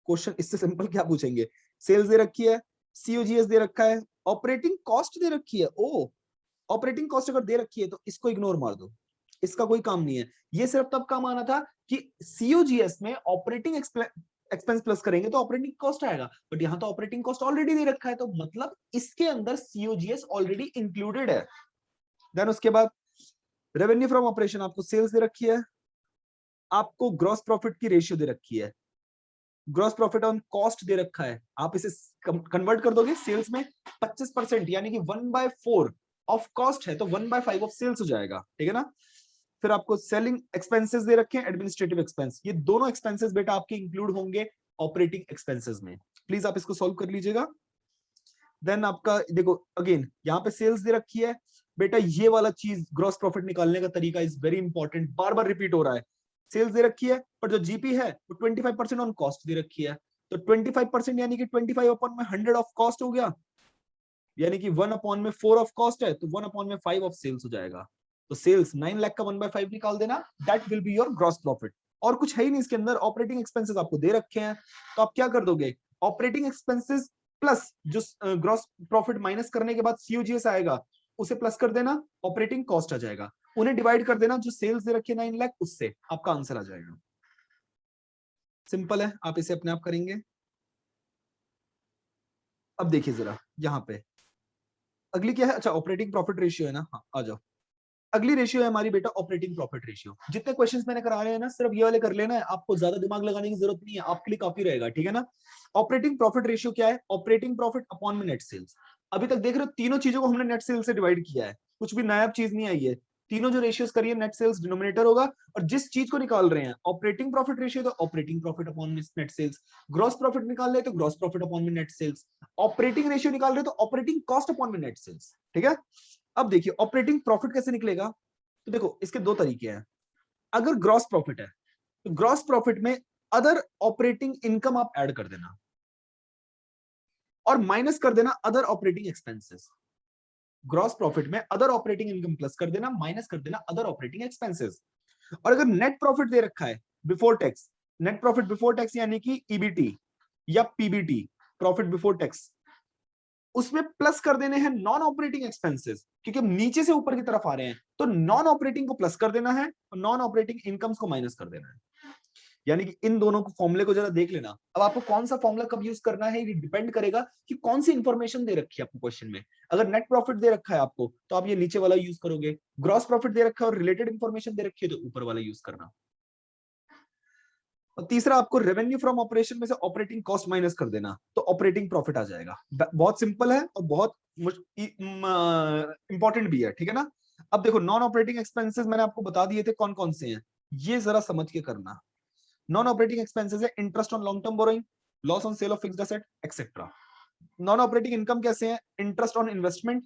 क्वेश्चन इससे सिंपल क्या पूछेंगे, सेल्स दे रखी है, सीओजीएस दे रखा है, ऑपरेटिंग कॉस्ट दे रखी है। ओ, ऑपरेटिंग कॉस्ट अगर दे रखी है तो इसको इग्नोर मार दो, इसका कोई काम नहीं है। ये सिर्फ तब काम आना था कि सीओजीएस में ऑपरेटिंग एक्सपेंस प्लस करेंगे तो ऑपरेटिंग कॉस्ट आएगा, बट यहां तो ऑपरेटिंग कॉस्ट ऑलरेडी दे रखा है, तो मतलब इसके अंदर सीओजीएस ऑलरेडी इंक्लूडेड है। देन उसके बाद रेवेन्यू फ्रॉम ऑपरेशन, आपको सेल्स दे रखी है, आपको ग्रॉस प्रॉफिट की रेशियो दे रखी है, ग्रॉस प्रॉफिट ऑन कॉस्ट दे रखा है, आप इसे कन्वर्ट कर दोगे सेल्स में, 25% यानी कि 1/4 ऑफ कॉस्ट है, तो 1/5 ऑफ सेल्स हो जाएगा, ठीक है ना। फिर आपको सेलिंग एक्सपेंसेस दे रखे हैं, एडमिनिस्ट्रेटिव एक्सपेंस, ये दोनों एक्सपेंसेस बेटा आपके इंक्लूड होंगे ऑपरेटिंग एक्सपेंसेस में। प्लीज आप इसको सॉल्व कर लीजिएगा। देन आपका देखो अगेन यहाँ पे सेल्स दे रखी है बेटा, ये वाला चीज ग्रॉस प्रॉफिट निकालने का तरीका is very important, bar bar repeat हो रहा है। सेल्स दे रखी है, पर जो जीपी है वो 25% ऑन कॉस्ट दे रखी है, तो 25% यानी कि 25 अपॉन में 100 ऑफ कॉस्ट हो गया, यानी कि 1/4 ऑफ कॉस्ट है, तो 1/5 ऑफ सेल्स हो जाएगा। तो सेल्स 9 लाख का 1/5 निकाल देना, that will be your gross profit. और कुछ है ही नहीं इसके अंदर, ऑपरेटिंग एक्सपेंसेस आपको दे रखे हैं, तो आप क्या कर दोगे, ऑपरेटिंग एक्सपेंसेस प्लस जो ग्रॉस प्रॉफिट माइनस करने के बाद सीओजीएस आएगा उसे प्लस कर देना, ऑपरेटिंग कॉस्ट आ जाएगा, उन्हें डिवाइड कर देना, जो सेल्स दे रखी है 9 लाख उससे, आपका आंसर आ जाएगा। सिंपल है, आप इसे अपने आप करेंगे। अब देखिए जरा यहाँ पे अगली क्या है, अच्छा ऑपरेटिंग प्रॉफिट रेशियो है ना, हाँ आ जाओ। अगली रेशियो है हमारी बेटा ऑपरेटिंग प्रॉफिट रेशियो। जितने क्वेश्चंस मैंने करा रहे हैं ना, सिर्फ ये वाले कर लेना है, आपको ज्यादा दिमाग लगाने की जरूरत नहीं है, आपके लिए काफी रहेगा, ठीक है ना। ऑपरेटिंग प्रॉफिट रेशियो क्या है, ऑपरेटिंग प्रॉफिट अपॉन में नेट सेल्स। अभी तक देख रहे हो तीनों चीजों को हमने नेट सेल्स से डिवाइड किया है, कुछ भी नया चीज नहीं आई है, तीनों जो रेशियोज करिए नेट सेल्स डिनोमिनेटर होगा, और जिस चीज को निकाल रहे हैं ऑपरेटिंग प्रॉफिट रेशियो, तो ऑपरेटिंग प्रॉफिट अपॉन में नेट सेल्स, ग्रॉस प्रॉफिट निकाल रहे हैं तो ग्रॉस प्रॉफिट अपॉन में नेट सेल्स, ऑपरेटिंग रेशियो निकाल रहे हैं तो ऑपरेटिंग कॉस्ट अपॉन में नेट सेल्स, ठीक है। अब देखिए ऑपरेटिंग प्रॉफिट कैसे निकलेगा, तो देखो इसके दो तरीके हैं। अगर ग्रॉस प्रॉफिट है तो ग्रॉस प्रॉफिट में अदर ऑपरेटिंग इनकम आप ऐड कर देना और माइनस कर देना other operating expenses. Gross profit में अदर ऑपरेटिंग इनकम प्लस कर देना, माइनस कर देना अदर ऑपरेटिंग एक्सपेंसेस। और अगर नेट प्रॉफिट दे रखा है before tax, net profit before tax यानी कि ईबीटी या पीबीटी, प्रॉफिट बिफोर टैक्स, उसमें प्लस कर देने हैं नॉन ऑपरेटिंग एक्सपेंसेस, क्योंकि हम नीचे से ऊपर की तरफ आ रहे हैं, तो नॉन ऑपरेटिंग को प्लस कर देना है और नॉन ऑपरेटिंग इनकम्स को माइनस कर देना है। यानी कि इन दोनों को फॉर्मूले को जरा देख लेना। अब आपको कौन सा फॉर्मूला कब यूज करना है ये डिपेंड करेगा कि कौन सी इंफॉर्मेशन दे रखी है आपको क्वेश्चन में। अगर नेट प्रॉफिट दे रखा है आपको तो आप ये नीचे वाला यूज करोगे, ग्रॉस प्रॉफिट दे रखा है और रिलेटेड इंफॉर्मेशन दे रखी है तो ऊपर वाला यूज करना। और तीसरा आपको रेवेन्यू फ्रॉम ऑपरेशन में से ऑपरेटिंग कॉस्ट माइनस कर देना, तो ऑपरेटिंग प्रॉफिट आ जाएगा। बहुत सिंपल है और बहुत इंपॉर्टेंट भी है, ठीक है ना। अब देखो नॉन ऑपरेटिंग एक्सपेंसेस मैंने आपको बता दिए थे कौन कौन से हैं, ये जरा समझ के करना। नॉन ऑपरेटिंग एक्सपेंसेस है interest on long term borrowing, loss on sale of fixed asset etcetera. Non operating income कैसे है, इंटरेस्ट ऑन इन्वेस्टमेंट,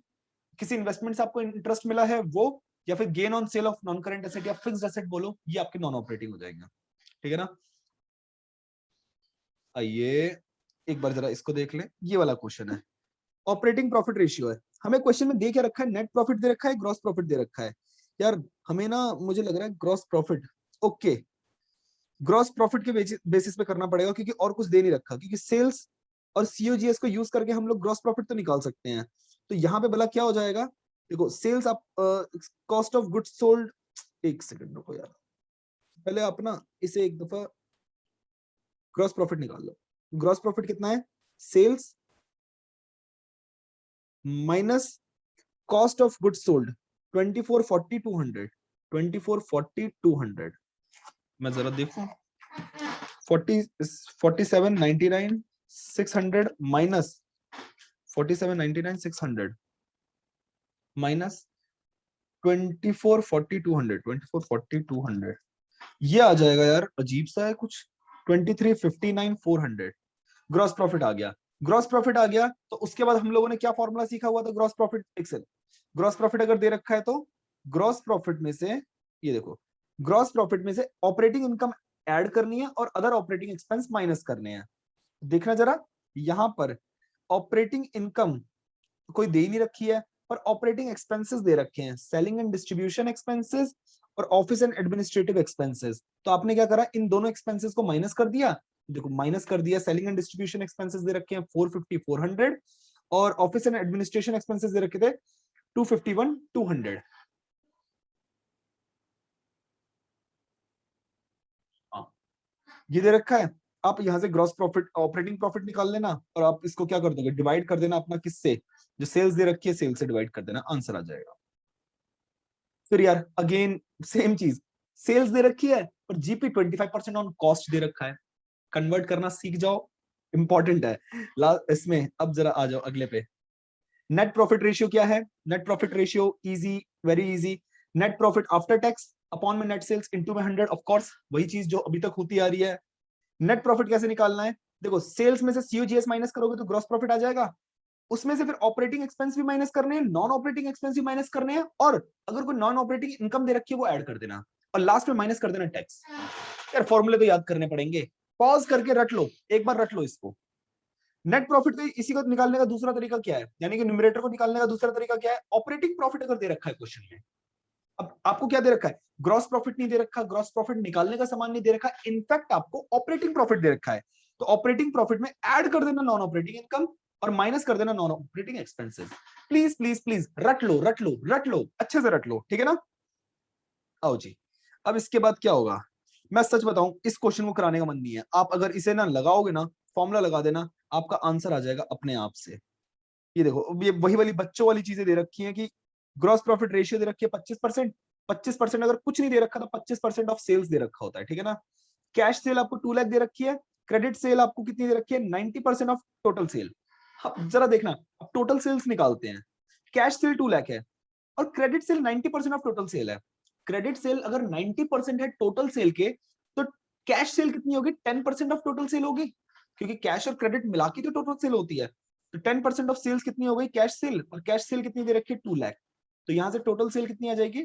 किसी इन्वेस्टमेंट से आपको इंटरेस्ट मिला है वो, या फिर gain on sale of non current asset या फिक्स्ड एसेट बोलो, ये आपके नॉन ऑपरेटिंग हो जाएंगे, ठीक है ना। आइए एक बार जरा इसको देख लें, ये वाला क्वेश्चन है, ऑपरेटिंग प्रॉफिट रेशियो है। हमें क्वेश्चन में दे क्या रखा है, नेट प्रॉफिट दे रखा है, ग्रॉस प्रॉफिट दे रखा है। यार हमें ना मुझे लग रहा है gross profit, okay gross profit के बेसिस पे करना पड़ेगा, क्योंकि और कुछ दे नहीं रखा, क्योंकि सेल्स और सीओजीएस को यूज करके हम लोग ग्रॉस प्रॉफिट तो निकाल सकते हैं। तो यहाँ पे भला क्या हो जाएगा, देखो सेल्स आप कॉस्ट ऑफ गुड्स सोल्ड, एक सेकंड रुको यार, पहले आप ना इसे एक दफा ग्रॉस प्रॉफिट निकाल लो। ग्रॉस प्रॉफिट कितना है, sales minus cost of goods sold 2440 200, 2440 200, मैं जरा देखूं 40 4799 600 माइनस 4799 600 माइनस 2440 200, 2440 200, ये आ जाएगा यार, अजीब सा है कुछ, 2359 400 ग्रॉस प्रॉफिट आ गया। ग्रॉस प्रॉफिट आ गया तो उसके बाद हम लोगों ने क्या फॉर्मूला सीखा हुआ था, gross profit excel. Gross profit अगर दे रखा है तो ग्रॉस प्रॉफिट में से, ये देखो ग्रॉस प्रॉफिट में से ऑपरेटिंग इनकम ऐड करनी है और अदर ऑपरेटिंग एक्सपेंस माइनस करने हैं। देखना जरा, यहां पर ऑपरेटिंग इनकम कोई दे नहीं रखी है, पर ऑपरेटिंग एक्सपेंसेस दे रखे हैं, सेलिंग एंड डिस्ट्रीब्यूशन एक्सपेंसेस और ऑफिस एंड एडमिनिस्ट्रेटिव एक्सपेंसेस। तो आपने क्या करा, इन दोनों एक्सपेंसेस को माइनस कर दिया, देखो माइनस कर दिया। सेलिंग एंड डिस्ट्रीब्यूशन एक्सपेंसेस दे रखे हैं 450 400, और ऑफिस एंड एडमिनिस्ट्रेशन एक्सपेंसेस दे रखे थे 251 200। ये दे रखा है, आप यहां से ग्रॉस प्रॉफिट ऑपरेटिंग प्रॉफिट निकाल लेना, और आप इसको क्या कर दोगे, डिवाइड कर देना अपना किससे, जो सेल्स दे रखी है सेल्स से डिवाइड कर देना, आंसर आ जाएगा। फिर यार अगेन सेम चीज, सेल्स दे रखी है और जीपी 25% ऑन कॉस्ट दे रखा है, कन्वर्ट करना सीख जाओ, इंपॉर्टेंट है। इसमें अब जरा आ जाओ अगले पे, नेट प्रॉफिट रेशियो क्या है, net profit ratio easy, very easy, net profit after tax upon में नेट सेल्स इनटू में 100, ऑफ कोर्स वही चीज जो अभी तक होती आ रही है। नेट प्रॉफिट कैसे निकालना है, देखो सेल्स में से सीओजीएस माइनस करोगे तो ग्रॉस प्रॉफिट आ जाएगा, उसमें से फिर ऑपरेटिंग एक्सपेंस भी माइनस करने हैं, नॉन ऑपरेटिंग एक्सपेंस भी माइनस करने हैं, और अगर कोई नॉन ऑपरेटिंग इनकम दे रखी है वो ऐड कर देना, और लास्ट में माइनस कर देना टैक्स। यार फॉर्मूले तो याद करने पड़ेंगे, पॉज करके रट लो, एक बार रट लो इसको। नेट प्रॉफिट को इसी को निकालने का दूसरा तरीका क्या है, यानी कि न्यूमरेटर को निकालने का दूसरा तरीका क्या है, ऑपरेटिंग प्रॉफिट अगर दे रखा है क्वेश्चन में, अब आपको क्या दे रखा है, ग्रॉस प्रॉफिट नहीं दे रखा, ग्रॉस प्रॉफिट निकालने का सामान नहीं दे रखा, इनफैक्ट आपको ऑपरेटिंग प्रॉफिट दे रखा है, तो ऑपरेटिंग प्रॉफिट में ऐड कर देना नॉन ऑपरेटिंग इनकम और माइनस कर देना non operating expenses. Please please please रट लो रट लो रट लो, अच्छे से रट लो, ठीक है ना। आओ जी, अब इसके बाद क्या होगा, मैं सच बताऊं इस क्वेश्चन को कराने का मन नहीं है, आप अगर इसे ना लगाओगे ना, फॉर्मूला लगा देना, आपका आंसर आ जाएगा अपने आप से। ये देखो अब ये वही वाली बच्चों वाली चीजें दे रखी हैं कि ग्रॉस प्रॉफिट रेशियो दे रखी है 25%, 25% अगर कुछ नहीं दे रखा तो 25% ऑफ सेल्स दे रखा होता है, ठीक है ना। कैश सेल आपको 2 लाख दे रखी है, क्रेडिट सेल आपको कितनी दे रखी है, 90% ऑफ टोटल सेल। अब जरा देखना, अब टोटल सेल्स निकालते हैं, कैश सेल 2 लाख है और credit sale 90% of total sale है। क्रेडिट सेल अगर 90% है टोटल सेल के, तो कैश सेल कितनी होगी, 10% ऑफ टोटल सेल होगी, क्योंकि कैश और क्रेडिट मिला के तो टोटल सेल होती है। तो 10% ऑफ सेल्स कितनी हो गई, कैश सेल, और कैश सेल कितनी दे रखी है 2 लाख, तो यहां से टोटल सेल कितनी आ जाएगी,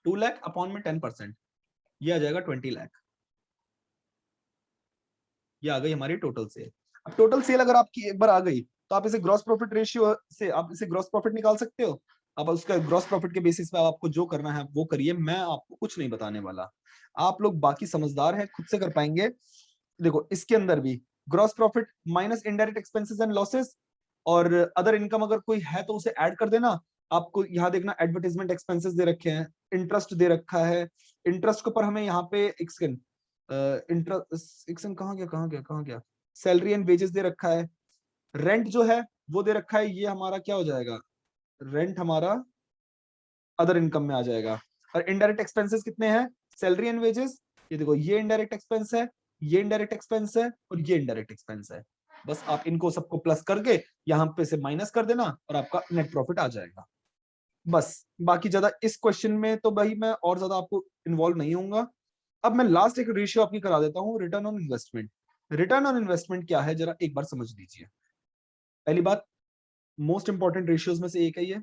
2 लाख अपॉन में 10%, ये आ जाएगा 20 लाख, ये आ गई हमारी टोटल सेल। अब टोटल सेल अगर आपकी एक बार आ गई तो आप इसे ग्रॉस प्रॉफिट रेशियो से आप इसे ग्रॉस प्रॉफिट निकाल सकते हो। अब उसका ग्रॉस प्रॉफिट के बेसिस पे आपको जो करना है वो करिए, मैं आपको कुछ नहीं बताने वाला, आप लोग बाकी समझदार हैं, खुद से कर पाएंगे। देखो इसके अंदर भी gross profit minus indirect expenses and losses, और अदर इनकम अगर कोई है तो उसे ऐड कर देना। आपको यहाँ देखना एडवर्टाइजमेंट एक्सपेंसेस दे रखे हैं, इंटरेस्ट दे रखा है, इंटरेस्ट के ऊपर हमें यहाँ पे एक सेकंड, इंटरेस्ट एक सेकंड कहाँ गया, सैलरी एंड वेजेस दे रखा है, रेंट जो है वो दे रखा है, ये हमारा क्या हो जाएगा, रेंट हमारा अदर इनकम में आ जाएगा। और इनडायरेक्ट एक्सपेंसेस कितने हैं, सैलरी एंड वेजेस, ये देखो ये इनडायरेक्ट एक्सपेंस है, ये इनडायरेक्ट एक्सपेंस है और ये इनडायरेक्ट एक्सपेंस है। बस आप इनको सबको प्लस करके यहाँ पे से माइनस कर देना और आपका नेट प्रॉफिट आ जाएगा। बस बाकी ज्यादा इस क्वेश्चन में तो भाई मैं और ज्यादा आपको इन्वॉल्व नहीं होऊंगा। अब मैं लास्ट एक रेशियो आपकी करा देता हूँ, return on investment. Return on investment क्या है जरा एक बार समझ लीजिए। पहली बात, मोस्ट इंपॉर्टेंट रेशियोज में से एक है ये।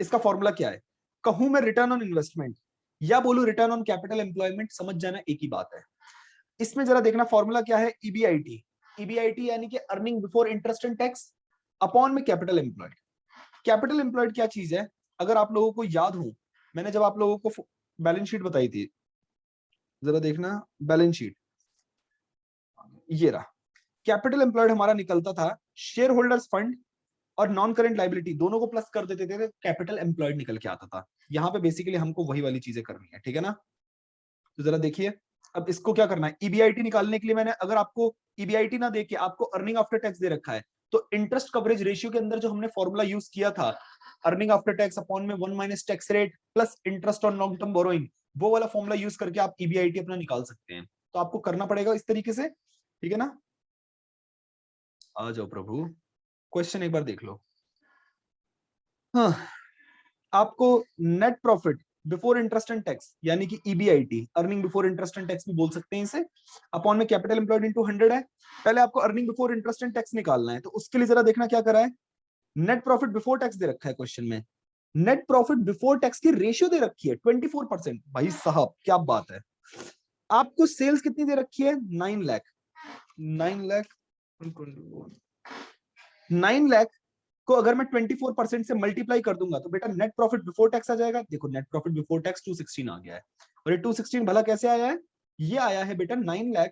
इसका फॉर्मूला क्या है? कहूं मैं रिटर्न ऑन इन्वेस्टमेंट या बोलूं रिटर्न ऑन कैपिटल एम्प्लॉयमेंट, समझ जाना एक ही बात है। इसमें जरा देखना फॉर्मूला क्या है, ईबीआईटी। ईबीआईटी यानी कि earning before interest and tax upon में कैपिटल एम्प्लॉयड। कैपिटल एम्प्लॉयड क्या चीज है? अगर आप लोगों को याद हो, मैंने जब आप लोगों को बैलेंस शीट बताई थी, जरा देखना बैलेंस शीट, ये रहा। कैपिटल एम्प्लॉयड हमारा निकलता था शेयर होल्डर्स फंड और नॉन करेंट लाइबिलिटी दोनों को प्लस कर देते थे, कैपिटल एम्प्लॉयड निकल के आता था। यहाँ पे बेसिकली हमको वही वाली चीजें करनी है, ठीक है ना? तो जरा देखिए, अब इसको क्या करना है, ईबीआईटी निकालने के लिए मैंने, अगर आपको ईबीआईटी ना देके आपको अर्निंग आफ्टर टैक्स दे रखा है, तो इंटरेस्ट कवरेज रेशियो के अंदर जो हमने फॉर्मूला यूज किया था, अर्निंग आफ्टर टैक्स अपॉन में 1 minus tax rate plus interest on long term borrowing, वो वाला फॉर्मूला यूज करके आप ईबीआईटी अपना निकाल सकते हैं। तो आपको करना पड़ेगा इस तरीके से, ठीक है ना? आ जाओ प्रभु, क्वेश्चन एक बार देख लो। हाँ, आपको net profit before interest and tax यानी कि EBIT, earning before interest and tax भी बोल सकते हैं इसे, अपॉन में कैपिटल एम्प्लॉयड इनटू 100 है। पहले आपको earning before interest and tax निकालना है, तो उसके लिए जरा देखना क्या करा है। नेट प्रॉफिट बिफोर टैक्स दे रखा है क्वेश्चन में, नेट प्रॉफिट बिफोर टैक्स की रेशियो दे रखी है 24%। भाई साहब क्या बात है। आपको सेल्स कितनी दे रखी है? 9 लाख। 9 लाख को अगर मैं 24% से मल्टीप्लाई कर दूंगा तो बेटा नेट प्रॉफिट बिफोर टैक्स आ जाएगा। देखो नेट प्रॉफिट बिफोर टैक्स 216 आ गया है, और ये 216 भला कैसे आया है? ये आया है बेटा 9 लाख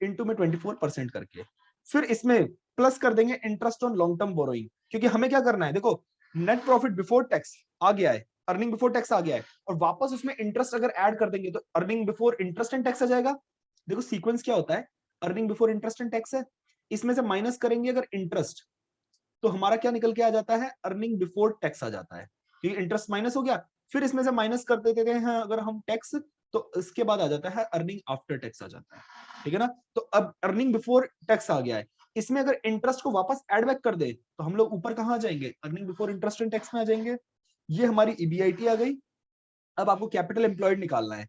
इंटू में 24% करके, फिर इसमें प्लस कर देंगे interest on long term borrowing, क्योंकि हमें क्या करना है, देखो नेट प्रॉफिट बिफोर टैक्स आ गया है, अर्निंग बिफोर टैक्स आ गया है, और वापस उसमें इंटरेस्ट अगर ऐड कर देंगे तो earning before interest and tax आ जाएगा। देखो सीक्वेंस क्या होता है, earning before interest and tax है, इसमें से माइनस करेंगे अगर इंटरेस्ट, तो हमारा क्या निकल के आ जाता है, अर्निंग बिफोर टैक्स आ जाता है, क्योंकि इंटरेस्ट माइनस हो गया। फिर इसमें से माइनस कर देते हैं अगर हम टैक्स, तो इसके बाद आ जाता है अर्निंग आफ्टर टैक्स आ जाता है, ठीक है ना? तो अब अर्निंग बिफोर टैक्स आ गया है, इसमें अगर इंटरेस्ट को वापस एड बैक कर दे तो हम लोग ऊपर कहां आ जाएंगे, earning before interest and tax में आ जाएंगे। ये हमारी ईबीआईटी आ गई। अब आपको कैपिटल एम्प्लॉयड निकालना है,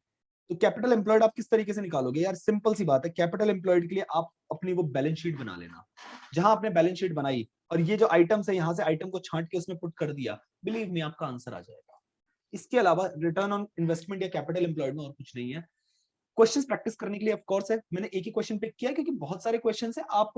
तो कैपिटल एम्प्लॉयड आप किस तरीके से निकालोगे यार? सिंपल सी बात है, कैपिटल एम्प्लॉयड के लिए आप अपनी वो बैलेंस शीट बना लेना। जहां आपने बैलेंस शीट बनाई और ये जो आइटम्स है यहां से आइटम को छांट के उसमें पुट कर दिया, बिलीव मी आपका आंसर आ जाएगा। इसके अलावा रिटर्न ऑन इन्वेस्टमेंट या कैपिटल एम्प्लॉयड में और कुछ नहीं है। क्वेश्चंस प्रैक्टिस करने के लिए ऑफ कोर्स है, मैंने एक ही क्वेश्चन पिक किया क्योंकि बहुत सारे क्वेश्चंस है, आप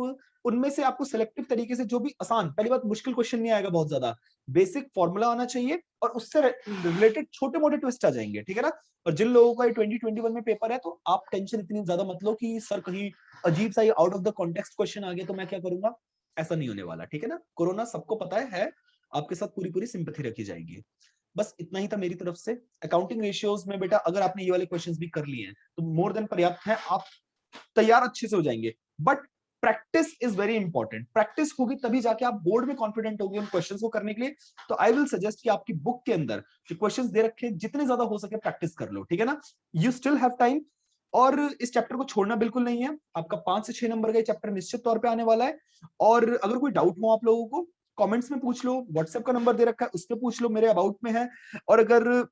उनमें से आपको सिलेक्टिव तरीके से जो भी आसान, पहली बात मुश्किल क्वेश्चन नहीं आएगा बहुत ज्यादा, बेसिक फॉर्मूला आना चाहिए और उससे रिलेटेड छोटे मोटे ट्विस्ट आ जाएंगे, ठीक है ना? और जिन लोगों का 2021 में पेपर है तो आप टेंशन इतनी ज्यादा मत लो कि सर कहीं अजीब सा out of the context question आ गया तो मैं क्या करूंगा, ऐसा नहीं होने वाला, ठीक है ना? कोरोना सबको पता है आपके साथ पूरी पूरी सिंपैथी रखी जाएगी। बस इतना ही था मेरी तरफ से। अकाउंटिंग रेशियोज में बेटा अगर आपने ये वाले क्वेश्चंस भी कर लिए हैं तो मोर देन पर्याप्त है, आप तैयार अच्छे से हो जाएंगे। But practice is very important, practice होगी तभी जाके आप बोर्ड में कॉन्फिडेंट होंगे उन क्वेश्चंस को करने के लिए। तो आई विल सजेस्ट कि आपकी बुक के अंदर जो क्वेश्चंस दे रखे हैं जितने ज्यादा हो सके प्रैक्टिस कर लो, ठीक है ना? यू स्टिल हैव टाइम, और इस चैप्टर को छोड़ना बिल्कुल नहीं है। आपका 5 से 6 नंबर का चैप्टर निश्चित तौर पे आने वाला है, और अगर कोई डाउट हो आप लोगों को कमेंट्स में पूछ लो, व्हाट्सएप का नंबर दे रखा है उस पर पूछ लो, मेरे अबाउट में है। और अगर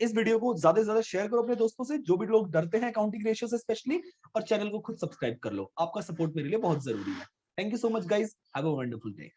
इस वीडियो को ज्यादा से ज्यादा शेयर करो अपने दोस्तों से, जो भी लोग डरते हैं अकाउंटिंग रेशियो से स्पेशली, और चैनल को खुद सब्सक्राइब कर लो, आपका सपोर्ट मेरे लिए बहुत जरूरी है। Thank you so much guys, have a wonderful day.